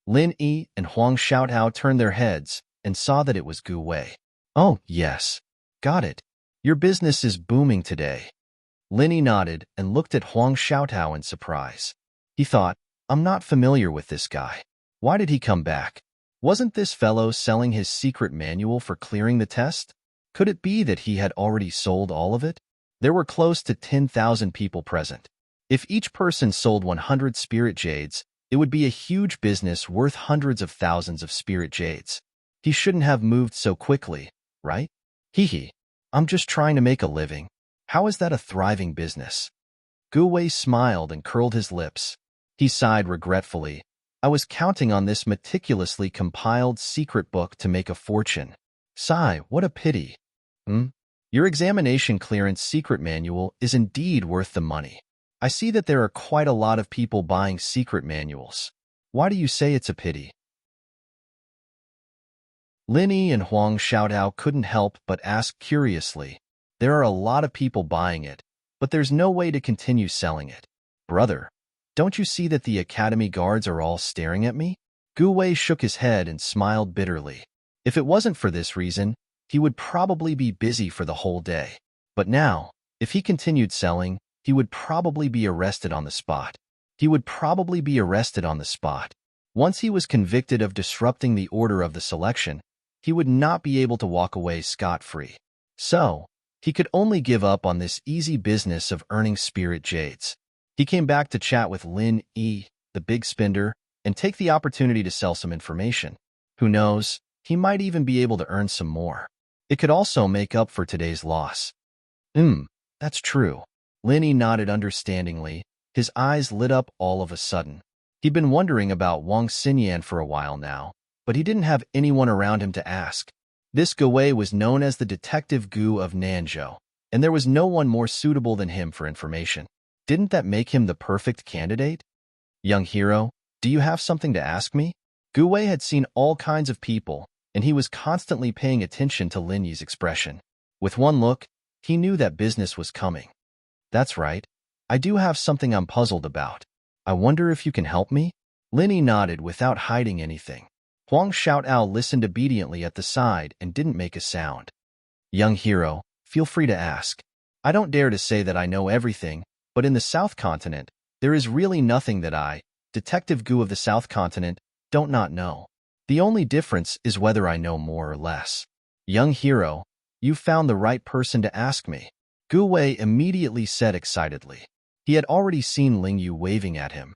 Lin Yi and Huang Xiaotao turned their heads and saw that it was Gu Wei. "Oh, yes. Got it. Your business is booming today." Lin Yi nodded and looked at Huang Xiaotao in surprise. He thought, "I'm not familiar with this guy. Why did he come back? Wasn't this fellow selling his secret manual for clearing the test? Could it be that he had already sold all of it?" There were close to 10,000 people present. If each person sold 100 spirit jades, it would be a huge business worth hundreds of thousands of spirit jades. He shouldn't have moved so quickly, right? Hee hee. I'm just trying to make a living. How is that a thriving business? Gu Wei smiled and curled his lips. He sighed regretfully. I was counting on this meticulously compiled secret book to make a fortune. Sigh, what a pity. Your examination clearance secret manual is indeed worth the money. I see that there are quite a lot of people buying secret manuals. Why do you say it's a pity? Lin Yi and Huang Xiaotao couldn't help but ask curiously. There are a lot of people buying it, but there's no way to continue selling it. Brother, don't you see that the academy guards are all staring at me? Gu Wei shook his head and smiled bitterly. If it wasn't for this reason, he would probably be busy for the whole day. But now, if he continued selling, he would probably be arrested on the spot. Once he was convicted of disrupting the order of the selection, he would not be able to walk away scot-free. So, he could only give up on this easy business of earning spirit jades. He came back to chat with Lin Yi, the big spender, and take the opportunity to sell some information. Who knows, he might even be able to earn some more. It could also make up for today's loss. That's true. Lin Yi nodded understandingly. His eyes lit up all of a sudden. He'd been wondering about Wang Xinyan for a while now, but he didn't have anyone around him to ask. This Gu Wei was known as the Detective Gu of Nanzhou, and there was no one more suitable than him for information. Didn't that make him the perfect candidate? Young hero, do you have something to ask me? Gu Wei had seen all kinds of people, and he was constantly paying attention to Lin Yi's expression. With one look, he knew that business was coming. That's right. I do have something I'm puzzled about. I wonder if you can help me? Lin Yi nodded without hiding anything. Huang Xiaotao listened obediently at the side and didn't make a sound. Young hero, feel free to ask. I don't dare to say that I know everything, but in the South Continent, there is really nothing that I, Detective Gu of the South Continent, don't not know. The only difference is whether I know more or less. Young hero, you found the right person to ask me. Gu Wei immediately said excitedly. He had already seen Ling Yu waving at him.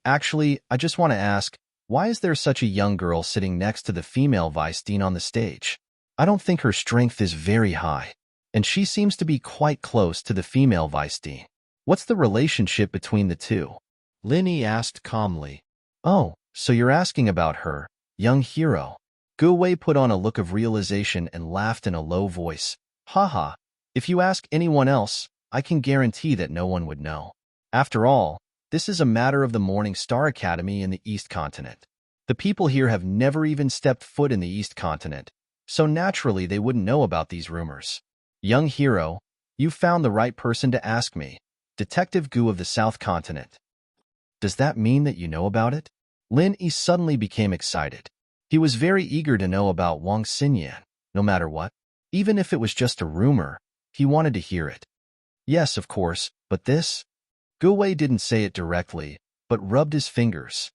Actually, I just want to ask, why is there such a young girl sitting next to the female vice dean on the stage? I don't think her strength is very high, and she seems to be quite close to the female vice dean. What's the relationship between the two? Lin Yi asked calmly. Oh, so you're asking about her, young hero. Gu Wei put on a look of realization and laughed in a low voice. Haha, if you ask anyone else, I can guarantee that no one would know. After all, this is a matter of the Morning Star Academy in the East Continent. The people here have never even stepped foot in the East Continent, so naturally they wouldn't know about these rumors. Young hero, you found the right person to ask me, Detective Gu of the South Continent. Does that mean that you know about it? Lin Yi suddenly became excited. He was very eager to know about Wang Xinyan, no matter what. Even if it was just a rumor, he wanted to hear it. Yes, of course, but this? Gu Wei didn't say it directly, but rubbed his fingers.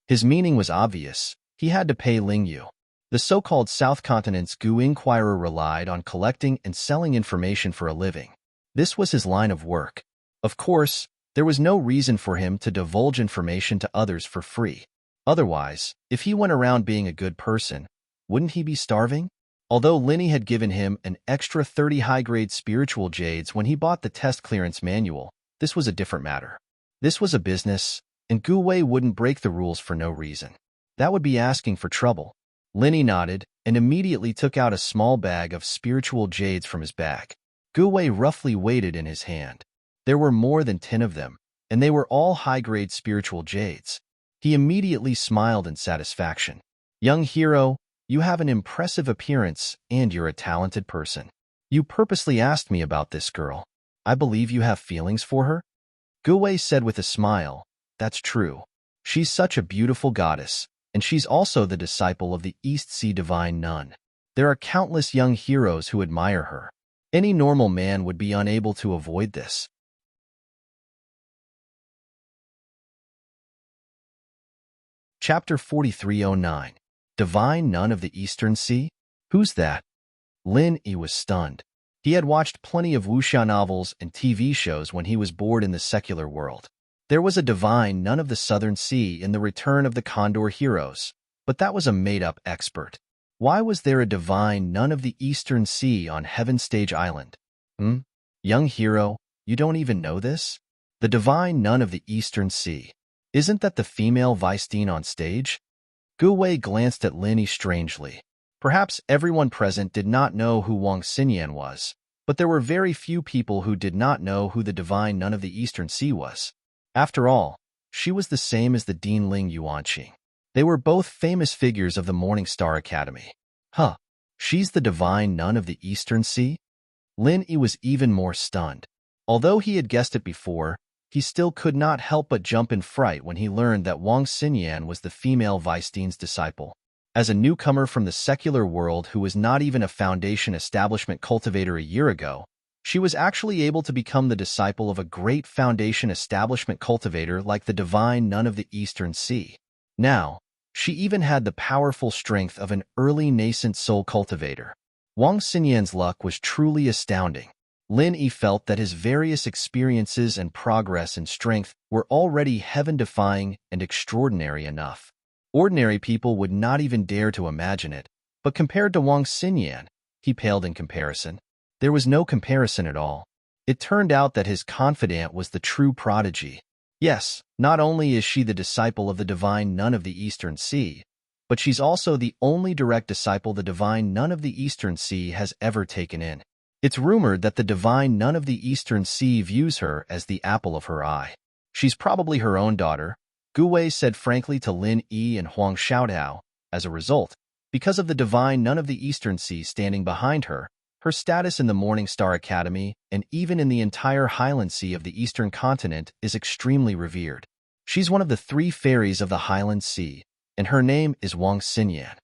His meaning was obvious. He had to pay Ling Yu. The so-called South Continent's Gu Inquirer relied on collecting and selling information for a living. This was his line of work. Of course, there was no reason for him to divulge information to others for free. Otherwise, if he went around being a good person, wouldn't he be starving? Although Lin Yi had given him an extra 30 high-grade spiritual jades when he bought the test clearance manual, this was a different matter. This was a business, and Gu Wei wouldn't break the rules for no reason. That would be asking for trouble. Lin Yi nodded and immediately took out a small bag of spiritual jades from his bag. Gu Wei roughly weighed it in his hand. There were more than 10 of them, and they were all high-grade spiritual jades. He immediately smiled in satisfaction. Young hero, you have an impressive appearance, and you're a talented person. You purposely asked me about this girl. I believe you have feelings for her? Gu Wei said with a smile. That's true. She's such a beautiful goddess, and she's also the disciple of the East Sea Divine Nun. There are countless young heroes who admire her. Any normal man would be unable to avoid this. Chapter 4309. Divine Nun of the Eastern Sea? Who's that? Lin Yi was stunned. He had watched plenty of wuxia novels and TV shows when he was bored in the secular world. There was a divine none of the Southern Sea in The Return of the Condor Heroes, but that was a made-up expert. Why was there a divine none of the Eastern Sea on Heaven Stage Island? Young hero, you don't even know this? The divine nun of the Eastern Sea. Isn't that the female Weisstein on stage? Gu Wei glanced at Lin Yi strangely. Perhaps everyone present did not know who Wang Xinyan was, but there were very few people who did not know who the divine nun of the Eastern Sea was. After all, she was the same as the Dean Ling Yuanqing. They were both famous figures of the Morning Star Academy. She's the divine nun of the Eastern Sea? Lin Yi was even more stunned. Although he had guessed it before, he still could not help but jump in fright when he learned that Wang Xinyan was the female Weistein's disciple. As a newcomer from the secular world who was not even a foundation establishment cultivator a year ago, she was actually able to become the disciple of a great foundation establishment cultivator like the divine nun of the Eastern Sea. Now, she even had the powerful strength of an early nascent soul cultivator. Wang Xinyan's luck was truly astounding. Lin Yi felt that his various experiences and progress and strength were already heaven-defying and extraordinary enough. Ordinary people would not even dare to imagine it, but compared to Wang Xinyan, he paled in comparison. There was no comparison at all. It turned out that his confidant was the true prodigy. Yes, not only is she the disciple of the divine nun of the Eastern Sea, but she's also the only direct disciple the divine nun of the Eastern Sea has ever taken in. It's rumored that the divine nun of the Eastern Sea views her as the apple of her eye. She's probably her own daughter, Gu Wei said frankly to Lin Yi and Huang Xiaodao. As a result, because of the divine nun of the Eastern Sea standing behind her, her status in the Morning Star Academy and even in the entire Highland Sea of the Eastern continent is extremely revered. She's one of the 3 fairies of the Highland Sea, and her name is Wang Xinyan.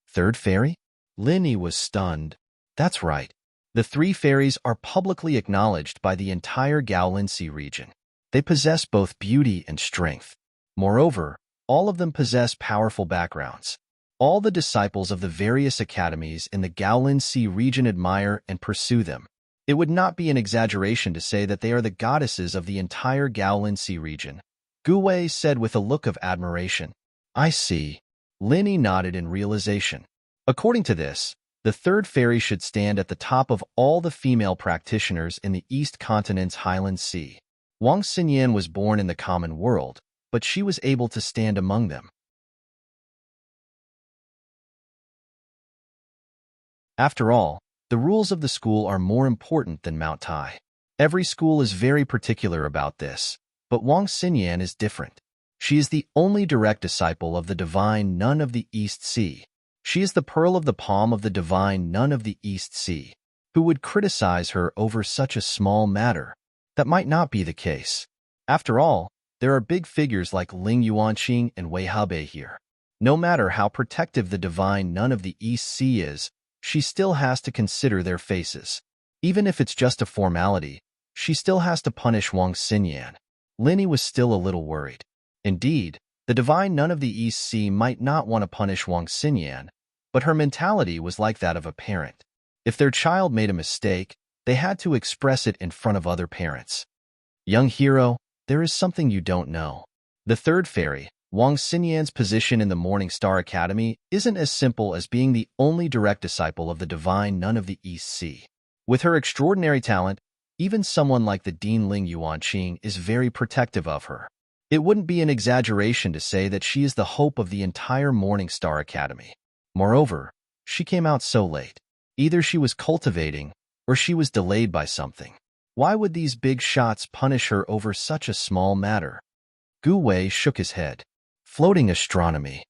Third fairy? Lin Yi was stunned. That's right. The 3 fairies are publicly acknowledged by the entire Gaolin Sea region. They possess both beauty and strength. Moreover, all of them possess powerful backgrounds. All the disciples of the various academies in the Gaolin Sea region admire and pursue them. It would not be an exaggeration to say that they are the goddesses of the entire Gaolin Sea region, Gu Wei said with a look of admiration. I see. Lin Yi nodded in realization. According to this, the 3rd fairy should stand at the top of all the female practitioners in the East Continent's Highland Sea. Wang Xinyan was born in the common world, but she was able to stand among them. After all, the rules of the school are more important than Mount Tai. Every school is very particular about this, but Wang Xinyan is different. She is the only direct disciple of the divine nun of the East Sea. She is the pearl of the palm of the divine nun of the East Sea. Who would criticize her over such a small matter? That might not be the case. After all, there are big figures like Ling Yuanqing and Wei Hebei here. No matter how protective the divine nun of the East Sea is, she still has to consider their faces. Even if it's just a formality, she still has to punish Wang Xinyan. Lin Yi was still a little worried. Indeed, the divine nun of the East Sea might not want to punish Wang Xinyan, but her mentality was like that of a parent. If their child made a mistake, they had to express it in front of other parents. Young hero, there is something you don't know. The 3rd fairy, Wang Xinyan's position in the Morning Star Academy isn't as simple as being the only direct disciple of the divine nun of the East Sea. With her extraordinary talent, even someone like the Dean Ling Yuanqing is very protective of her. It wouldn't be an exaggeration to say that she is the hope of the entire Morning Star Academy. Moreover, she came out so late. Either she was cultivating, or she was delayed by something. Why would these big shots punish her over such a small matter? Gu Wei shook his head. Floating astronomy.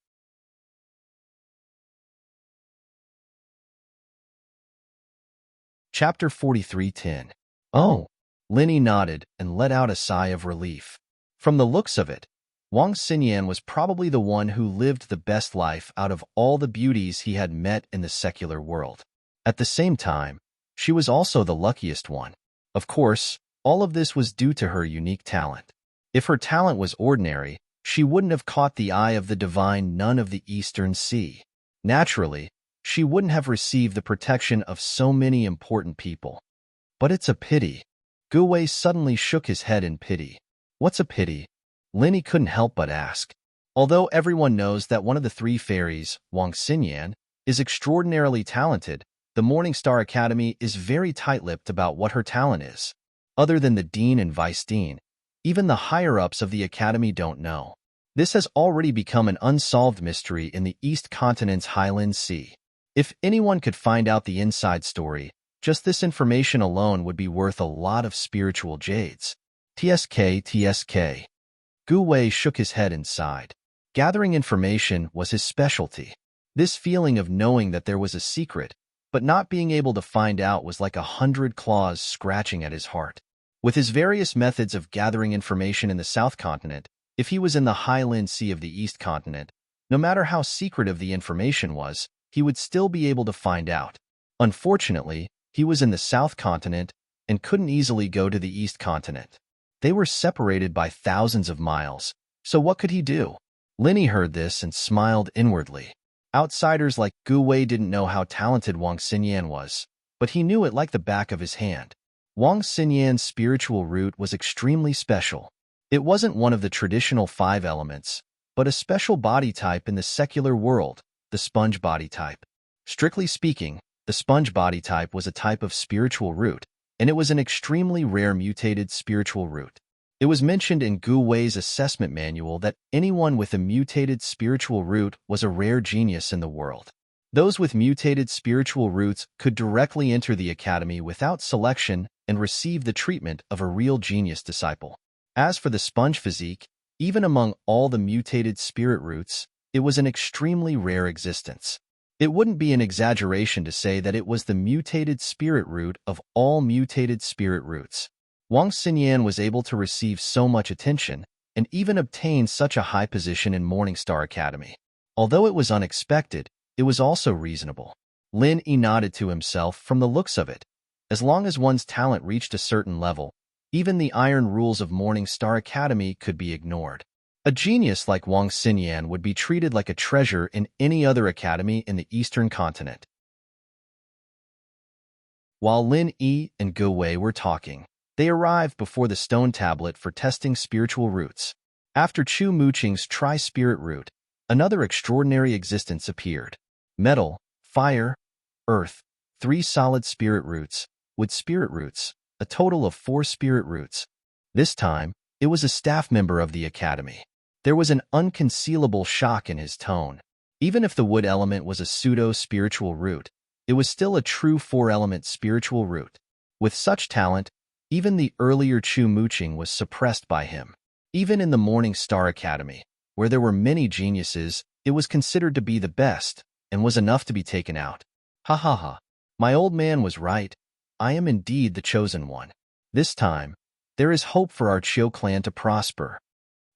Chapter 43:10. Oh. Lin Yi nodded and let out a sigh of relief. From the looks of it, Wang Xinyan was probably the one who lived the best life out of all the beauties he had met in the secular world. At the same time, she was also the luckiest one. Of course, all of this was due to her unique talent. If her talent was ordinary, she wouldn't have caught the eye of the divine nun of the Eastern Sea. Naturally, she wouldn't have received the protection of so many important people. But it's a pity. Gu Wei suddenly shook his head in pity. What's a pity? Linny couldn't help but ask. Although everyone knows that one of the three fairies, Wang Xinyan, is extraordinarily talented, the Morning Star Academy is very tight-lipped about what her talent is. Other than the dean and vice dean, even the higher-ups of the academy don't know. This has already become an unsolved mystery in the East Continent's Highland Sea. If anyone could find out the inside story, just this information alone would be worth a lot of spiritual jades. TSK. Gu Wei shook his head and sighed. Gathering information was his specialty. This feeling of knowing that there was a secret, but not being able to find out was like 100 claws scratching at his heart. With his various methods of gathering information in the South Continent, if he was in the Highland Sea of the East Continent, no matter how secretive the information was, he would still be able to find out. Unfortunately, he was in the South Continent and couldn't easily go to the East Continent. They were separated by thousands of miles, so what could he do? Linny heard this and smiled inwardly. Outsiders like Gu Wei didn't know how talented Wang Xinyan was, but he knew it like the back of his hand. Wang Xinyan's spiritual root was extremely special. It wasn't one of the traditional 5 elements, but a special body type in the secular world, the sponge body type. Strictly speaking, the sponge body type was a type of spiritual root, and it was an extremely rare mutated spiritual root. It was mentioned in Gu Wei's assessment manual that anyone with a mutated spiritual root was a rare genius in the world. Those with mutated spiritual roots could directly enter the academy without selection and receive the treatment of a real genius disciple. As for the sponge physique, even among all the mutated spirit roots, it was an extremely rare existence. It wouldn't be an exaggeration to say that it was the mutated spirit root of all mutated spirit roots. Wang Xinyan was able to receive so much attention and even obtain such a high position in Morning Star Academy. Although it was unexpected, it was also reasonable. Lin Yi nodded to himself from the looks of it. As long as one's talent reached a certain level, even the iron rules of Morning Star Academy could be ignored. A genius like Wang Xinyan would be treated like a treasure in any other academy in the Eastern Continent. While Lin Yi and Gu Wei were talking, they arrived before the stone tablet for testing spiritual roots. After Chu Muqing's tri-spirit root, another extraordinary existence appeared. Metal, fire, earth, 3 solid spirit roots, wood spirit roots, a total of 4 spirit roots. This time, it was a staff member of the academy. There was an unconcealable shock in his tone. Even if the wood element was a pseudo-spiritual root, it was still a true 4-element spiritual root. With such talent, even the earlier Chu Muqing was suppressed by him. Even in the Morning Star Academy, where there were many geniuses, it was considered to be the best, and was enough to be taken out. Ha ha ha. My old man was right. I am indeed the chosen one. This time, there is hope for our Chiu clan to prosper.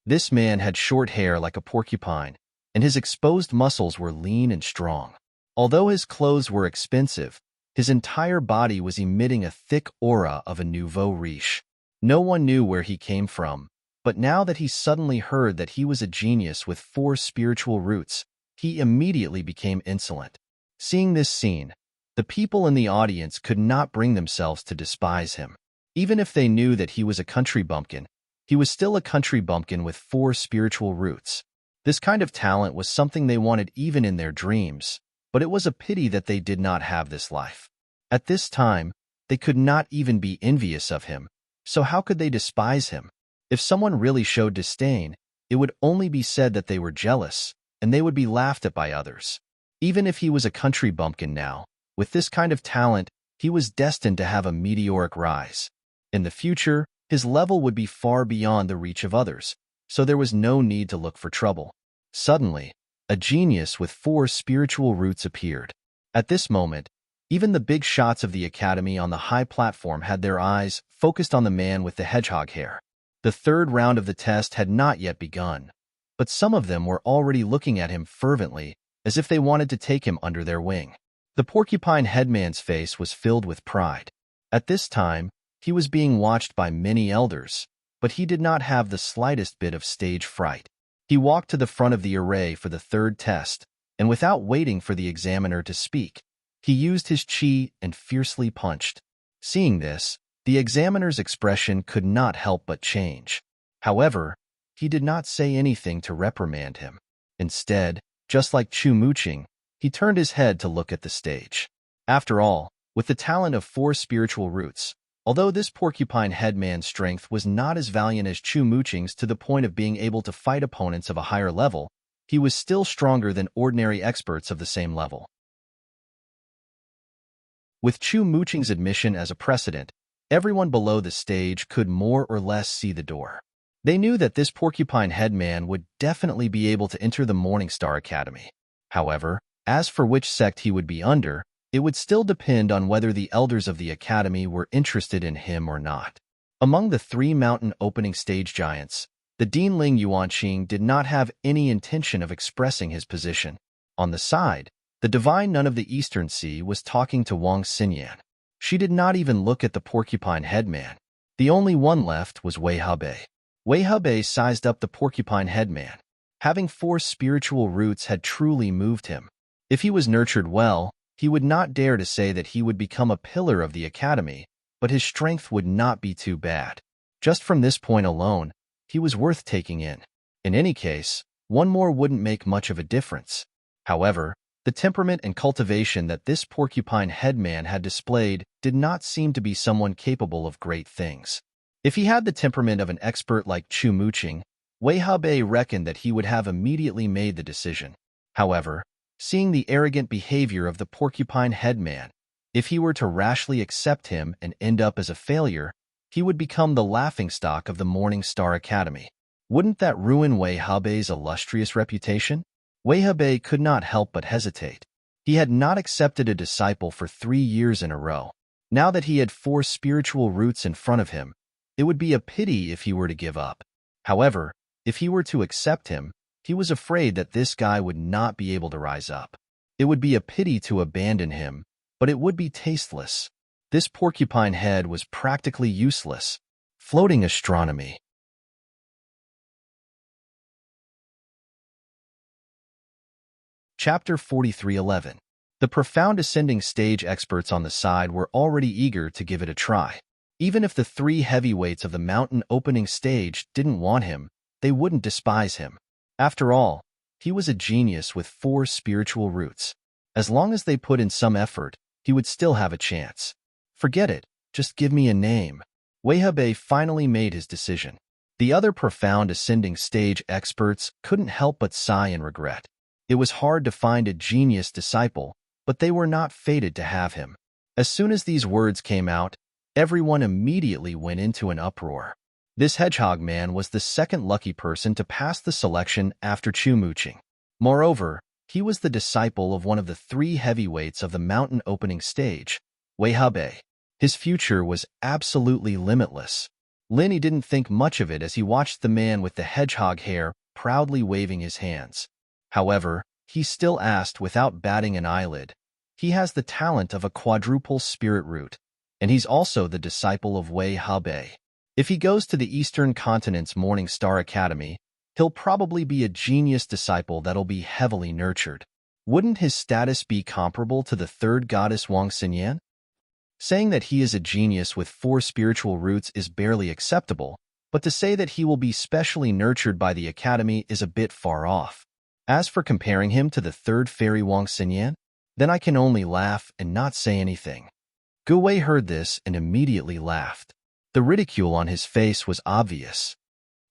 This man had short hair like a porcupine, and his exposed muscles were lean and strong. Although his clothes were expensive, his entire body was emitting a thick aura of a nouveau riche. No one knew where he came from, but now that he suddenly heard that he was a genius with 4 spiritual roots, he immediately became insolent. Seeing this scene, the people in the audience could not bring themselves to despise him. Even if they knew that he was a country bumpkin, he was still a country bumpkin with 4 spiritual roots. This kind of talent was something they wanted even in their dreams, but it was a pity that they did not have this life. At this time, they could not even be envious of him, so how could they despise him? If someone really showed disdain, it would only be said that they were jealous, and they would be laughed at by others. Even if he was a country bumpkin now, with this kind of talent, he was destined to have a meteoric rise. In the future, his level would be far beyond the reach of others, so there was no need to look for trouble. Suddenly, a genius with 4 spiritual roots appeared. At this moment, even the big shots of the academy on the high platform had their eyes focused on the man with the hedgehog hair. The 3rd round of the test had not yet begun, but some of them were already looking at him fervently, as if they wanted to take him under their wing. The porcupine headman's face was filled with pride. At this time, he was being watched by many elders, but he did not have the slightest bit of stage fright. He walked to the front of the array for the 3rd test, and without waiting for the examiner to speak, he used his chi and fiercely punched. Seeing this, the examiner's expression could not help but change. However, he did not say anything to reprimand him. Instead, just like Chu Muqing, he turned his head to look at the stage. After all, with the talent of 4 spiritual roots, although this porcupine headman's strength was not as valiant as Chu Muqing's to the point of being able to fight opponents of a higher level, he was still stronger than ordinary experts of the same level. With Chu Muqing's admission as a precedent, everyone below the stage could more or less see the door. They knew that this porcupine headman would definitely be able to enter the Morningstar Academy. However, as for which sect he would be under, it would still depend on whether the elders of the academy were interested in him or not. Among the 3 mountain opening stage giants, the Dean Ling Yuanqing did not have any intention of expressing his position. On the side, the divine nun of the Eastern Sea was talking to Wang Xinyan. She did not even look at the porcupine headman. The only one left was Wei Hebei. Wei Hebei sized up the porcupine headman. Having 4 spiritual roots had truly moved him. If he was nurtured well, he would not dare to say that he would become a pillar of the academy, but his strength would not be too bad. Just from this point alone, he was worth taking in. In any case, one more wouldn't make much of a difference. However, the temperament and cultivation that this porcupine headman had displayed did not seem to be someone capable of great things. If he had the temperament of an expert like Chu Muqing, Wei Hebei reckoned that he would have immediately made the decision. However, seeing the arrogant behavior of the porcupine headman, if he were to rashly accept him and end up as a failure, he would become the laughingstock of the Morning Star Academy. Wouldn't that ruin Wei Hebei's illustrious reputation? Wei Hebei could not help but hesitate. He had not accepted a disciple for 3 years in a row. Now that he had 4 spiritual roots in front of him, it would be a pity if he were to give up. However, if he were to accept him, he was afraid that this guy would not be able to rise up. It would be a pity to abandon him, but it would be tasteless. This porcupine head was practically useless. Floating astronomy. Chapter 43:11. The profound ascending stage experts on the side were already eager to give it a try. Even if the 3 heavyweights of the mountain opening stage didn't want him, they wouldn't despise him. After all, he was a genius with 4 spiritual roots. As long as they put in some effort, he would still have a chance. Forget it, just give me a name. Wei Hebei finally made his decision. The other profound ascending stage experts couldn't help but sigh in regret. It was hard to find a genius disciple, but they were not fated to have him. As soon as these words came out, everyone immediately went into an uproar. This hedgehog man was the second lucky person to pass the selection after Chu Muqing. Moreover, he was the disciple of one of the 3 heavyweights of the mountain opening stage, Wei Hebei. His future was absolutely limitless. Linny didn't think much of it as he watched the man with the hedgehog hair proudly waving his hands. However, he still asked without batting an eyelid. He has the talent of a quadruple spirit root, and he's also the disciple of Wei Hebei. If he goes to the Eastern Continent's Morning Star Academy, he'll probably be a genius disciple that'll be heavily nurtured. Wouldn't his status be comparable to the 3rd goddess Wang Xinyan? Saying that he is a genius with 4 spiritual roots is barely acceptable, but to say that he will be specially nurtured by the academy is a bit far off. As for comparing him to the 3rd fairy Wang Xinyan, then I can only laugh and not say anything. Gu Wei heard this and immediately laughed. The ridicule on his face was obvious.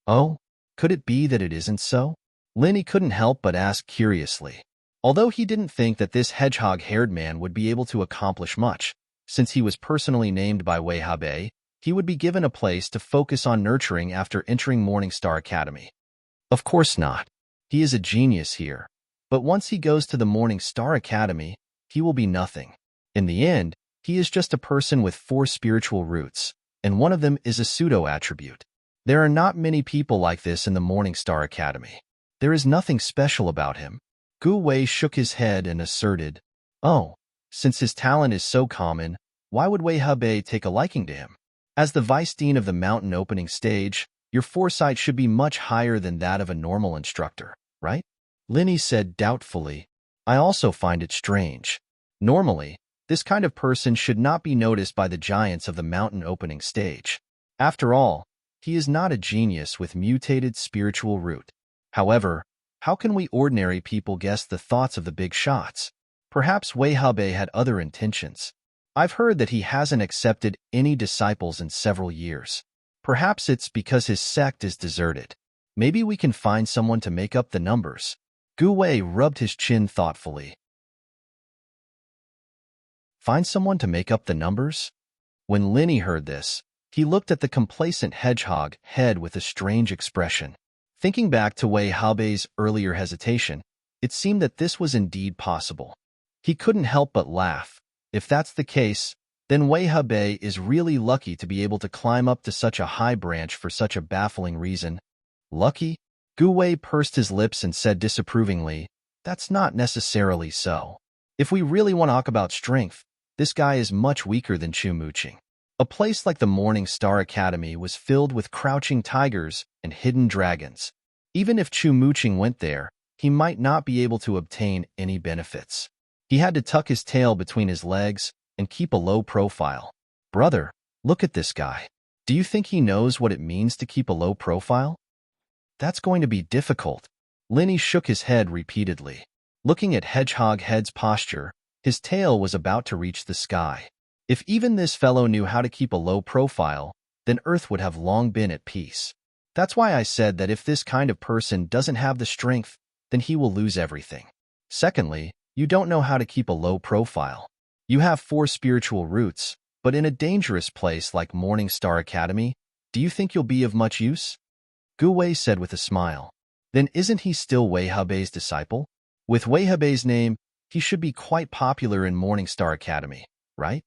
Oh, could it be that it isn't so? Linny couldn't help but ask curiously. Although he didn't think that this hedgehog-haired man would be able to accomplish much, since he was personally named by Wei Hebei, he would be given a place to focus on nurturing after entering Morning Star Academy. Of course not. He is a genius here, but once he goes to the Morning Star Academy, he will be nothing. In the end, he is just a person with 4 spiritual roots, and one of them is a pseudo-attribute. There are not many people like this in the Morning Star Academy. There is nothing special about him. Gu Wei shook his head and asserted, "Oh, since his talent is so common, why would Wei Hebei take a liking to him? As the vice dean of the mountain opening stage, your foresight should be much higher than that of a normal instructor, right?" Linny said doubtfully, I also find it strange. Normally, this kind of person should not be noticed by the giants of the mountain opening stage. After all, he is not a genius with mutated spiritual root. However, how can we ordinary people guess the thoughts of the big shots? Perhaps Wei had other intentions. I've heard that he hasn't accepted any disciples in several years. Perhaps it's because his sect is deserted. Maybe we can find someone to make up the numbers. Gu Wei rubbed his chin thoughtfully. Find someone to make up the numbers? When Linny heard this, he looked at the complacent hedgehog head with a strange expression. Thinking back to Wei Haobei's earlier hesitation, it seemed that this was indeed possible. He couldn't help but laugh. If that's the case, then Wei Haobei is really lucky to be able to climb up to such a high branch for such a baffling reason. Lucky? Gu Wei pursed his lips and said disapprovingly, that's not necessarily so. If we really want to talk about strength, this guy is much weaker than Chu Muqing. A place like the Morning Star Academy was filled with crouching tigers and hidden dragons. Even if Chu Muqing went there, he might not be able to obtain any benefits. He had to tuck his tail between his legs and keep a low profile. Brother, look at this guy. Do you think he knows what it means to keep a low profile? That's going to be difficult. Linny shook his head repeatedly. Looking at Hedgehog Head's posture, his tail was about to reach the sky. If even this fellow knew how to keep a low profile, then Earth would have long been at peace. That's why I said that if this kind of person doesn't have the strength, then he will lose everything. Secondly, you don't know how to keep a low profile. You have 4 spiritual roots, but in a dangerous place like Morning Star Academy, do you think you'll be of much use? Gu Wei said with a smile. Then isn't he still Wei Haobei's disciple? With Wei Haobei's name, he should be quite popular in Morning Star Academy, right?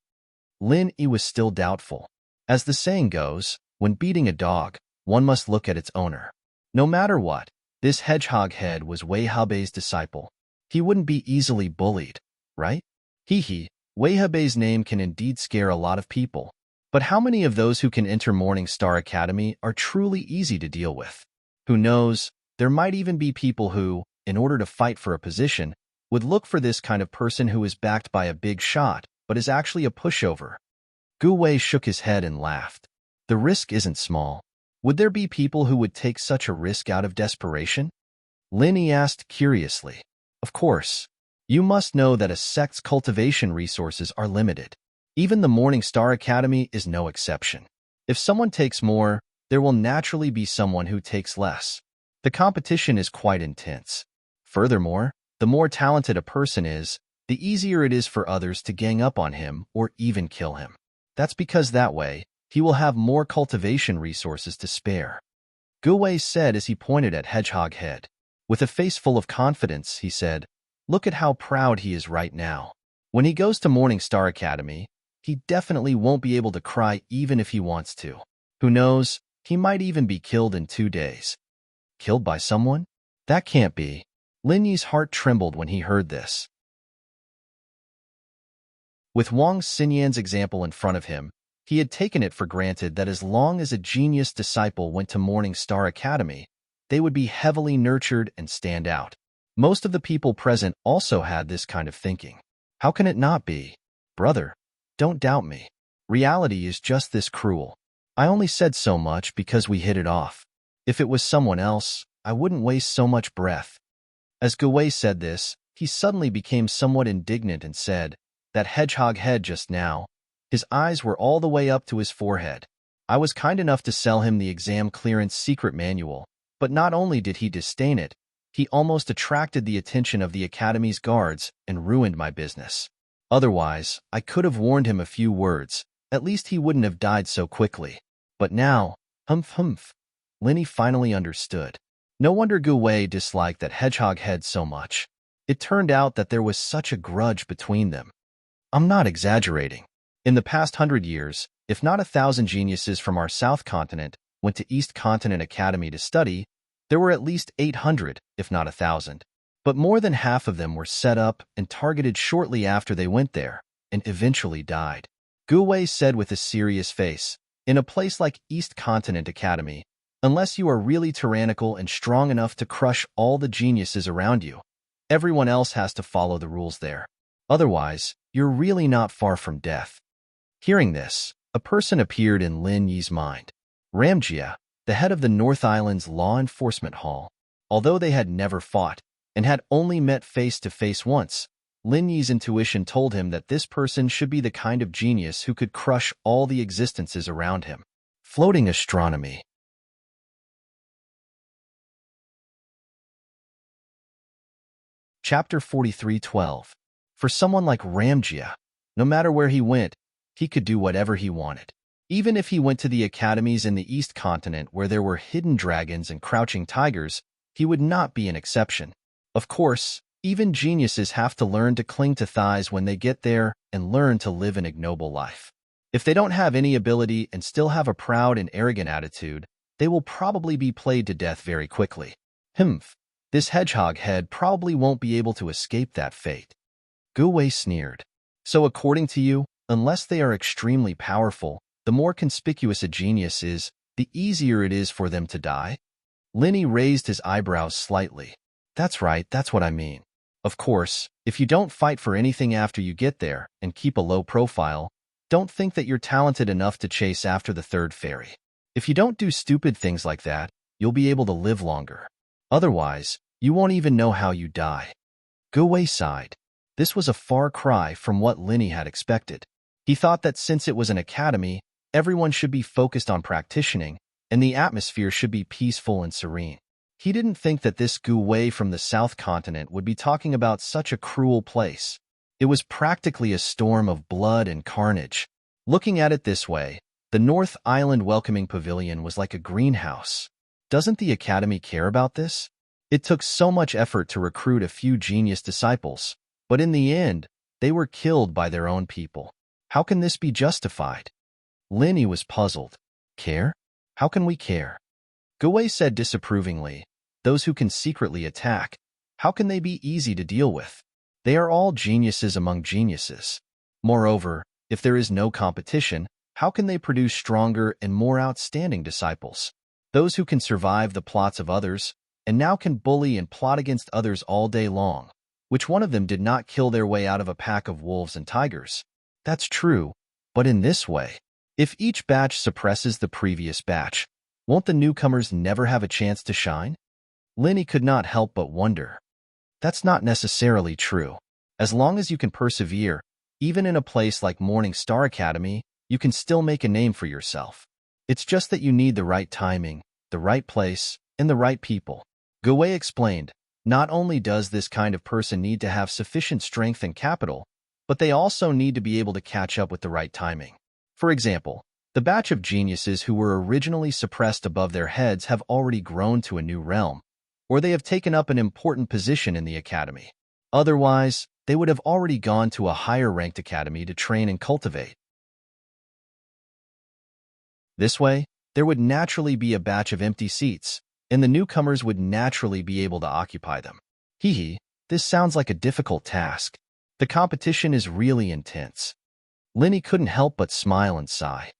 Lin Yi was still doubtful. As the saying goes, when beating a dog, one must look at its owner. No matter what, this hedgehog head was Wei Haobei's disciple. He wouldn't be easily bullied, right? Wei Haobei's name can indeed scare a lot of people. But how many of those who can enter Morning Star Academy are truly easy to deal with? Who knows, there might even be people who, in order to fight for a position, would look for this kind of person who is backed by a big shot, but is actually a pushover. Gu Wei shook his head and laughed. The risk isn't small. Would there be people who would take such a risk out of desperation? Lin Yi asked curiously. Of course. You must know that a sect's cultivation resources are limited. Even the Morning Star Academy is no exception. If someone takes more, there will naturally be someone who takes less. The competition is quite intense. Furthermore, the more talented a person is, the easier it is for others to gang up on him or even kill him. That's because that way, he will have more cultivation resources to spare. Gu Wei said as he pointed at Hedgehog Head. With a face full of confidence, he said, look at how proud he is right now. When he goes to Morning Star Academy, he definitely won't be able to cry even if he wants to. Who knows, he might even be killed in 2 days. Killed by someone? That can't be. Lin Yi's heart trembled when he heard this. With Wang Xinyan's example in front of him, he had taken it for granted that as long as a genius disciple went to Morning Star Academy, they would be heavily nurtured and stand out. Most of the people present also had this kind of thinking. How can it not be? Brother, don't doubt me. Reality is just this cruel. I only said so much because we hit it off. If it was someone else, I wouldn't waste so much breath. As Gu Wei said this, he suddenly became somewhat indignant and said, that hedgehog head just now. His eyes were all the way up to his forehead. I was kind enough to sell him the exam clearance secret manual, but not only did he disdain it, he almost attracted the attention of the Academy's guards and ruined my business. Otherwise, I could have warned him a few words. At least he wouldn't have died so quickly. But now, humph. Linny finally understood. No wonder Gu Wei disliked that hedgehog head so much. It turned out that there was such a grudge between them. I'm not exaggerating. In the past 100 years, if not 1,000 geniuses from our South Continent went to East Continent Academy to study, there were at least 800, if not 1,000. But more than half of them were set up and targeted shortly after they went there, and eventually died. Gu Wei said with a serious face, in a place like East Continent Academy, unless you are really tyrannical and strong enough to crush all the geniuses around you, Everyone else has to follow the rules there. Otherwise, you're really not far from death. Hearing this, a person appeared in Lin Yi's mind. Ramjia, the head of the North Island's law enforcement hall. Although they had never fought and had only met face-to-face once, Lin Yi's intuition told him that this person should be the kind of genius who could crush all the existences around him. Floating astronomy. Chapter 43:12. For someone like Ramjia, no matter where he went, he could do whatever he wanted. Even if he went to the academies in the East Continent where there were hidden dragons and crouching tigers, he would not be an exception. Of course, even geniuses have to learn to cling to thighs when they get there and learn to live an ignoble life. If they don't have any ability and still have a proud and arrogant attitude, they will probably be played to death very quickly. Humph, this hedgehog head probably won't be able to escape that fate. Gu Wei sneered. So according to you, unless they are extremely powerful, the more conspicuous a genius is, the easier it is for them to die? Lin Yi raised his eyebrows slightly. That's right, that's what I mean. Of course, if you don't fight for anything after you get there and keep a low profile, don't think that you're talented enough to chase after the third fairy. If you don't do stupid things like that, you'll be able to live longer. Otherwise, you won't even know how you die. Gu Wei sighed. This was a far cry from what Lin Yi had expected. He thought that since it was an academy, everyone should be focused on practicing, and the atmosphere should be peaceful and serene. He didn't think that this Gu Wei from the South Continent would be talking about such a cruel place. It was practically a storm of blood and carnage. Looking at it this way, the North Island Welcoming Pavilion was like a greenhouse. Doesn't the Academy care about this? It took so much effort to recruit a few genius disciples, but in the end, they were killed by their own people. How can this be justified? Lin Yi was puzzled. Care? How can we care? Gu Wei said disapprovingly, those who can secretly attack, how can they be easy to deal with? They are all geniuses among geniuses. Moreover, if there is no competition, how can they produce stronger and more outstanding disciples? Those who can survive the plots of others, and now can bully and plot against others all day long. Which one of them did not kill their way out of a pack of wolves and tigers? That's true, but in this way. If each batch suppresses the previous batch, won't the newcomers never have a chance to shine? Lin Yi could not help but wonder. That's not necessarily true. As long as you can persevere, even in a place like Morning Star Academy, you can still make a name for yourself. It's just that you need the right timing, the right place, and the right people. Gu Wei explained, not only does this kind of person need to have sufficient strength and capital, but they also need to be able to catch up with the right timing. For example, the batch of geniuses who were originally suppressed above their heads have already grown to a new realm, or they have taken up an important position in the academy. Otherwise, they would have already gone to a higher-ranked academy to train and cultivate. This way, there would naturally be a batch of empty seats, and the newcomers would naturally be able to occupy them. Hee, this sounds like a difficult task. The competition is really intense. Lin Yi couldn't help but smile and sigh.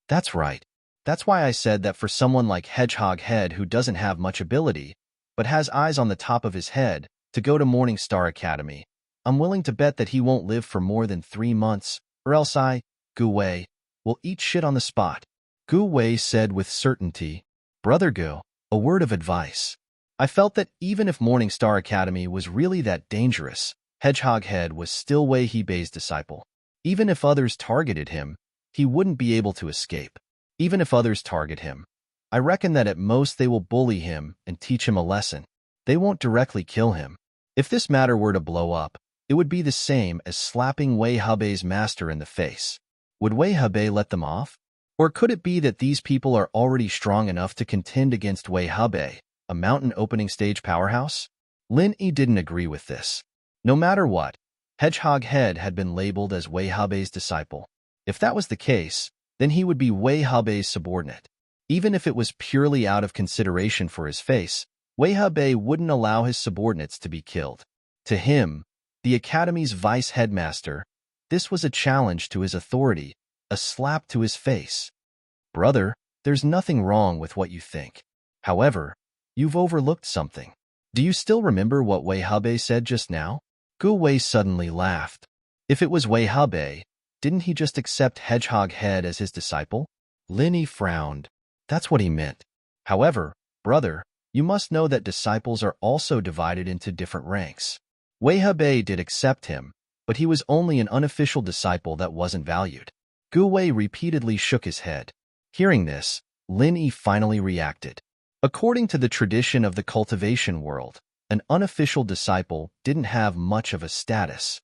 That's right. That's why I said that for someone like Hedgehog Head who doesn't have much ability, but has eyes on the top of his head, to go to Morning Star Academy, I'm willing to bet that he won't live for more than 3 months, or else Gu Wei, will eat shit on the spot. Gu Wei said with certainty, Brother Gu, a word of advice. I felt that even if Morning Star Academy was really that dangerous, Hedgehog Head was still Wei Hebei's disciple. Even if others targeted him, he wouldn't be able to escape. Even if others target him, I reckon that at most they will bully him and teach him a lesson. They won't directly kill him. If this matter were to blow up, it would be the same as slapping Wei Hebei's master in the face. Would Wei Hebei let them off? Or could it be that these people are already strong enough to contend against Wei Hebei, a mountain opening stage powerhouse? Lin Yi didn't agree with this. No matter what, Hedgehog Head had been labeled as Wei Hebei's disciple. If that was the case, then he would be Wei Hebei's subordinate. Even if it was purely out of consideration for his face, Wei Hebei wouldn't allow his subordinates to be killed. To him, the Academy's vice headmaster, this was a challenge to his authority, a slap to his face. Brother, there's nothing wrong with what you think. However, you've overlooked something. Do you still remember what Wei Habe said just now? Gu Wei suddenly laughed. If it was Wei Habe, didn't he just accept Hedgehog Head as his disciple? Lin Yi frowned. That's what he meant. However, brother, you must know that disciples are also divided into different ranks. Wei Habe did accept him, but he was only an unofficial disciple that wasn't valued. Gu Wei repeatedly shook his head. Hearing this, Lin Yi finally reacted. According to the tradition of the cultivation world, an unofficial disciple didn't have much of a status.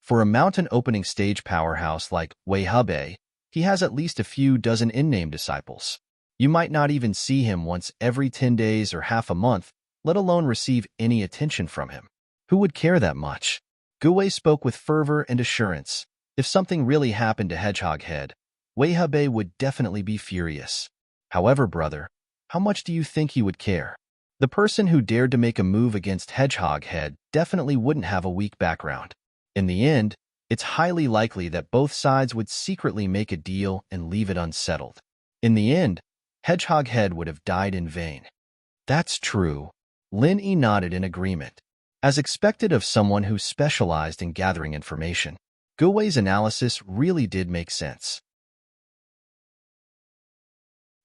For a mountain opening stage powerhouse like Wei Habe, he has at least a few dozen in-name disciples. You might not even see him once every 10 days or half a month, let alone receive any attention from him. Who would care that much? Gu Wei spoke with fervor and assurance. If something really happened to Hedgehog Head, Wei Habe would definitely be furious. However, brother, how much do you think he would care? The person who dared to make a move against Hedgehog Head definitely wouldn't have a weak background. In the end, it's highly likely that both sides would secretly make a deal and leave it unsettled. In the end, Hedgehog Head would have died in vain. That's true. Lin Yi nodded in agreement. As expected of someone who specialized in gathering information, Gu Wei's analysis really did make sense.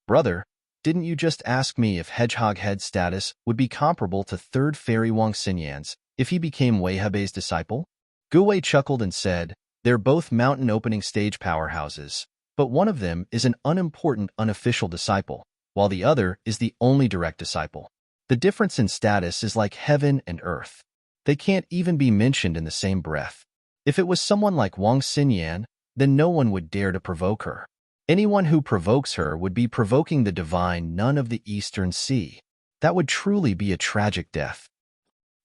Brother, didn't you just ask me if Hedgehog Head's status would be comparable to Third Fairy Wang Xinyan's if he became Wei Hebe's disciple? Gu Wei chuckled and said, they're both mountain opening stage powerhouses, but one of them is an unimportant unofficial disciple, while the other is the only direct disciple. The difference in status is like heaven and earth. They can't even be mentioned in the same breath. If it was someone like Wang Xinyan, then no one would dare to provoke her. Anyone who provokes her would be provoking the divine Nun of the Eastern Sea. That would truly be a tragic death.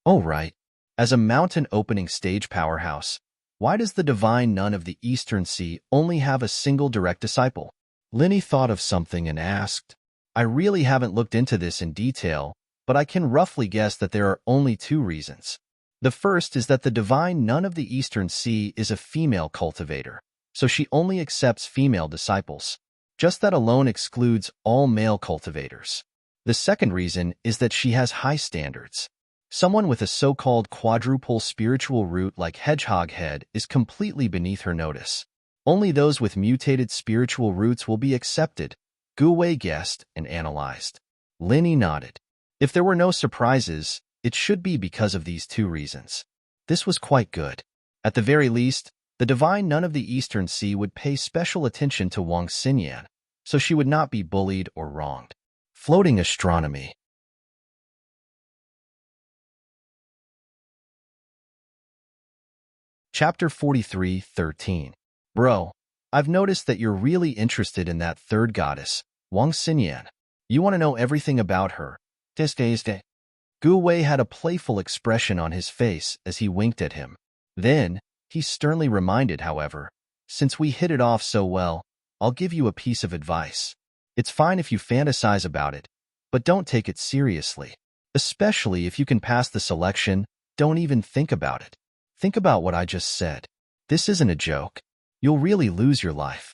Oh, right. As a mountain opening stage powerhouse, why does the divine Nun of the Eastern Sea only have a single direct disciple? Lin Yi thought of something and asked, I really haven't looked into this in detail, but I can roughly guess that there are only two reasons. The first is that the divine Nun of the Eastern Sea is a female cultivator, so she only accepts female disciples. Just that alone excludes all male cultivators. The second reason is that she has high standards. Someone with a so-called quadruple spiritual root like Hedgehog Head is completely beneath her notice. Only those with mutated spiritual roots will be accepted. Gu Wei guessed and analyzed. Lin Yi nodded. If there were no surprises, it should be because of these two reasons. This was quite good. At the very least, the divine Nun of the Eastern Sea would pay special attention to Wang Xinyan, so she would not be bullied or wronged. Floating astronomy. Chapter 43:13. Bro, I've noticed that you're really interested in that third goddess, Wang Xinyan. You want to know everything about her. Gu Wei had a playful expression on his face as he winked at him. Then, he sternly reminded, however, since we hit it off so well, I'll give you a piece of advice. It's fine if you fantasize about it, but don't take it seriously. Especially if you can pass the selection, don't even think about it. Think about what I just said. This isn't a joke. You'll really lose your life.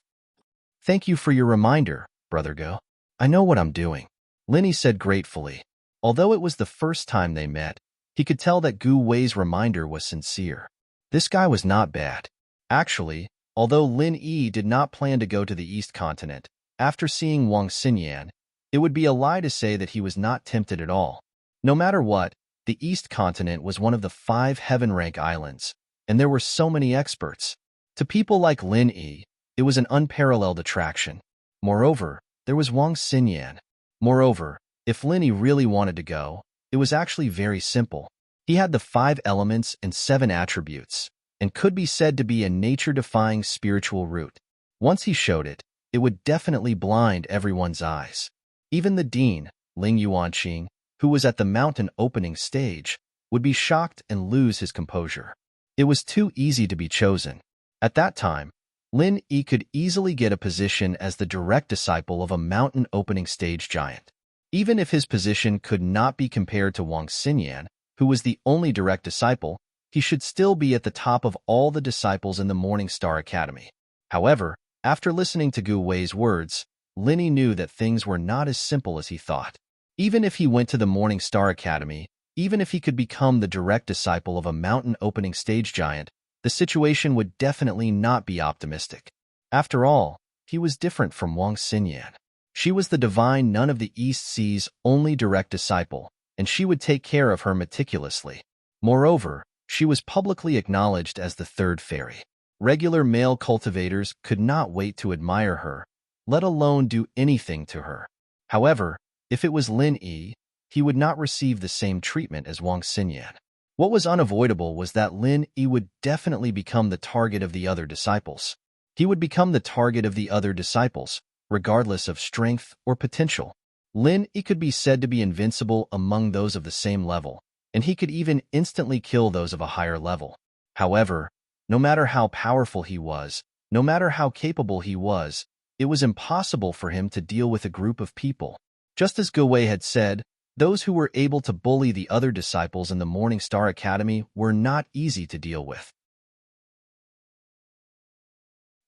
Thank you for your reminder, Brother Go. I know what I'm doing, Lin Yi said gratefully. Although it was the first time they met, he could tell that Gu Wei's reminder was sincere. This guy was not bad. Actually, although Lin Yi did not plan to go to the East Continent, after seeing Wang Xinyan, it would be a lie to say that he was not tempted at all. No matter what, the East Continent was one of the 5 heaven-rank islands, and there were so many experts. To people like Lin Yi, it was an unparalleled attraction. Moreover, there was Wang Xinyan. Moreover, if Lin Yi really wanted to go, it was actually very simple. He had the 5 elements and 7 attributes, and could be said to be a nature-defying spiritual root. Once he showed it, it would definitely blind everyone's eyes. Even the dean, Ling Yuanqing, who was at the mountain opening stage, would be shocked and lose his composure. It was too easy to be chosen. At that time, Lin Yi could easily get a position as the direct disciple of a mountain opening stage giant. Even if his position could not be compared to Wang Xinyan, who was the only direct disciple, he should still be at the top of all the disciples in the Morning Star Academy. However, after listening to Gu Wei's words, Lin Yi knew that things were not as simple as he thought. Even if he went to the Morning Star Academy, Even if he could become the direct disciple of a mountain-opening stage giant, the situation would definitely not be optimistic. After all, he was different from Wang Xinyan. She was the divine Nun of the East Sea's only direct disciple, and she would take care of her meticulously. Moreover, she was publicly acknowledged as the third fairy. Regular male cultivators could not wait to admire her, let alone do anything to her. However, if it was Lin Yi, he would not receive the same treatment as Wang Xinyan. What was unavoidable was that Lin Yi would definitely become the target of the other disciples. He would become the target of the other disciples, regardless of strength or potential. Lin Yi could be said to be invincible among those of the same level, and he could even instantly kill those of a higher level. However, no matter how powerful he was, no matter how capable he was, it was impossible for him to deal with a group of people. Just as Gowei had said, those who were able to bully the other disciples in the Morning Star Academy were not easy to deal with.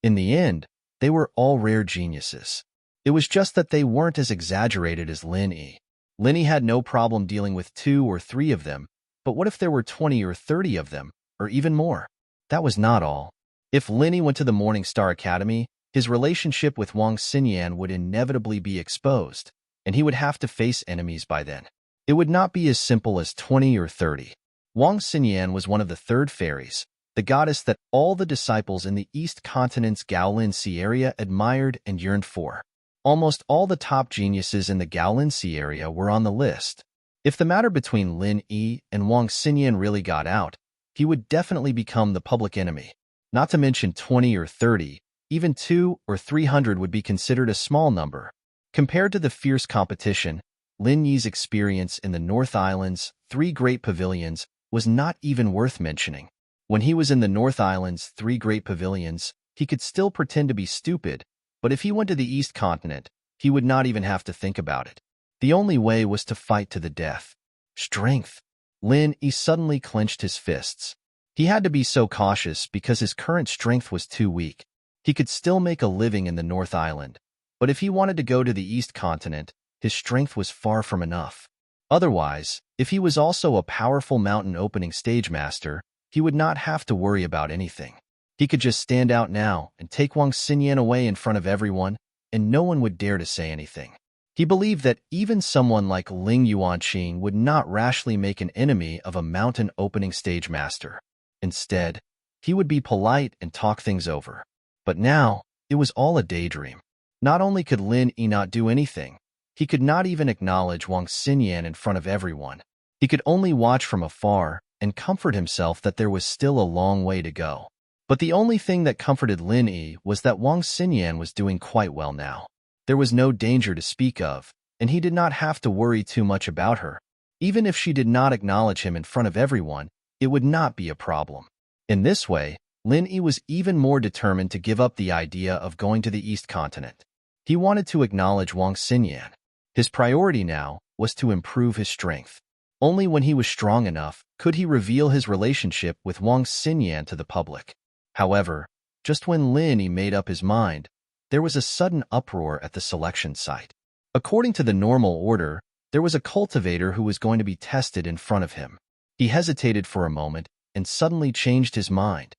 In the end, they were all rare geniuses. It was just that they weren't as exaggerated as Lin Yi. Lin Yi had no problem dealing with 2 or 3 of them, but what if there were 20 or 30 of them, or even more? That was not all. If Lin Yi went to the Morning Star Academy, his relationship with Wang Xinyan would inevitably be exposed, and he would have to face enemies by then. It would not be as simple as 20 or 30. Wang Xinyan was one of the third fairies, the goddess that all the disciples in the East Continent's Gaolin Sea area admired and yearned for. Almost all the top geniuses in the Gaolin Sea area were on the list. If the matter between Lin Yi and Wang Xinyan really got out, he would definitely become the public enemy. Not to mention 20 or 30, even 200 or 300 would be considered a small number. Compared to the fierce competition, Lin Yi's experience in the North Island's 3 great pavilions was not even worth mentioning. When he was in the North Island's 3 great pavilions, he could still pretend to be stupid, but if he went to the East Continent, he would not even have to think about it. The only way was to fight to the death. Strength. Lin Yi suddenly clenched his fists. He had to be so cautious because his current strength was too weak. He could still make a living in the North Island, but if he wanted to go to the East Continent, his strength was far from enough. Otherwise, if he was also a powerful mountain-opening stage master, he would not have to worry about anything. He could just stand out now and take Wang Xinyan away in front of everyone, and no one would dare to say anything. He believed that even someone like Ling Yuanqing would not rashly make an enemy of a mountain-opening stage master. Instead, he would be polite and talk things over. But now, it was all a daydream. Not only could Lin Yi not do anything, he could not even acknowledge Wang Xinyan in front of everyone. He could only watch from afar and comfort himself that there was still a long way to go. But the only thing that comforted Lin Yi was that Wang Xinyan was doing quite well now. There was no danger to speak of, and he did not have to worry too much about her. Even if she did not acknowledge him in front of everyone, it would not be a problem. In this way, Lin Yi was even more determined to give up the idea of going to the East Continent. He wanted to acknowledge Wang Xinyan. His priority now was to improve his strength. Only when he was strong enough could he reveal his relationship with Wang Xinyan to the public. However, just when Lin Yi made up his mind, there was a sudden uproar at the selection site. According to the normal order, there was a cultivator who was going to be tested in front of him. He hesitated for a moment and suddenly changed his mind.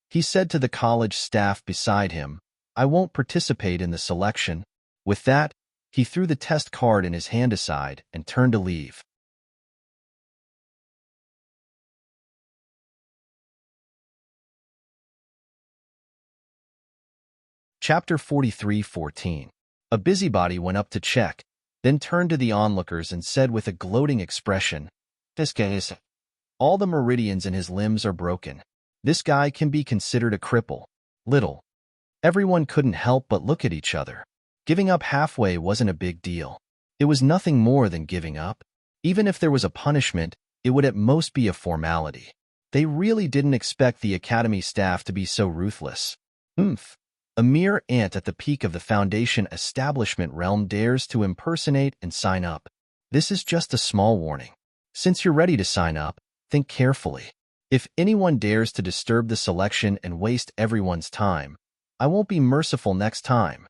He said to the college staff beside him, "I won't participate in the selection." With that, he threw the test card in his hand aside and turned to leave. Chapter 43:14. A busybody went up to check, then turned to the onlookers and said with a gloating expression, "This guy is... all the meridians in his limbs are broken. This guy can be considered a cripple." Little. Everyone couldn't help but look at each other. Giving up halfway wasn't a big deal. It was nothing more than giving up. Even if there was a punishment, it would at most be a formality. They really didn't expect the academy staff to be so ruthless. A mere ant at the peak of the Foundation establishment realm dares to impersonate and sign up. This is just a small warning. Since you're ready to sign up, think carefully. If anyone dares to disturb the selection and waste everyone's time, I won't be merciful next time.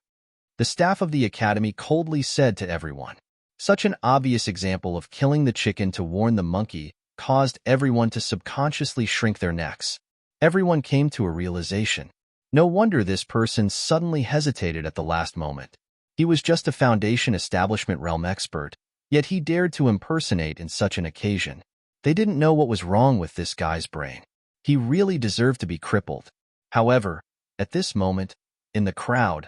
The staff of the academy coldly said to everyone. Such an obvious example of killing the chicken to warn the monkey caused everyone to subconsciously shrink their necks. Everyone came to a realization. No wonder this person suddenly hesitated at the last moment. He was just a Foundation Establishment realm expert, yet he dared to impersonate in such an occasion. They didn't know what was wrong with this guy's brain. He really deserved to be crippled. However, at this moment, in the crowd,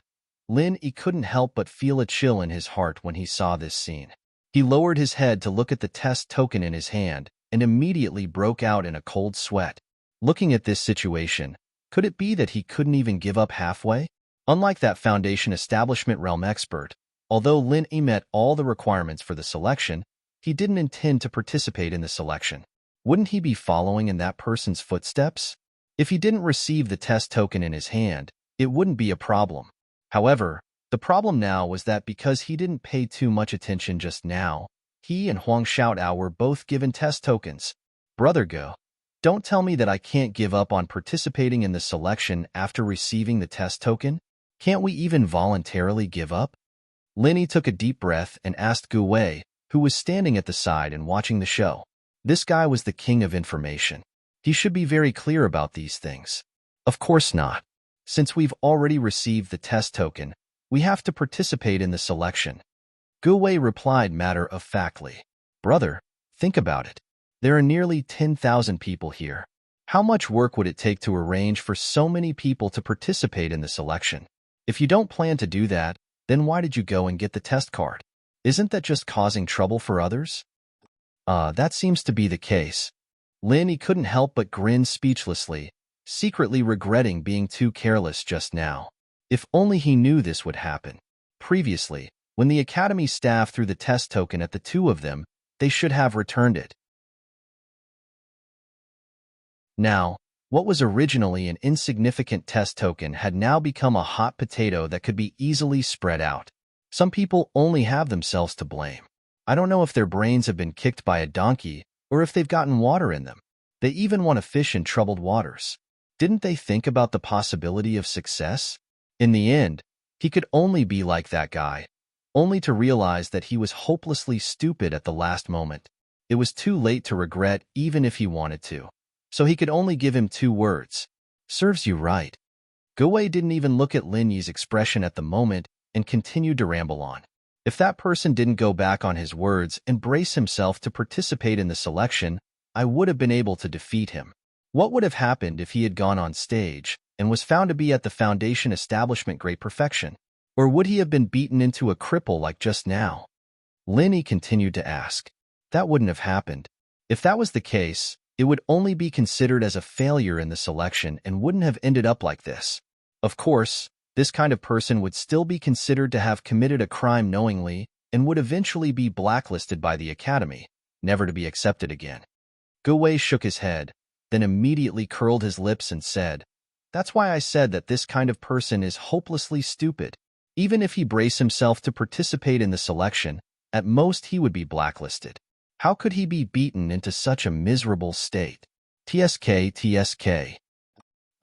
he couldn't help but feel a chill in his heart when he saw this scene. He lowered his head to look at the test token in his hand and immediately broke out in a cold sweat. Looking at this situation, could it be that he couldn't even give up halfway? Unlike that Foundation Establishment realm expert, although Lin-E met all the requirements for the selection, he didn't intend to participate in the selection. Wouldn't he be following in that person's footsteps? If he didn't receive the test token in his hand, it wouldn't be a problem. However, the problem now was that because he didn't pay too much attention just now, he and Huang Xiaotao were both given test tokens. Brother Go, don't tell me that I can't give up on participating in the selection after receiving the test token? Can't we even voluntarily give up? Lin-E took a deep breath and asked Gu Wei, who was standing at the side and watching the show. This guy was the king of information. He should be very clear about these things. Of course not. Since we've already received the test token, we have to participate in the selection. Gu Wei replied matter-of-factly. Brother, think about it. There are nearly 10,000 people here. How much work would it take to arrange for so many people to participate in the selection? If you don't plan to do that, then why did you go and get the test card? Isn't that just causing trouble for others? That seems to be the case. Lin-E couldn't help but grin speechlessly, secretly regretting being too careless just now. If only he knew this would happen. Previously, when the academy staff threw the test token at the two of them, they should have returned it. Now, what was originally an insignificant test token had now become a hot potato that could be easily spread out. Some people only have themselves to blame. I don't know if their brains have been kicked by a donkey or if they've gotten water in them. They even want to fish in troubled waters. Didn't they think about the possibility of success? In the end, he could only be like that guy, only to realize that he was hopelessly stupid at the last moment. It was too late to regret even if he wanted to. So he could only give him 2 words. Serves you right. Gu Wei didn't even look at Lin-Yi's expression at the moment and continued to ramble on. If that person didn't go back on his words and brace himself to participate in the selection, I would have been able to defeat him. What would have happened if he had gone on stage and was found to be at the Foundation Establishment great perfection? Or would he have been beaten into a cripple like just now? Lin-Yi continued to ask. That wouldn't have happened. If that was the case, it would only be considered as a failure in the selection and wouldn't have ended up like this. Of course, this kind of person would still be considered to have committed a crime knowingly and would eventually be blacklisted by the Academy, never to be accepted again. Gu Wei shook his head, then immediately curled his lips and said, That's why I said that this kind of person is hopelessly stupid. Even if he braced himself to participate in the selection, at most he would be blacklisted. How could he be beaten into such a miserable state? TSK.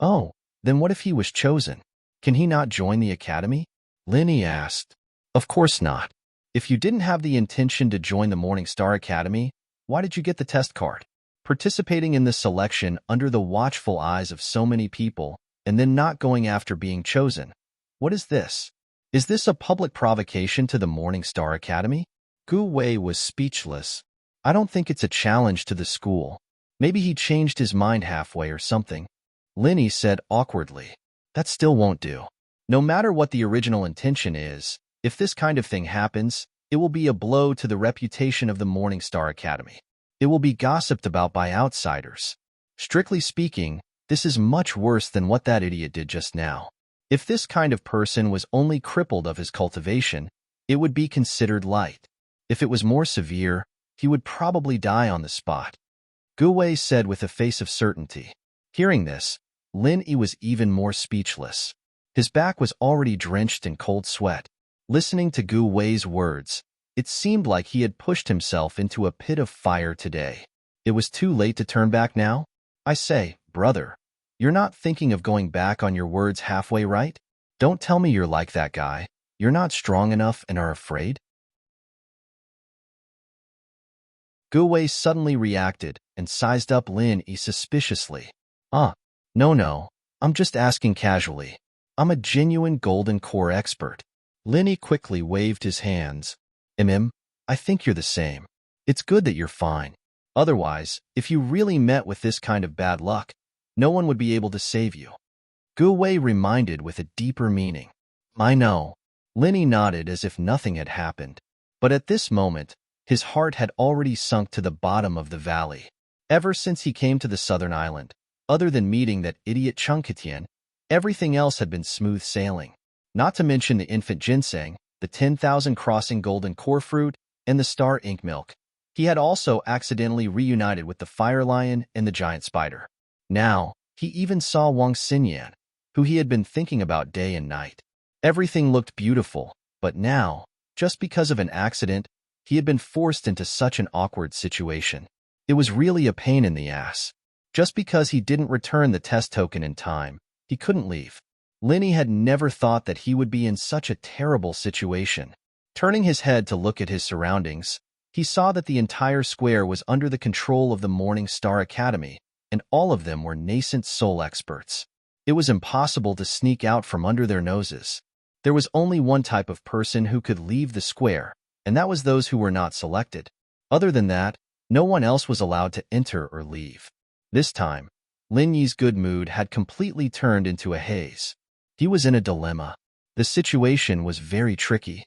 Oh, then what if he was chosen? Can he not join the academy? Lin-Yi asked. Of course not. If you didn't have the intention to join the Morning Star Academy, why did you get the test card? Participating in the selection under the watchful eyes of so many people, and then not going after being chosen. What is this? Is this a public provocation to the Morning Star Academy? Gu Wei was speechless. I don't think it's a challenge to the school. Maybe he changed his mind halfway or something. Lin-Yi said awkwardly. That still won't do. No matter what the original intention is, if this kind of thing happens, it will be a blow to the reputation of the Morning Star Academy. It will be gossiped about by outsiders. Strictly speaking, this is much worse than what that idiot did just now. If this kind of person was only crippled of his cultivation, it would be considered light. If it was more severe, he would probably die on the spot. Gu Wei said with a face of certainty. Hearing this, Lin-Yi was even more speechless. His back was already drenched in cold sweat. Listening to Gu Wei's words, it seemed like he had pushed himself into a pit of fire today. It was too late to turn back now? I say, brother, you're not thinking of going back on your words halfway, right? Don't tell me you're like that guy. You're not strong enough and are afraid? Gu Wei suddenly reacted and sized up Lin Yi suspiciously. No, I'm just asking casually. I'm a genuine golden core expert. Lin Yi quickly waved his hands. I think you're the same. It's good that you're fine. Otherwise, if you really met with this kind of bad luck, no one would be able to save you. Gu Wei reminded with a deeper meaning. I know. Lin Yi nodded as if nothing had happened. But at this moment, his heart had already sunk to the bottom of the valley. Ever since he came to the southern island, other than meeting that idiot Chunketian, everything else had been smooth sailing. Not to mention the infant ginseng, the 10,000 crossing golden core fruit, and the star ink milk. He had also accidentally reunited with the fire lion and the giant spider. Now, he even saw Wang Xinyan, who he had been thinking about day and night. Everything looked beautiful, but now, just because of an accident, he had been forced into such an awkward situation. It was really a pain in the ass. Just because he didn't return the test token in time, he couldn't leave. Lin Yi had never thought that he would be in such a terrible situation. Turning his head to look at his surroundings, he saw that the entire square was under the control of the Morning Star Academy, and all of them were nascent soul experts. It was impossible to sneak out from under their noses. There was only one type of person who could leave the square, and that was those who were not selected. Other than that, no one else was allowed to enter or leave. This time, Lin Yi's good mood had completely turned into a haze. He was in a dilemma. The situation was very tricky.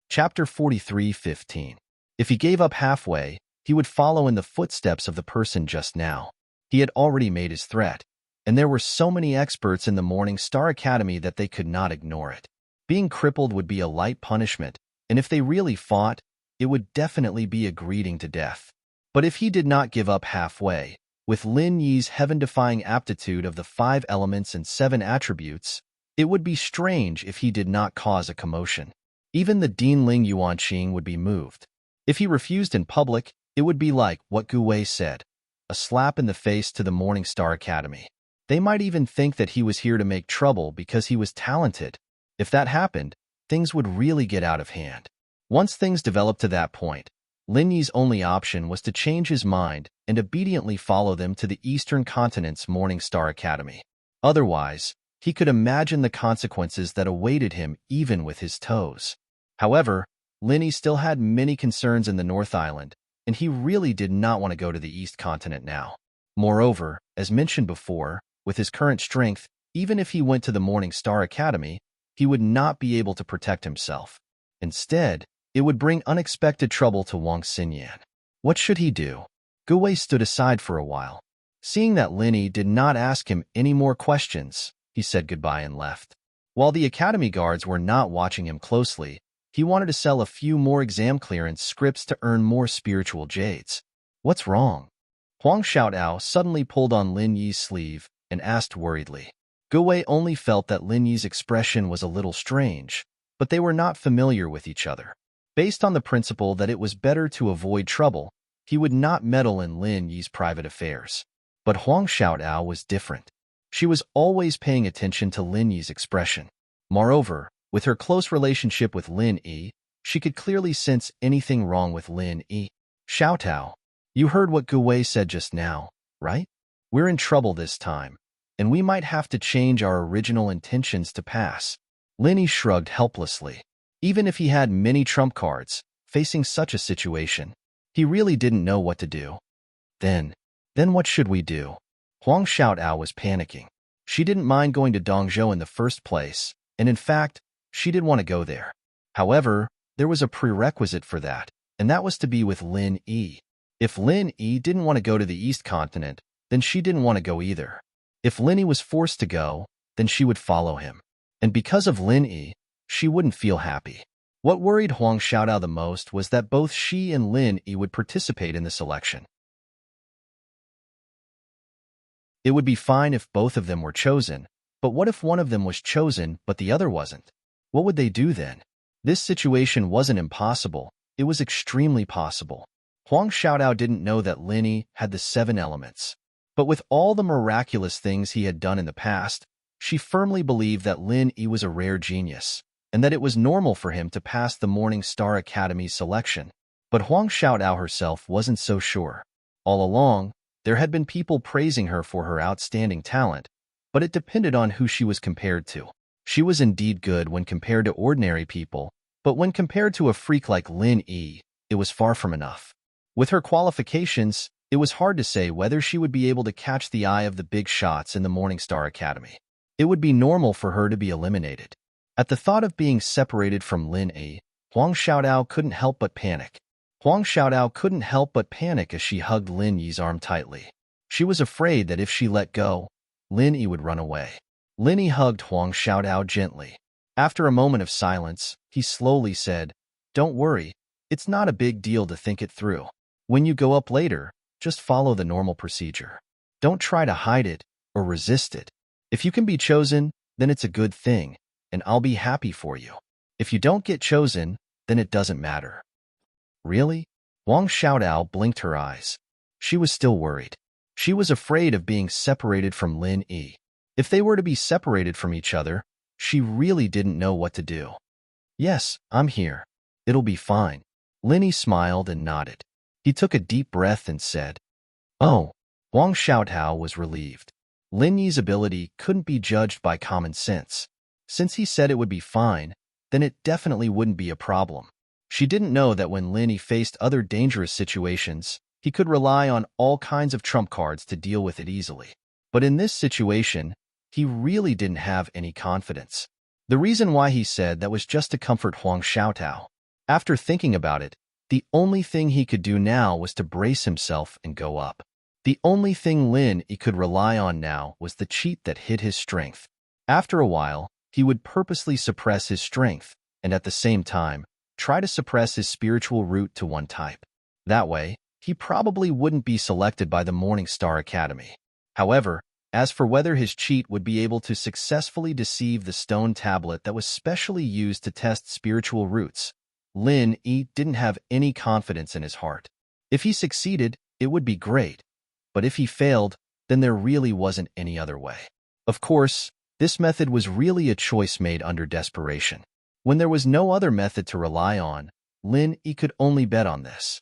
Chapter 43:15. If he gave up halfway, he would follow in the footsteps of the person just now. He had already made his threat, and there were so many experts in the Morning Star Academy that they could not ignore it. Being crippled would be a light punishment, and if they really fought, it would definitely be a greeting to death. But if he did not give up halfway, with Lin Yi's heaven-defying aptitude of the 5 elements and 7 attributes, it would be strange if he did not cause a commotion. Even the Dean Ling Yuanqing would be moved. If he refused in public, it would be like what Gu Wei said, a slap in the face to the Morning Star Academy. They might even think that he was here to make trouble because he was talented. If that happened, things would really get out of hand. Once things developed to that point, Lin Yi's only option was to change his mind and obediently follow them to the Eastern Continent's Morning Star Academy. Otherwise, he could imagine the consequences that awaited him even with his toes. However, Lin Yi still had many concerns in the North Island, and he really did not want to go to the East Continent now. Moreover, as mentioned before, with his current strength, even if he went to the Morning Star Academy, he would not be able to protect himself. Instead, it would bring unexpected trouble to Wang Xinyan. What should he do? Gu Wei stood aside for a while. Seeing that Lin Yi did not ask him any more questions, he said goodbye and left. While the academy guards were not watching him closely, he wanted to sell a few more exam clearance scripts to earn more spiritual jades. What's wrong? Huang Xiaotao suddenly pulled on Lin Yi's sleeve and asked worriedly. Gu Wei only felt that Lin Yi's expression was a little strange, but they were not familiar with each other. Based on the principle that it was better to avoid trouble, he would not meddle in Lin Yi's private affairs. But Huang Xiaotao was different. She was always paying attention to Lin Yi's expression. Moreover, with her close relationship with Lin Yi, she could clearly sense anything wrong with Lin Yi. Xiaotao, you heard what Gu Wei said just now, right? We're in trouble this time, and we might have to change our original intentions to pass. Lin Yi shrugged helplessly. Even if he had many trump cards, facing such a situation, he really didn't know what to do. Then what should we do? Huang Xiaotao was panicking. She didn't mind going to Dongzhou in the first place, and in fact, she did want to go there. However, there was a prerequisite for that, and that was to be with Lin Yi. If Lin Yi didn't want to go to the East Continent, then she didn't want to go either. If Lin Yi was forced to go, then she would follow him. And because of Lin Yi, she wouldn't feel happy. What worried Huang Xiaotao the most was that both she and Lin Yi would participate in the selection. It would be fine if both of them were chosen, but what if one of them was chosen but the other wasn't? What would they do then? This situation wasn't impossible, it was extremely possible. Huang Xiaotao didn't know that Lin Yi had the 7 elements. But with all the miraculous things he had done in the past, she firmly believed that Lin Yi was a rare genius. and that it was normal for him to pass the Morning Star Academy's selection. But Huang Xiaotao herself wasn't so sure. All along, there had been people praising her for her outstanding talent, but it depended on who she was compared to. She was indeed good when compared to ordinary people, but when compared to a freak like Lin Yi, it was far from enough. With her qualifications, it was hard to say whether she would be able to catch the eye of the big shots in the Morning Star Academy. It would be normal for her to be eliminated. At the thought of being separated from Lin Yi, Huang Xiaotao couldn't help but panic. Huang Xiaotao couldn't help but panic as she hugged Lin Yi's arm tightly. She was afraid that if she let go, Lin Yi would run away. Lin Yi hugged Huang Xiaotao gently. After a moment of silence, he slowly said, "Don't worry, it's not a big deal to think it through. When you go up later, just follow the normal procedure. Don't try to hide it or resist it. If you can be chosen, then it's a good thing, and I'll be happy for you. If you don't get chosen, then it doesn't matter." Really? Huang Xiaotao blinked her eyes. She was still worried. She was afraid of being separated from Lin Yi. If they were to be separated from each other, she really didn't know what to do. "Yes, I'm here. It'll be fine." Lin Yi smiled and nodded. He took a deep breath and said, "Oh." Huang Xiaotao was relieved. Lin Yi's ability couldn't be judged by common sense. Since he said it would be fine, then it definitely wouldn't be a problem. She didn't know that when Lin Yi faced other dangerous situations, he could rely on all kinds of trump cards to deal with it easily. But in this situation, he really didn't have any confidence. The reason why he said that was just to comfort Huang Xiaotao. After thinking about it, the only thing he could do now was to brace himself and go up. The only thing Lin Yi could rely on now was the cheat that hid his strength. After a while, he would purposely suppress his strength, and at the same time, try to suppress his spiritual root to one type. That way, he probably wouldn't be selected by the Morning Star Academy. However, as for whether his cheat would be able to successfully deceive the stone tablet that was specially used to test spiritual roots, Lin Yi didn't have any confidence in his heart. If he succeeded, it would be great. But if he failed, then there really wasn't any other way. Of course, this method was really a choice made under desperation. When there was no other method to rely on, Lin Yi could only bet on this.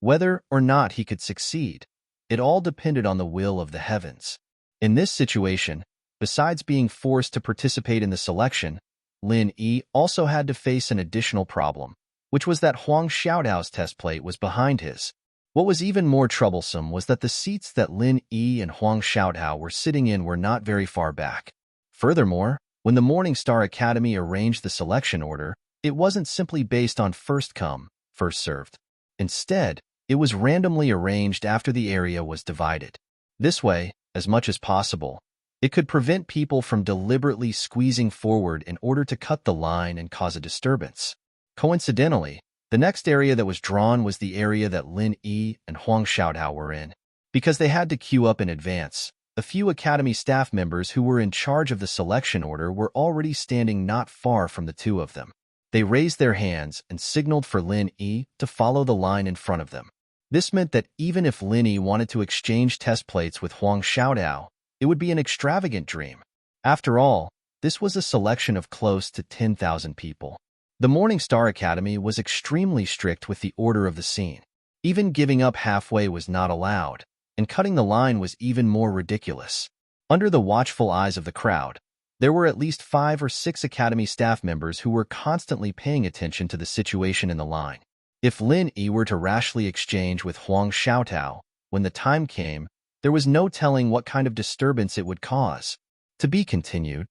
Whether or not he could succeed, it all depended on the will of the heavens. In this situation, besides being forced to participate in the selection, Lin Yi also had to face an additional problem, which was that Huang Xiaotao's test plate was behind his. What was even more troublesome was that the seats that Lin Yi and Huang Xiaotao were sitting in were not very far back. Furthermore, when the Morning Star Academy arranged the selection order, it wasn't simply based on first come, first served. Instead, it was randomly arranged after the area was divided. This way, as much as possible, it could prevent people from deliberately squeezing forward in order to cut the line and cause a disturbance. Coincidentally, the next area that was drawn was the area that Lin Yi and Huang Xiaotao were in. Because they had to queue up in advance, a few Academy staff members who were in charge of the selection order were already standing not far from the two of them. They raised their hands and signaled for Lin Yi to follow the line in front of them. This meant that even if Lin Yi wanted to exchange test plates with Huang Xiaotao, it would be an extravagant dream. After all, this was a selection of close to 10,000 people. The Morning Star Academy was extremely strict with the order of the scene. Even giving up halfway was not allowed, and cutting the line was even more ridiculous. Under the watchful eyes of the crowd, there were at least 5 or 6 Academy staff members who were constantly paying attention to the situation in the line. If Lin Yi were to rashly exchange with Huang Xiaotao, when the time came, there was no telling what kind of disturbance it would cause. To be continued.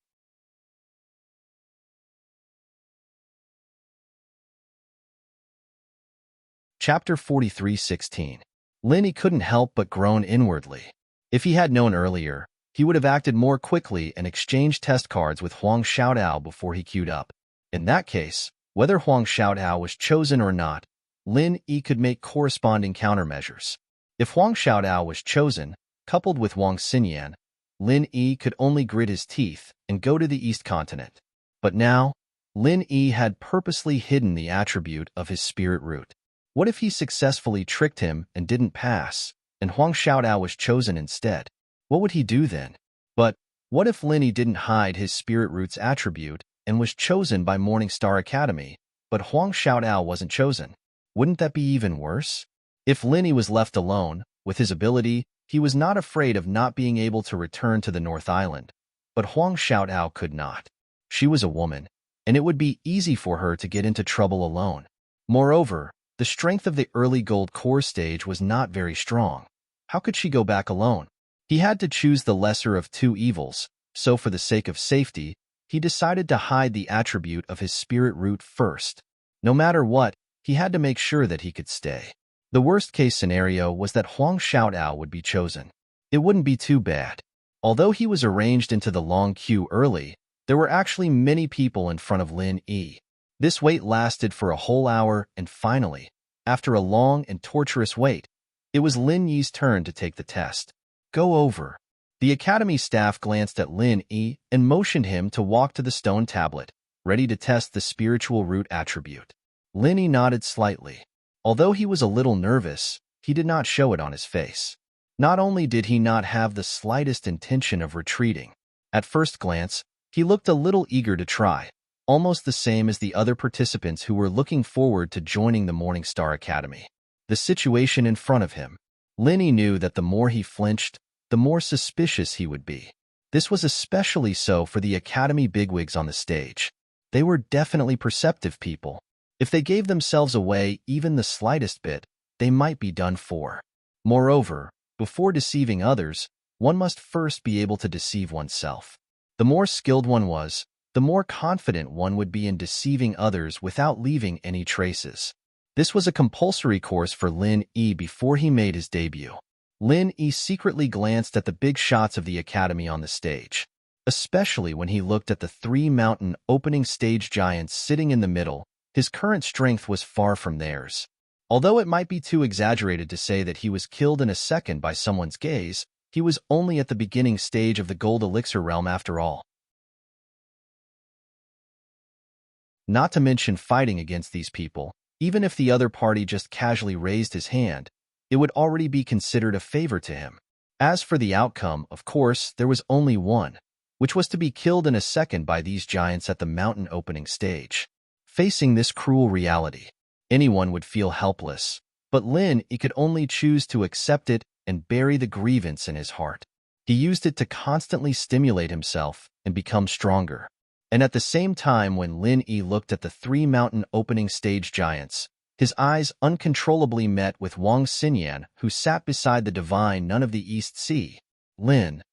Chapter 43:16. Lin Yi couldn't help but groan inwardly. If he had known earlier, he would have acted more quickly and exchanged test cards with Huang Xiaotao before he queued up. In that case, whether Huang Xiaotao was chosen or not, Lin Yi could make corresponding countermeasures. If Huang Xiaotao was chosen, coupled with Wang Xinyan, Lin Yi could only grit his teeth and go to the East Continent. But now, Lin Yi had purposely hidden the attribute of his spirit root. What if he successfully tricked him and didn't pass, and Huang Xiaotao was chosen instead? What would he do then? But What if Linny didn't hide his spirit root's attribute and was chosen by Morningstar Academy, but Huang Xiaotao wasn't chosen? Wouldn't that be even worse? If Linny was left alone, with his ability, he was not afraid of not being able to return to the North Island, but Huang Xiaotao could not. She was a woman, and it would be easy for her to get into trouble alone. Moreover, the strength of the early gold core stage was not very strong. How could she go back alone? He had to choose the lesser of two evils, so for the sake of safety, he decided to hide the attribute of his spirit root first. No matter what, he had to make sure that he could stay. The worst-case scenario was that Huang Xiaotao would be chosen. It wouldn't be too bad. Although he was arranged into the long queue early, there were actually many people in front of Lin Yi. This wait lasted for a whole hour, and finally, after a long and torturous wait, it was Lin Yi's turn to take the test. Go over. The academy staff glanced at Lin Yi and motioned him to walk to the stone tablet, ready to test the spiritual root attribute. Lin Yi nodded slightly. Although he was a little nervous, he did not show it on his face. Not only did he not have the slightest intention of retreating, at first glance, he looked a little eager to try, almost the same as the other participants who were looking forward to joining the Morningstar Academy. The situation in front of him. Linny knew that the more he flinched, the more suspicious he would be. This was especially so for the Academy bigwigs on the stage. They were definitely perceptive people. If they gave themselves away even the slightest bit, they might be done for. Moreover, before deceiving others, one must first be able to deceive oneself. The more skilled one was, the more confident one would be in deceiving others without leaving any traces. This was a compulsory course for Lin Yi before he made his debut. Lin Yi secretly glanced at the big shots of the academy on the stage, especially when he looked at the three mountain opening stage giants sitting in the middle. His current strength was far from theirs. Although it might be too exaggerated to say that he was killed in a second by someone's gaze, he was only at the beginning stage of the gold elixir realm after all. Not to mention fighting against these people, even if the other party just casually raised his hand, it would already be considered a favor to him. As for the outcome, of course, there was only one, which was to be killed in a second by these giants at the mountain opening stage. Facing this cruel reality, anyone would feel helpless, but Lin Yi could only choose to accept it and bury the grievance in his heart. He used it to constantly stimulate himself and become stronger. And at the same time when Lin Yi looked at the three mountain opening stage giants, his eyes uncontrollably met with Wang Xinyan, who sat beside the divine nun of the East Sea. Lin.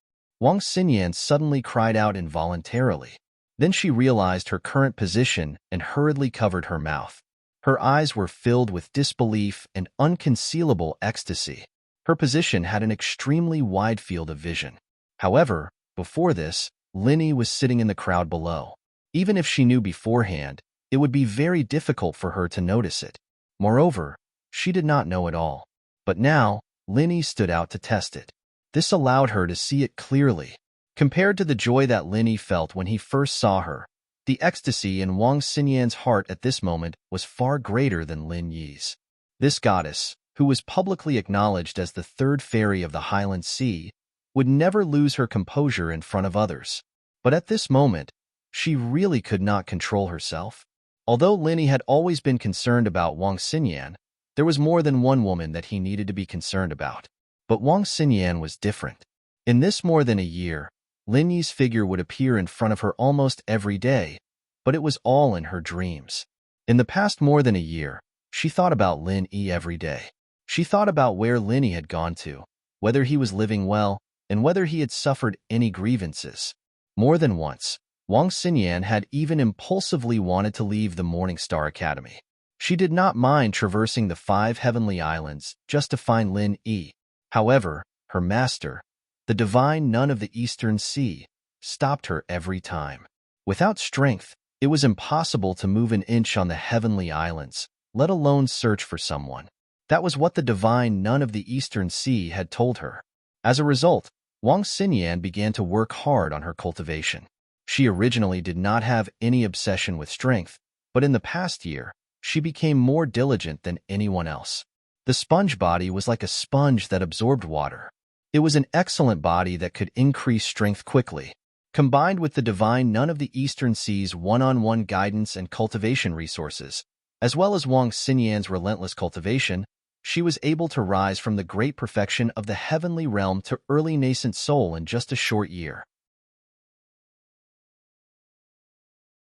Wang Xinyan suddenly cried out involuntarily. Then she realized her current position and hurriedly covered her mouth. Her eyes were filled with disbelief and unconcealable ecstasy. Her position had an extremely wide field of vision. However, before this, Linny was sitting in the crowd below. Even if she knew beforehand, it would be very difficult for her to notice it. Moreover, she did not know it all. But now, Linny stood out to test it. This allowed her to see it clearly. Compared to the joy that Linny felt when he first saw her, the ecstasy in Wang Xinyan's heart at this moment was far greater than Lin Yi's. This goddess, who was publicly acknowledged as the third fairy of the Highland Sea, would never lose her composure in front of others. But at this moment, she really could not control herself. Although Linny had always been concerned about Wang Xinyan, there was more than one woman that he needed to be concerned about. But Wang Xinyan was different. In this more than a year, Lin Yi's figure would appear in front of her almost every day, but it was all in her dreams. In the past more than a year, she thought about Lin Yi every day. She thought about where Lin Yi had gone to, whether he was living well, and whether he had suffered any grievances. More than once, Wang Xinyan had even impulsively wanted to leave the Morningstar Academy. She did not mind traversing the 5 heavenly islands just to find Lin Yi. However, her master, the divine nun of the Eastern Sea, stopped her every time. Without strength, it was impossible to move an inch on the heavenly islands, let alone search for someone. That was what the divine nun of the Eastern Sea had told her. As a result, Wang Xinyan began to work hard on her cultivation. She originally did not have any obsession with strength, but in the past year, she became more diligent than anyone else. The sponge body was like a sponge that absorbed water. It was an excellent body that could increase strength quickly, Combined with the divine Nun of the Eastern Sea's one-on-one guidance and cultivation resources, as well as Wang Xinyan's relentless cultivation, she was able to rise from the great perfection of the heavenly realm to early nascent soul in just a short year.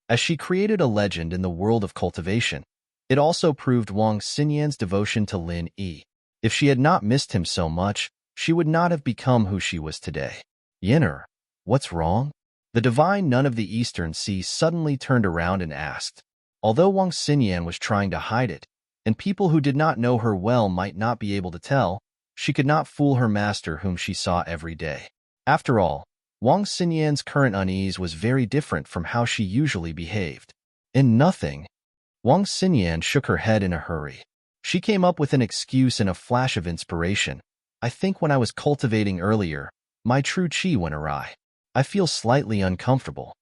As she created a legend in the world of cultivation, it also proved Wang Xinyan's devotion to Lin Yi. If she had not missed him so much, she would not have become who she was today. Yin'er, what's wrong? The divine Nun of the Eastern Sea suddenly turned around and asked. Although Wang Xinyan was trying to hide it, and people who did not know her well might not be able to tell, she could not fool her master whom she saw every day. After all, Wang Xinyan's current unease was very different from how she usually behaved. In nothing, Wang Xinyan shook her head in a hurry. She came up with an excuse in a flash of inspiration. I think when I was cultivating earlier, my true qi went awry. I feel slightly uncomfortable.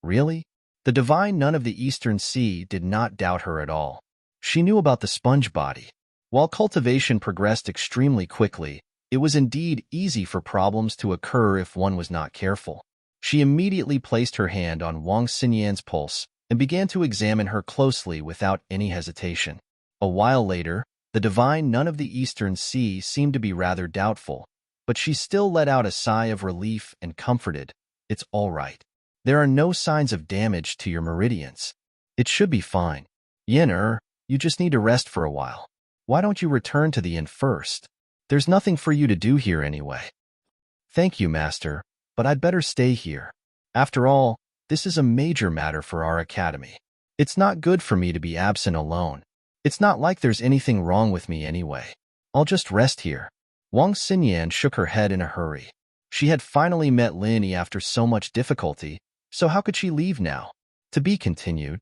Really? The divine Nun of the Eastern Sea did not doubt her at all. She knew about the sponge body. While cultivation progressed extremely quickly, it was indeed easy for problems to occur if one was not careful. She immediately placed her hand on Wang Xinyan's pulse and began to examine her closely without any hesitation. A while later, the divine Nun of the Eastern Sea seemed to be rather doubtful, but she still let out a sigh of relief and comforted. It's all right. There are no signs of damage to your meridians. It should be fine. Yin'er, you just need to rest for a while. Why don't you return to the inn first? There's nothing for you to do here anyway. Thank you, Master, but I'd better stay here. After all, this is a major matter for our academy. It's not good for me to be absent alone. It's not like there's anything wrong with me anyway. I'll just rest here. Wang Xinyan shook her head in a hurry. She had finally met Lin Yi after so much difficulty, so how could she leave now? To be continued.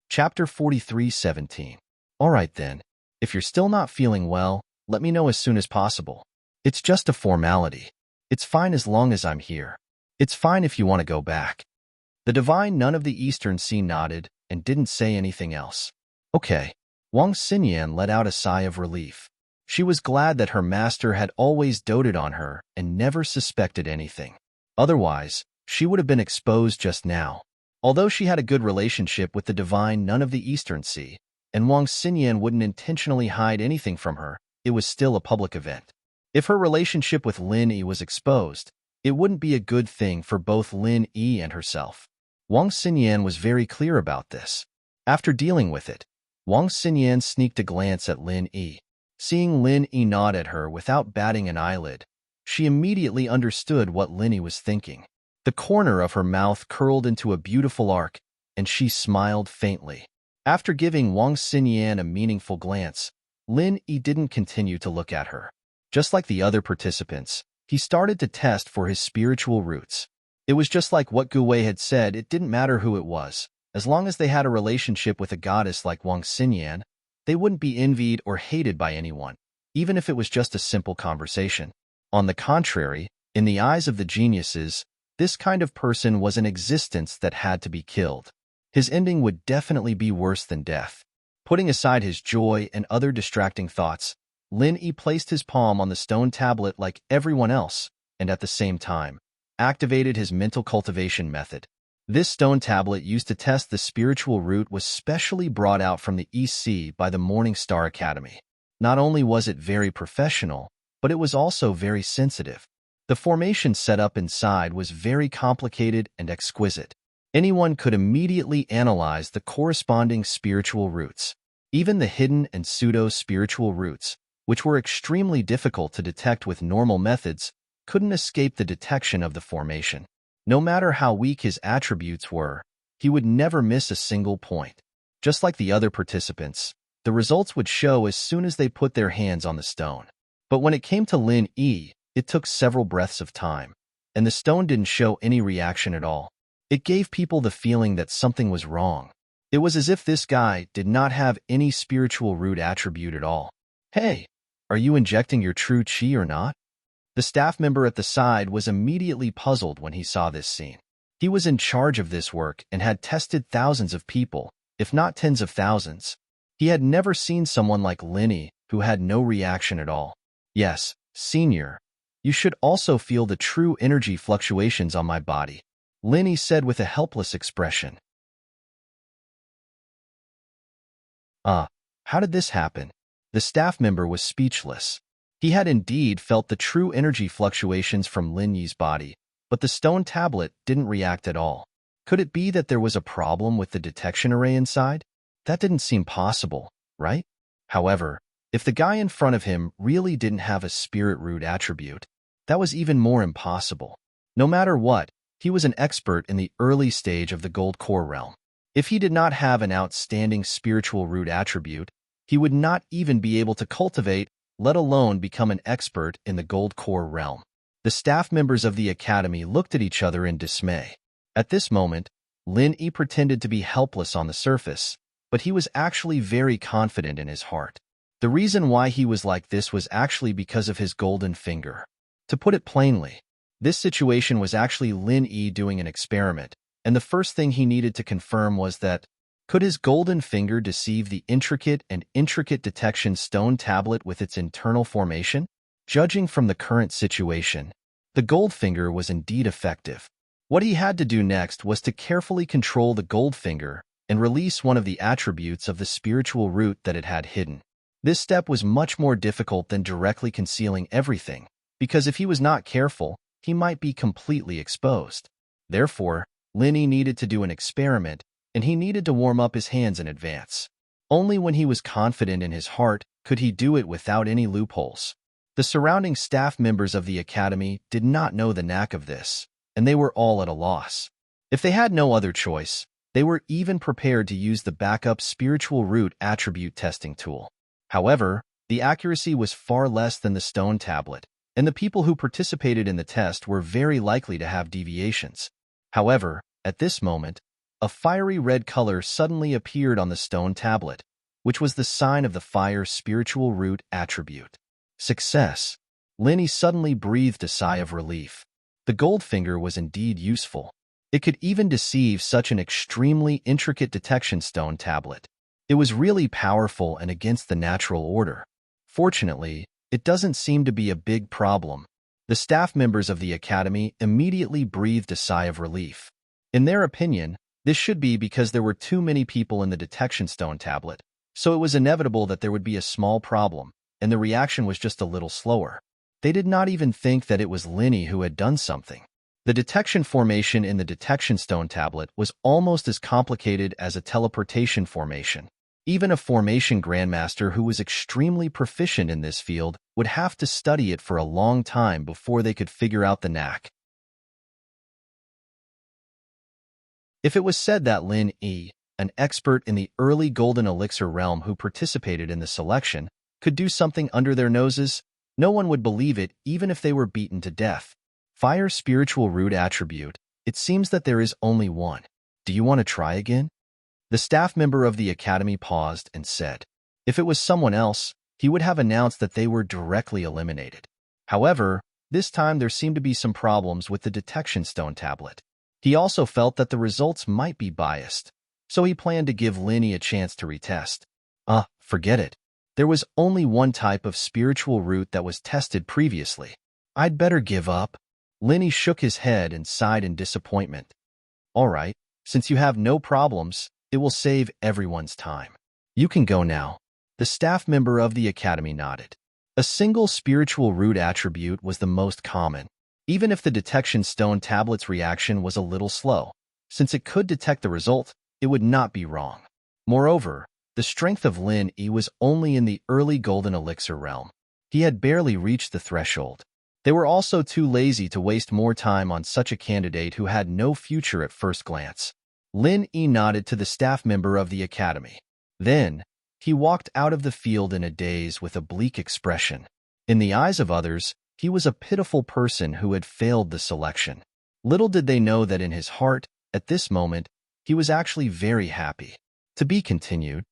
Chapter 43:17. All right then. If you're still not feeling well, let me know as soon as possible. It's just a formality. It's fine as long as I'm here. It's fine if you want to go back. The divine Nun of the Eastern Sea nodded and didn't say anything else. Okay. Wang Xinyan let out a sigh of relief. She was glad that her master had always doted on her and never suspected anything. Otherwise, she would have been exposed just now. Although she had a good relationship with the divine Nun of the Eastern Sea, and Wang Xinyan wouldn't intentionally hide anything from her, it was still a public event. If her relationship with Lin Yi was exposed, it wouldn't be a good thing for both Lin Yi and herself. Wang Xinyan was very clear about this. After dealing with it, Wang Xinyan sneaked a glance at Lin Yi. Seeing Lin Yi nod at her without batting an eyelid, she immediately understood what Lin Yi was thinking. The corner of her mouth curled into a beautiful arc, and she smiled faintly. After giving Wang Xinyan a meaningful glance, Lin Yi didn't continue to look at her. Just like the other participants, he started to test for his spiritual roots. It was just like what Gu Wei had said, it didn't matter who it was. As long as they had a relationship with a goddess like Wang Xinyan, they wouldn't be envied or hated by anyone, even if it was just a simple conversation. On the contrary, in the eyes of the geniuses, this kind of person was an existence that had to be killed. His ending would definitely be worse than death. Putting aside his joy and other distracting thoughts, Lin Yi placed his palm on the stone tablet like everyone else, and at the same time, activated his mental cultivation method. This stone tablet used to test the spiritual root was specially brought out from the East Sea by the Morning Star Academy. Not only was it very professional, but it was also very sensitive. The formation set up inside was very complicated and exquisite. Anyone could immediately analyze the corresponding spiritual roots. Even the hidden and pseudo-spiritual roots, which were extremely difficult to detect with normal methods, couldn't escape the detection of the formation. No matter how weak his attributes were, he would never miss a single point. Just like the other participants, the results would show as soon as they put their hands on the stone. But when it came to Lin Yi, it took several breaths of time, and the stone didn't show any reaction at all. It gave people the feeling that something was wrong. It was as if this guy did not have any spiritual root attribute at all. Hey, are you injecting your true qi or not? The staff member at the side was immediately puzzled when he saw this scene. He was in charge of this work and had tested thousands of people, if not tens of thousands. He had never seen someone like Lin Yi who had no reaction at all. Yes, Senior, you should also feel the true energy fluctuations on my body, Lin Yi said with a helpless expression. How did this happen? The staff member was speechless. He had indeed felt the true energy fluctuations from Lin Yi's body, but the stone tablet didn't react at all. Could it be that there was a problem with the detection array inside? That didn't seem possible, right? However, if the guy in front of him really didn't have a spirit root attribute, that was even more impossible. No matter what, he was an expert in the early stage of the gold core realm. If he did not have an outstanding spiritual root attribute, he would not even be able to cultivate, let alone become an expert in the gold core realm. The staff members of the academy looked at each other in dismay. At this moment, Lin Yi pretended to be helpless on the surface, but he was actually very confident in his heart. The reason why he was like this was actually because of his golden finger. To put it plainly, this situation was actually Lin Yi doing an experiment, and the first thing he needed to confirm was that, could his golden finger deceive the intricate detection stone tablet with its internal formation? Judging from the current situation, the gold finger was indeed effective. What he had to do next was to carefully control the gold finger and release one of the attributes of the spiritual root that it had hidden. This step was much more difficult than directly concealing everything, because if he was not careful, he might be completely exposed. Therefore, Lin Yi needed to do an experiment, and he needed to warm up his hands in advance. Only when he was confident in his heart could he do it without any loopholes. The surrounding staff members of the academy did not know the knack of this, and they were all at a loss. If they had no other choice, they were even prepared to use the backup spiritual root attribute testing tool. However, the accuracy was far less than the stone tablet, and the people who participated in the test were very likely to have deviations. However, at this moment, a fiery red color suddenly appeared on the stone tablet, which was the sign of the fire spiritual root attribute. Success! Lin Yi suddenly breathed a sigh of relief. The gold finger was indeed useful. It could even deceive such an extremely intricate detection stone tablet. It was really powerful and against the natural order. Fortunately, it doesn't seem to be a big problem. The staff members of the academy immediately breathed a sigh of relief. In their opinion, this should be because there were too many people in the detection stone tablet, so it was inevitable that there would be a small problem, and the reaction was just a little slower. They did not even think that it was Lin Yi who had done something. The detection formation in the detection stone tablet was almost as complicated as a teleportation formation. Even a formation grandmaster who was extremely proficient in this field would have to study it for a long time before they could figure out the knack. If it was said that Lin Yi, an expert in the early golden elixir realm who participated in the selection, could do something under their noses, no one would believe it even if they were beaten to death. Fire spiritual root attribute, it seems that there is only one. Do you want to try again? The staff member of the academy paused and said, if it was someone else, he would have announced that they were directly eliminated. However, this time there seemed to be some problems with the detection stone tablet. He also felt that the results might be biased, so he planned to give Lin Yi a chance to retest. Forget it. There was only one type of spiritual root that was tested previously. I'd better give up. Lin Yi shook his head and sighed in disappointment. All right, since you have no problems, it will save everyone's time. You can go now. The staff member of the academy nodded. A single spiritual root attribute was the most common, even if the detection stone tablet's reaction was a little slow. Since it could detect the result, it would not be wrong. Moreover, the strength of Lin Yi was only in the early golden elixir realm. He had barely reached the threshold. They were also too lazy to waste more time on such a candidate who had no future at first glance. Lin Yi nodded to the staff member of the academy. Then, he walked out of the field in a daze with a bleak expression. In the eyes of others, he was a pitiful person who had failed the selection. Little did they know that in his heart, at this moment, he was actually very happy. To be continued.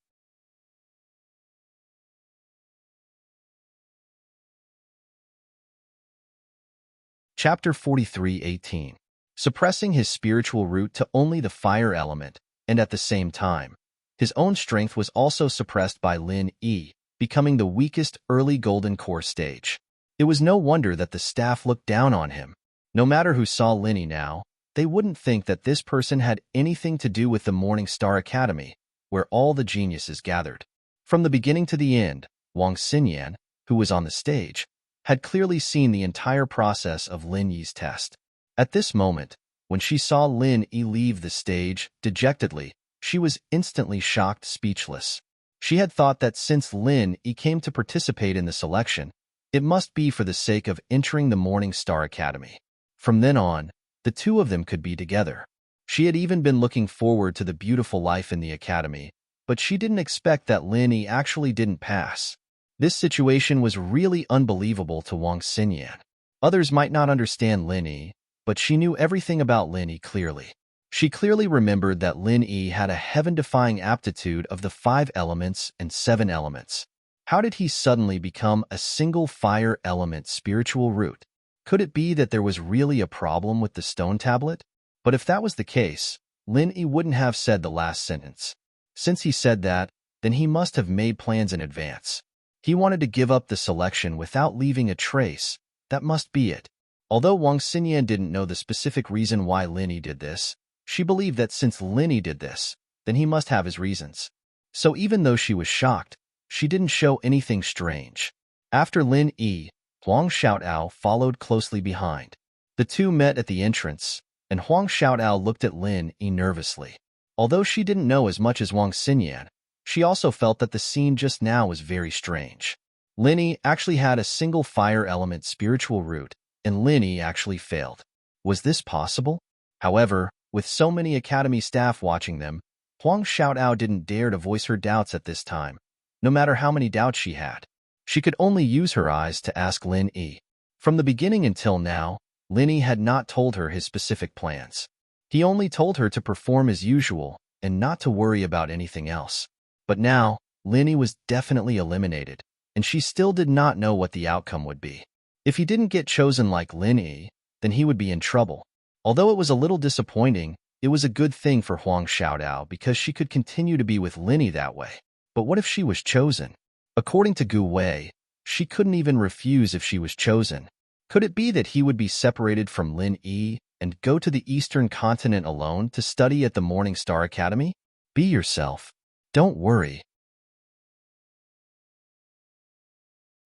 Chapter 43:18. Suppressing his spiritual root to only the fire element, and at the same time, his own strength was also suppressed by Lin Yi, becoming the weakest early golden core stage. It was no wonder that the staff looked down on him. No matter who saw Linny now, they wouldn't think that this person had anything to do with the Morning Star Academy, where all the geniuses gathered. From the beginning to the end, Wang Xinyan, who was on the stage, had clearly seen the entire process of Lin Yi's test. At this moment, when she saw Lin Yi leave the stage dejectedly, she was instantly shocked, speechless. She had thought that since Lin Yi came to participate in the selection, it must be for the sake of entering the Morning Star Academy. From then on, the two of them could be together. She had even been looking forward to the beautiful life in the academy, but she didn't expect that Lin Yi actually didn't pass. This situation was really unbelievable to Wang Xinyan. Others might not understand Lin Yi, but she knew everything about Lin Yi clearly. She clearly remembered that Lin Yi had a heaven-defying aptitude of the 5 elements and 7 elements. How did he suddenly become a single fire element spiritual root? Could it be that there was really a problem with the stone tablet? But if that was the case, Lin Yi wouldn't have said the last sentence. Since he said that, then he must have made plans in advance. He wanted to give up the selection without leaving a trace. That must be it. Although Wang Xinyan didn't know the specific reason why Lin Yi did this, she believed that since Lin Yi did this, then he must have his reasons. So even though she was shocked, she didn't show anything strange. After Lin Yi, Huang Xiaotao followed closely behind. The two met at the entrance, and Huang Xiaotao looked at Lin Yi nervously. Although she didn't know as much as Wang Xinyan, she also felt that the scene just now was very strange. Lin Yi actually had a single fire element spiritual root, and Lin Yi actually failed. Was this possible? However, with so many academy staff watching them, Huang Xiaotao didn't dare to voice her doubts at this time, no matter how many doubts she had. She could only use her eyes to ask Lin Yi. From the beginning until now, Lin Yi had not told her his specific plans. He only told her to perform as usual and not to worry about anything else. But now, Lin Yi was definitely eliminated, and she still did not know what the outcome would be. If he didn't get chosen like Lin Yi, then he would be in trouble. Although it was a little disappointing, it was a good thing for Huang Xiaotao because she could continue to be with Lin Yi that way. But what if she was chosen? According to Gu Wei, she couldn't even refuse if she was chosen. Could it be that he would be separated from Lin Yi and go to the Eastern continent alone to study at the Morning Star Academy? Be yourself. Don't worry.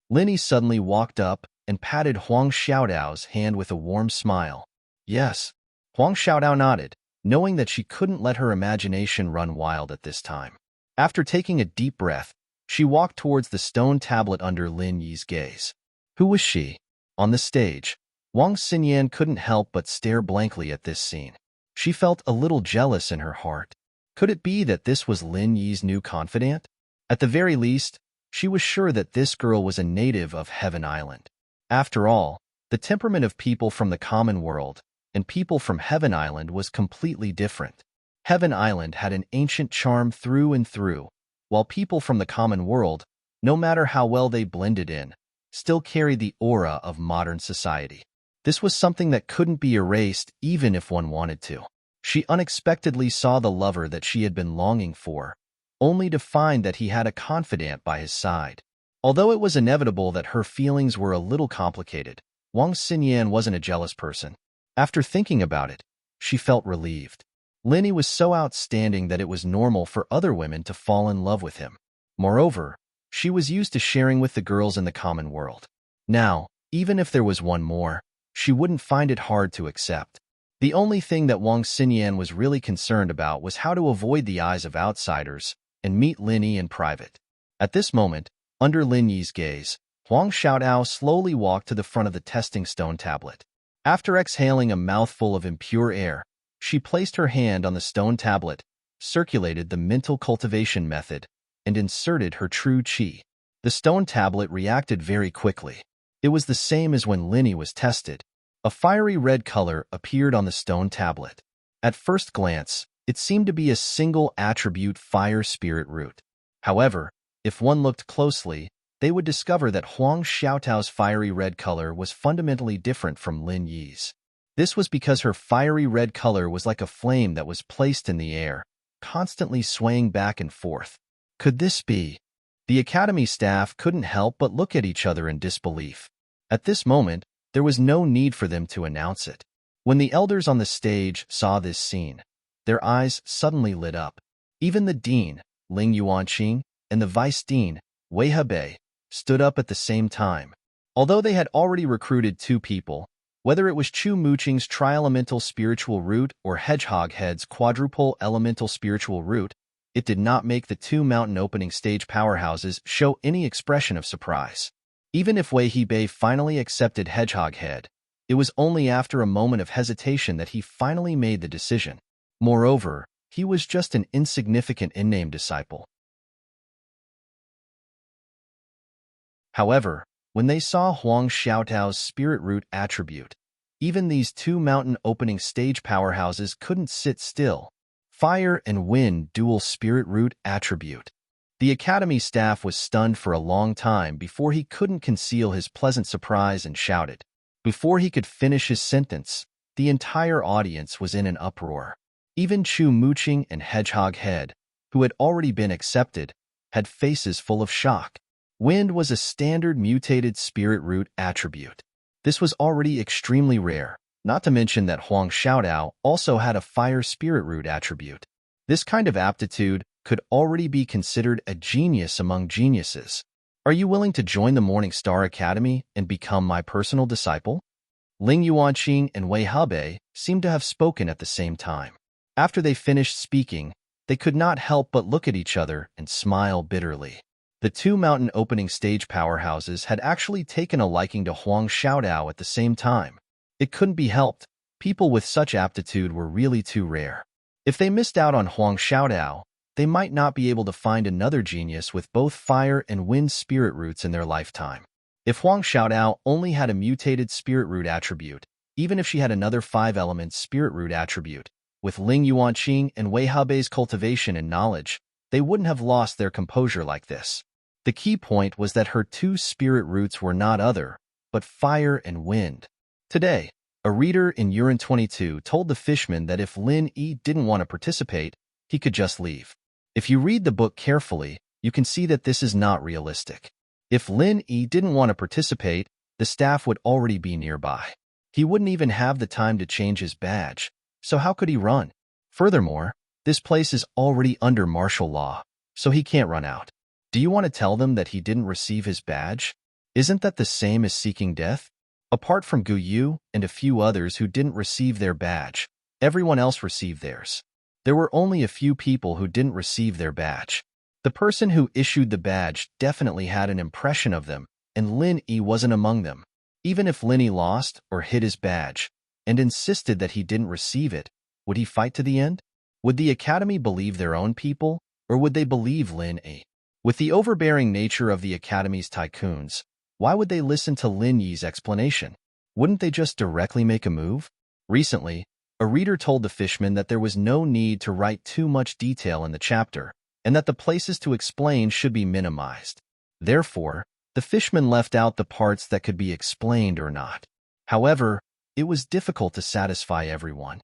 Lin Yi suddenly walked up and patted Huang Xiaotao's hand with a warm smile. Yes. Huang Xiaotao nodded, knowing that she couldn't let her imagination run wild at this time. After taking a deep breath, she walked towards the stone tablet under Lin Yi's gaze. Who was she? On the stage, Wang Xinyan couldn't help but stare blankly at this scene. She felt a little jealous in her heart. Could it be that this was Lin Yi's new confidant? At the very least, she was sure that this girl was a native of Heaven Island. After all, the temperament of people from the common world and people from Heaven Island was completely different. Heaven Island had an ancient charm through and through, while people from the common world, no matter how well they blended in, still carried the aura of modern society. This was something that couldn't be erased even if one wanted to. She unexpectedly saw the lover that she had been longing for, only to find that he had a confidant by his side. Although it was inevitable that her feelings were a little complicated, Wang Xinyan wasn't a jealous person. After thinking about it, she felt relieved. Lin Yi was so outstanding that it was normal for other women to fall in love with him. Moreover, she was used to sharing with the girls in the common world. Now, even if there was one more, she wouldn't find it hard to accept. The only thing that Wang Xinyan was really concerned about was how to avoid the eyes of outsiders and meet Lin Yi in private. At this moment, under Lin Yi's gaze, Huang Xiaotao slowly walked to the front of the testing stone tablet. After exhaling a mouthful of impure air, she placed her hand on the stone tablet, circulated the mental cultivation method, and inserted her true qi. The stone tablet reacted very quickly. It was the same as when Lin Yi was tested. A fiery red color appeared on the stone tablet. At first glance, it seemed to be a single attribute fire spirit root. However, if one looked closely, they would discover that Huang Xiaotao's fiery red color was fundamentally different from Lin Yi's. This was because her fiery red color was like a flame that was placed in the air, constantly swaying back and forth. Could this be? The academy staff couldn't help but look at each other in disbelief. At this moment, there was no need for them to announce it. When the elders on the stage saw this scene, their eyes suddenly lit up. Even the dean, Ling Yuanqing, and the vice dean, Wei Hebei, stood up at the same time. Although they had already recruited 2 people, whether it was Chu Muqing's tri-elemental spiritual root or Hedgehog Head's quadruple elemental spiritual root, it did not make the 2 mountain opening stage powerhouses show any expression of surprise. Even if Wei Hebei finally accepted Hedgehog Head, it was only after a moment of hesitation that he finally made the decision. Moreover, he was just an insignificant in-name disciple. However, when they saw Huang Xiaotao's spirit root attribute, even these 2 mountain opening stage powerhouses couldn't sit still. Fire and wind dual spirit root attribute. The academy staff was stunned for a long time before he couldn't conceal his pleasant surprise and shouted. Before he could finish his sentence, the entire audience was in an uproar. Even Chu Muqing and Hedgehog Head, who had already been accepted, had faces full of shock. Wind was a standard mutated spirit root attribute. This was already extremely rare, not to mention that Huang Xiaotao also had a fire spirit root attribute. This kind of aptitude could already be considered a genius among geniuses. Are you willing to join the Morning Star Academy and become my personal disciple? Ling Yuanqing and Wei Hebei seemed to have spoken at the same time. After they finished speaking, they could not help but look at each other and smile bitterly. The 2 mountain opening stage powerhouses had actually taken a liking to Huang Xiaotao at the same time. It couldn't be helped. People with such aptitude were really too rare. If they missed out on Huang Xiaotao, they might not be able to find another genius with both fire and wind spirit roots in their lifetime. If Huang Xiaotao only had a mutated spirit root attribute, even if she had another 5-element spirit root attribute, with Ling Yuanqing and Wei Hebei's cultivation and knowledge, they wouldn't have lost their composure like this. The key point was that her 2 spirit roots were not other, but fire and wind. Today, a reader in Urine 22 told the fishman that if Lin Yi didn't want to participate, he could just leave. If you read the book carefully, you can see that this is not realistic. If Lin Yi didn't want to participate, the staff would already be nearby. He wouldn't even have the time to change his badge, so how could he run? Furthermore, this place is already under martial law, so he can't run out. Do you want to tell them that he didn't receive his badge? Isn't that the same as seeking death? Apart from Gu Yu and a few others who didn't receive their badge, everyone else received theirs. There were only a few people who didn't receive their badge. The person who issued the badge definitely had an impression of them, and Lin Yi wasn't among them. Even if Lin Yi lost or hid his badge and insisted that he didn't receive it, would he fight to the end? Would the academy believe their own people, or would they believe Lin Yi? With the overbearing nature of the academy's tycoons, why would they listen to Lin Yi's explanation? Wouldn't they just directly make a move? Recently, a reader told the fishman that there was no need to write too much detail in the chapter, and that the places to explain should be minimized. Therefore, the fishman left out the parts that could be explained or not. However, it was difficult to satisfy everyone.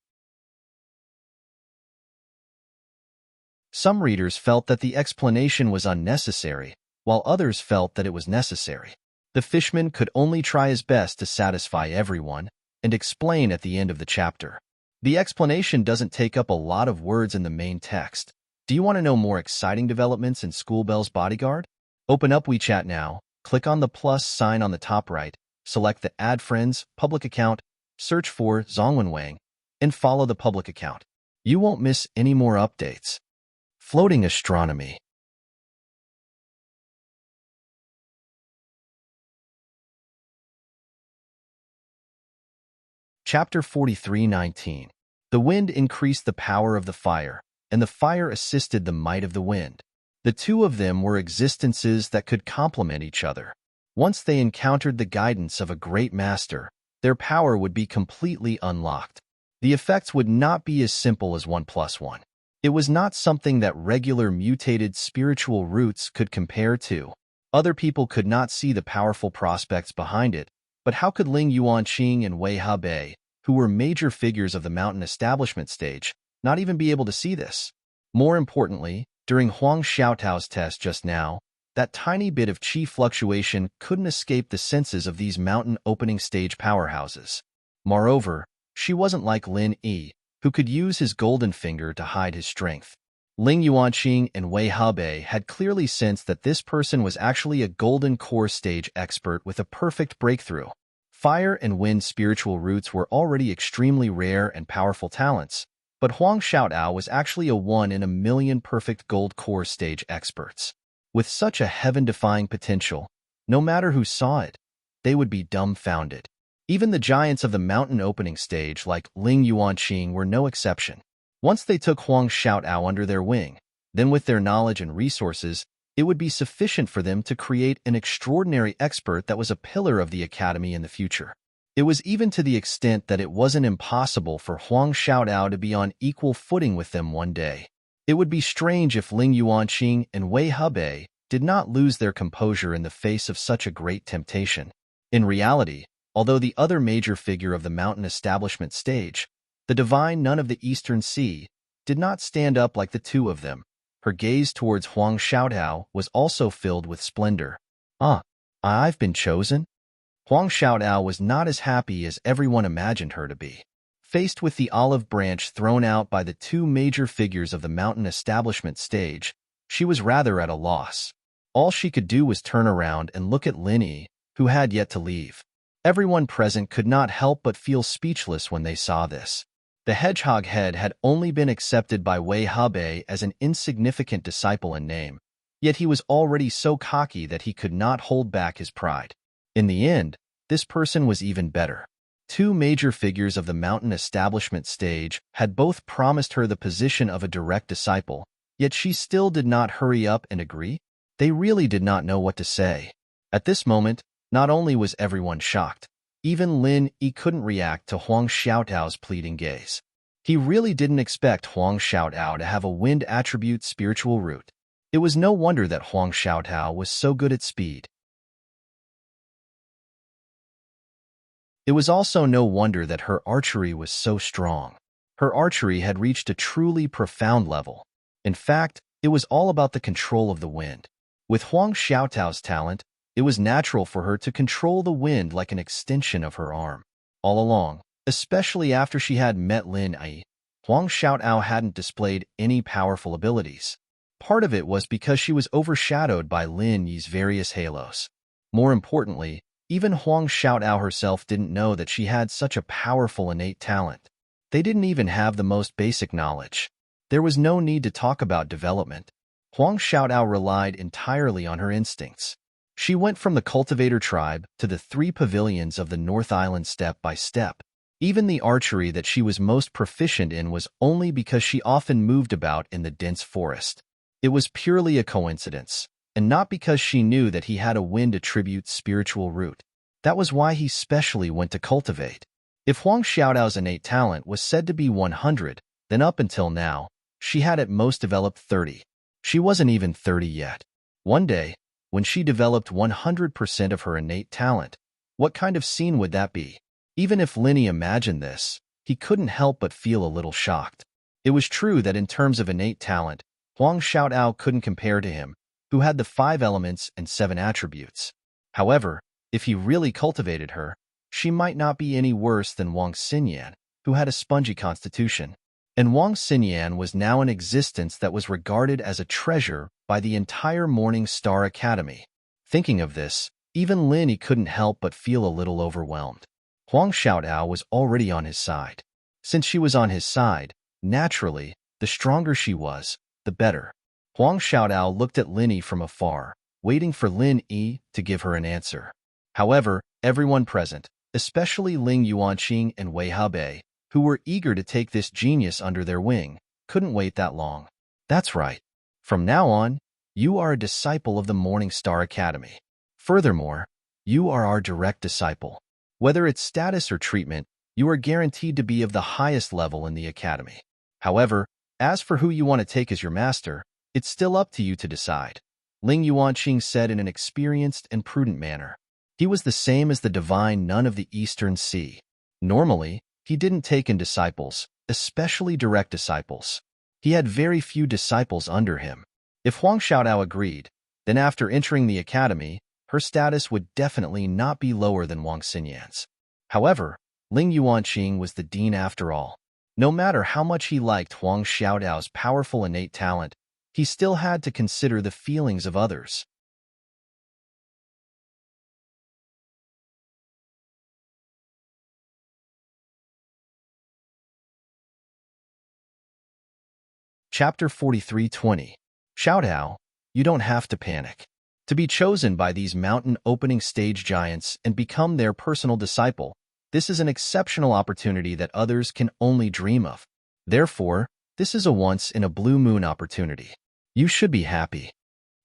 Some readers felt that the explanation was unnecessary, while others felt that it was necessary. The fishman could only try his best to satisfy everyone and explain at the end of the chapter. The explanation doesn't take up a lot of words in the main text. Do you want to know more exciting developments in Schoolbell's Bodyguard? Open up WeChat now, click on the plus sign on the top right, select the Add Friends public account, search for Zhongwen Wang, and follow the public account. You won't miss any more updates. Floating astronomy. Chapter 43:19. The wind increased the power of the fire, and the fire assisted the might of the wind. The 2 of them were existences that could complement each other. Once they encountered the guidance of a great master, their power would be completely unlocked. The effects would not be as simple as 1 + 1. It was not something that regular mutated spiritual roots could compare to. Other people could not see the powerful prospects behind it, but how could Ling Yuanqing and Wei Hebei, who were major figures of the mountain establishment stage, not even be able to see this? More importantly, during Huang Xiaotao's test just now, That tiny bit of chi fluctuation couldn't escape the senses of these mountain opening stage powerhouses. Moreover, she wasn't like Lin Yi, who could use his golden finger to hide his strength. Ling Yuanqing and Wei Hebei had clearly sensed that this person was actually a golden core stage expert with a perfect breakthrough. Fire and wind spiritual roots were already extremely rare and powerful talents, but Huang Xiaotao was actually a 1 in a million perfect gold core stage experts. With such a heaven-defying potential, no matter who saw it, they would be dumbfounded. Even the giants of the mountain opening stage like Ling Yuanqing were no exception. Once they took Huang Xiaotao under their wing, then with their knowledge and resources, it would be sufficient for them to create an extraordinary expert that was a pillar of the academy in the future. It was even to the extent that it wasn't impossible for Huang Xiaotao to be on equal footing with them one day. It would be strange if Ling Yuanqing and Wei Hebei did not lose their composure in the face of such a great temptation. In reality, although the other major figure of the mountain establishment stage, the divine nun of the Eastern Sea, did not stand up like the two of them. Her gaze towards Huang Xiaotao was also filled with splendor. I've been chosen? Huang Xiaotao was not as happy as everyone imagined her to be. Faced with the olive branch thrown out by the two major figures of the mountain establishment stage, she was rather at a loss. All she could do was turn around and look at Lin Yi, who had yet to leave. Everyone present could not help but feel speechless when they saw this. The hedgehog head had only been accepted by Wei Hebei as an insignificant disciple in name, yet he was already so cocky that he could not hold back his pride. In the end, this person was even better. Two major figures of the mountain establishment stage had both promised her the position of a direct disciple, yet she still did not hurry up and agree. They really did not know what to say. At this moment, not only was everyone shocked, even Lin Yi couldn't react to Huang Xiaotao's pleading gaze. He really didn't expect Huang Xiaotao to have a wind attribute spiritual root. It was no wonder that Huang Xiaotao was so good at speed. It was also no wonder that her archery was so strong. Her archery had reached a truly profound level. In fact, it was all about the control of the wind. With Huang Xiaotao's talent, it was natural for her to control the wind like an extension of her arm. All along, especially after she had met Lin Yi, Huang Xiaotao hadn't displayed any powerful abilities. Part of it was because she was overshadowed by Lin Yi's various halos. More importantly, even Huang Xiaotao herself didn't know that she had such a powerful innate talent. They didn't even have the most basic knowledge. There was no need to talk about development. Huang Xiaotao relied entirely on her instincts. She went from the cultivator tribe to the 3 pavilions of the North Island step by step. Even the archery that she was most proficient in was only because she often moved about in the dense forest. It was purely a coincidence, and not because she knew that he had a wind attribute spiritual root. That was why he specially went to cultivate. If Huang Xiaotao's innate talent was said to be 100, then up until now, she had at most developed 30. She wasn't even 30 yet. One day, when she developed 100% of her innate talent, what kind of scene would that be? Even if Lin Yi imagined this, he couldn't help but feel a little shocked. It was true that in terms of innate talent, Huang Xiaotao couldn't compare to him, who had the 5 elements and 7 attributes. However, if he really cultivated her, she might not be any worse than Wang Xinyan, who had a spongy constitution. And Wang Xinyan was now in existence that was regarded as a treasure by the entire Morning Star Academy. Thinking of this, even Lin Yi couldn't help but feel a little overwhelmed. Huang Xiaotao was already on his side. Since she was on his side, naturally, the stronger she was, the better. Huang Xiaotao looked at Lin Yi from afar, waiting for Lin Yi to give her an answer. However, everyone present, especially Ling Yuanqing and Wei Hebei, who were eager to take this genius under their wing, couldn't wait that long. That's right. From now on, you are a disciple of the Morning Star Academy. Furthermore, you are our direct disciple. Whether it's status or treatment, you are guaranteed to be of the highest level in the academy. However, as for who you want to take as your master, it's still up to you to decide, Ling Yuanqing said in an experienced and prudent manner. He was the same as the divine nun of the Eastern Sea. Normally, he didn't take in disciples, especially direct disciples. He had very few disciples under him. If Huang Xiaotao agreed, then after entering the academy, her status would definitely not be lower than Wang Xinyan's. However, Ling Yuanqing was the dean after all. No matter how much he liked Huang Xiaodao's powerful innate talent, he still had to consider the feelings of others. Chapter 43:20. Xiaodao, you don't have to panic. To be chosen by these mountain opening stage giants and become their personal disciple, this is an exceptional opportunity that others can only dream of. Therefore, this is a once-in-a-blue-moon opportunity. You should be happy.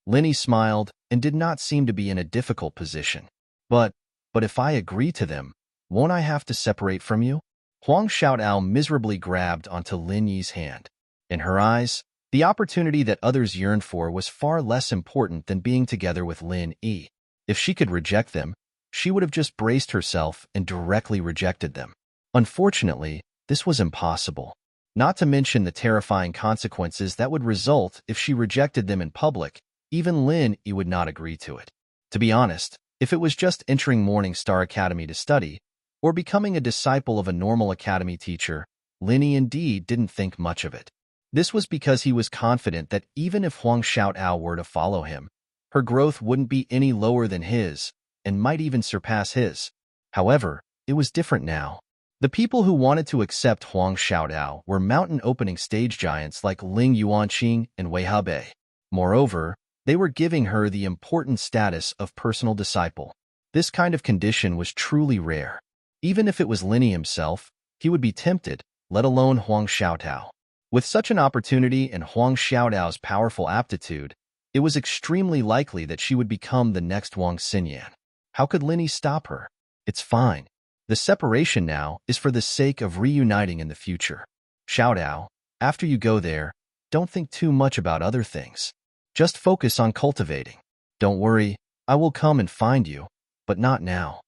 Linny smiled and did not seem to be in a difficult position. But if I agree to them, won't I have to separate from you? Huang Xiaodao miserably grabbed onto Lin Yi's hand. In her eyes, the opportunity that others yearned for was far less important than being together with Lin Yi. If she could reject them, she would have just braced herself and directly rejected them. Unfortunately, this was impossible. Not to mention the terrifying consequences that would result if she rejected them in public. Even Lin Yi would not agree to it. To be honest, if it was just entering Morning Star Academy to study, or becoming a disciple of a normal academy teacher, Lin Yi indeed didn't think much of it. This was because he was confident that even if Huang Xiaodao were to follow him, her growth wouldn't be any lower than his, and might even surpass his. However, it was different now. The people who wanted to accept Huang Xiaodao were mountain-opening stage giants like Ling Yuanqing and Wei Hebei. Moreover, they were giving her the important status of personal disciple. This kind of condition was truly rare. Even if it was Lin Yi himself, he would be tempted, let alone Huang Xiaodao. With such an opportunity and Huang Xiaodao's powerful aptitude, it was extremely likely that she would become the next Wang Xinyan. How could Lin Yi stop her? It's fine. The separation now is for the sake of reuniting in the future. Xiaodao, after you go there, don't think too much about other things. Just focus on cultivating. Don't worry, I will come and find you, but not now.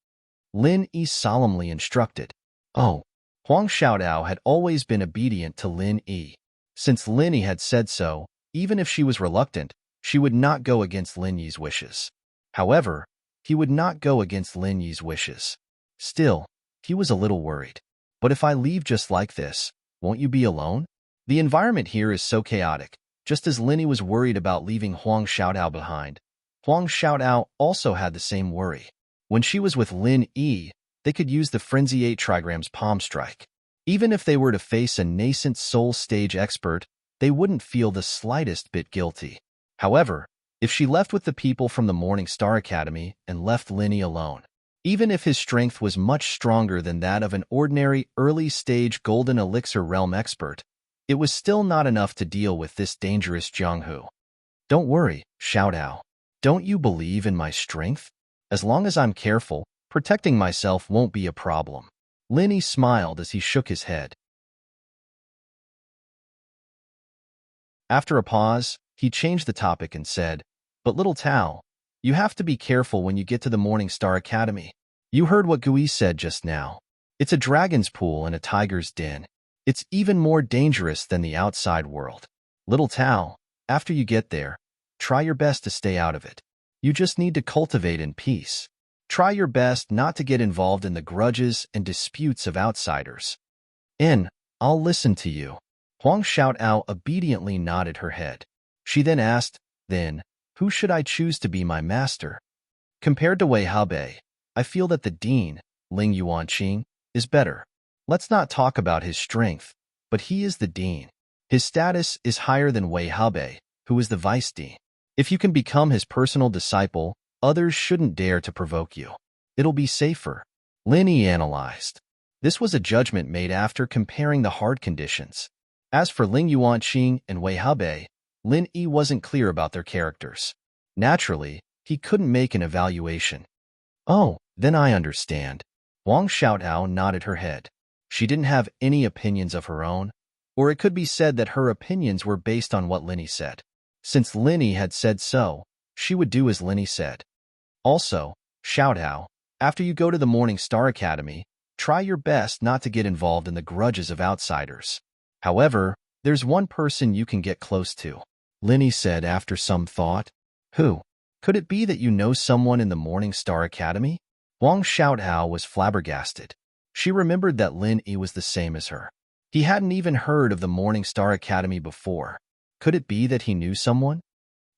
Lin Yi solemnly instructed. Oh. Huang Xiaodao had always been obedient to Lin Yi. Since Lin Yi had said so, even if she was reluctant, she would not go against Lin Yi's wishes. However, he would not go against Lin Yi's wishes. Still, he was a little worried. But if I leave just like this, won't you be alone? The environment here is so chaotic. Just as Lin Yi was worried about leaving Huang Xiaodao behind, Huang Xiaodao also had the same worry. When she was with Lin Yi, they could use the Frenzy 8 Trigram's Palm Strike. Even if they were to face a nascent soul stage expert, they wouldn't feel the slightest bit guilty. However, if she left with the people from the Morning Star Academy and left Lin Yi alone, even if his strength was much stronger than that of an ordinary early-stage Golden Elixir Realm expert, it was still not enough to deal with this dangerous Jianghu. Don't worry, Xiaodao. Don't you believe in my strength? As long as I'm careful, protecting myself won't be a problem. Lin Yi smiled as he shook his head. After a pause, he changed the topic and said, But little Tao, you have to be careful when you get to the Morning Star Academy. You heard what Gui said just now. It's a dragon's pool and a tiger's den. It's even more dangerous than the outside world. Little Tao, after you get there, try your best to stay out of it. You just need to cultivate in peace. Try your best not to get involved in the grudges and disputes of outsiders. I'll listen to you. Huang Xiaodao obediently nodded her head. She then asked, Then, who should I choose to be my master? Compared to Wei Hebei, I feel that the dean, Ling Yuanqing, is better. Let's not talk about his strength, but he is the dean. His status is higher than Wei Hebei, who is the vice dean. If you can become his personal disciple, others shouldn't dare to provoke you. It'll be safer. Lin Yi analyzed. This was a judgment made after comparing the hard conditions. As for Ling Yuanqing and Wei Hebei, Lin Yi wasn't clear about their characters. Naturally, he couldn't make an evaluation. Oh, then I understand. Huang Xiaodao nodded her head. She didn't have any opinions of her own, or it could be said that her opinions were based on what Lin Yi said. Since Lin Yi had said so, she would do as Lin Yi said. Also, Xiaodao, after you go to the Morning Star Academy, try your best not to get involved in the grudges of outsiders. However, there's one person you can get close to, Lin Yi said after some thought. Who? Could it be that you know someone in the Morning Star Academy? Wang Xiaohao was flabbergasted. She remembered that Lin Yi was the same as her. He hadn't even heard of the Morning Star Academy before. Could it be that he knew someone?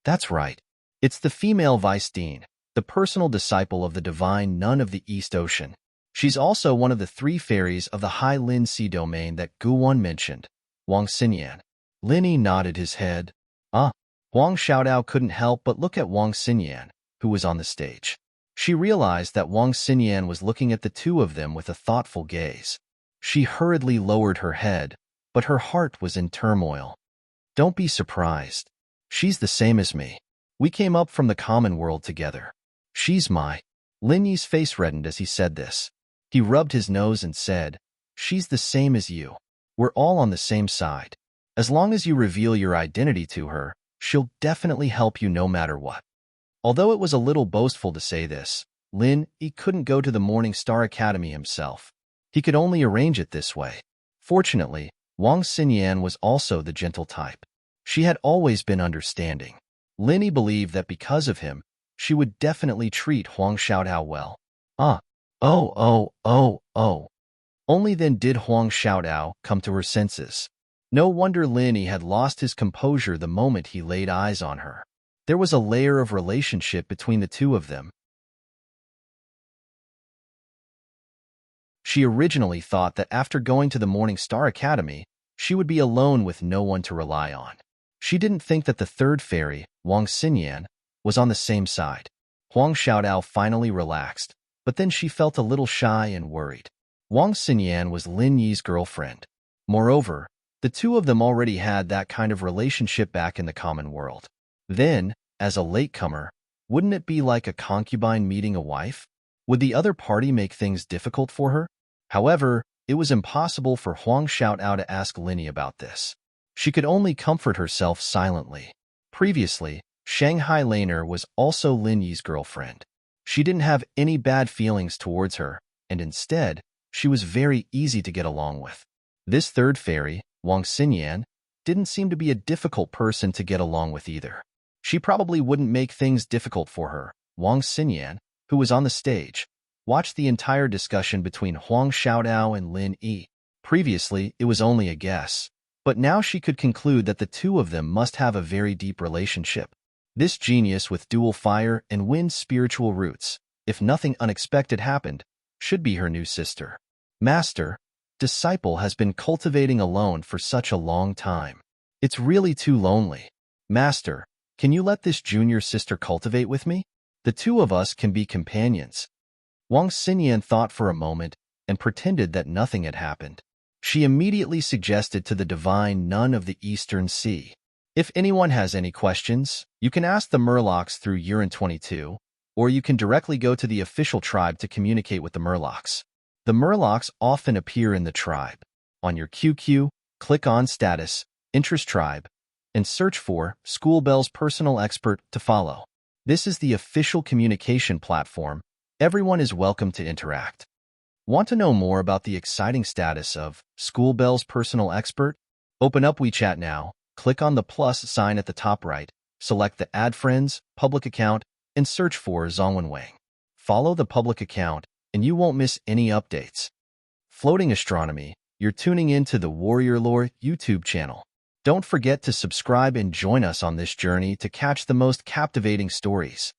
That's right. It's the female vice dean, the personal disciple of the divine nun of the East Ocean. She's also one of the 3 fairies of the High Lin Sea domain that Guwan mentioned, Wang Xinyan. Lin Yi nodded his head. Wang Xiaodao couldn't help but look at Wang Xinyan, who was on the stage. She realized that Wang Xinyan was looking at the two of them with a thoughtful gaze. She hurriedly lowered her head, but her heart was in turmoil. Don't be surprised. She's the same as me. We came up from the common world together. She's my... Lin Yi's face reddened as he said this. He rubbed his nose and said, she's the same as you. We're all on the same side. As long as you reveal your identity to her, she'll definitely help you no matter what. Although it was a little boastful to say this, Lin Yi couldn't go to the Morning Star Academy himself. He could only arrange it this way. Fortunately, Wang Xinyan was also the gentle type. She had always been understanding. Lin Yi believed that because of him, she would definitely treat Huang Xiaodao well. Only then did Huang Xiaodao come to her senses. No wonder Lin Yi had lost his composure the moment he laid eyes on her. There was a layer of relationship between the two of them. She originally thought that after going to the Morning Star Academy, she would be alone with no one to rely on. She didn't think that the 3rd fairy, Wang Xinyan, was on the same side. Huang Xiaodao finally relaxed, but then she felt a little shy and worried. Wang Xinyan was Lin Yi's girlfriend. Moreover, the two of them already had that kind of relationship back in the common world. Then, as a latecomer, wouldn't it be like a concubine meeting a wife? Would the other party make things difficult for her? However, it was impossible for Huang Xiaodao to ask Lin Yi about this. She could only comfort herself silently. Previously, Shanghai Laner was also Lin Yi's girlfriend. She didn't have any bad feelings towards her, and instead, she was very easy to get along with. This 3rd fairy, Wang Xinyan, didn't seem to be a difficult person to get along with either. She probably wouldn't make things difficult for her. Wang Xinyan, who was on the stage, watched the entire discussion between Huang Xiaodao and Lin Yi. Previously, it was only a guess, but now she could conclude that the two of them must have a very deep relationship. This genius with dual fire and wind spiritual roots, if nothing unexpected happened, should be her new sister. Master, disciple has been cultivating alone for such a long time. It's really too lonely. Master, can you let this junior sister cultivate with me? The two of us can be companions. Wang Xinyan thought for a moment and pretended that nothing had happened. She immediately suggested to the divine nun of the Eastern Sea. If anyone has any questions, you can ask the Murlocs through Urin 22, or you can directly go to the official tribe to communicate with the Murlocs. The Murlocs often appear in the tribe. On your QQ, click on Status, Interest Tribe, and search for School Bell's Personal Expert to follow. This is the official communication platform. Everyone is welcome to interact. Want to know more about the exciting status of School Bell's Personal Expert? Open up WeChat now, click on the plus sign at the top right, select the Add Friends, Public Account, and search for Zhongwen Wang. Follow the public account, and you won't miss any updates. Floating Astronomy, you're tuning into the Warrior Lore YouTube channel. Don't forget to subscribe and join us on this journey to catch the most captivating stories.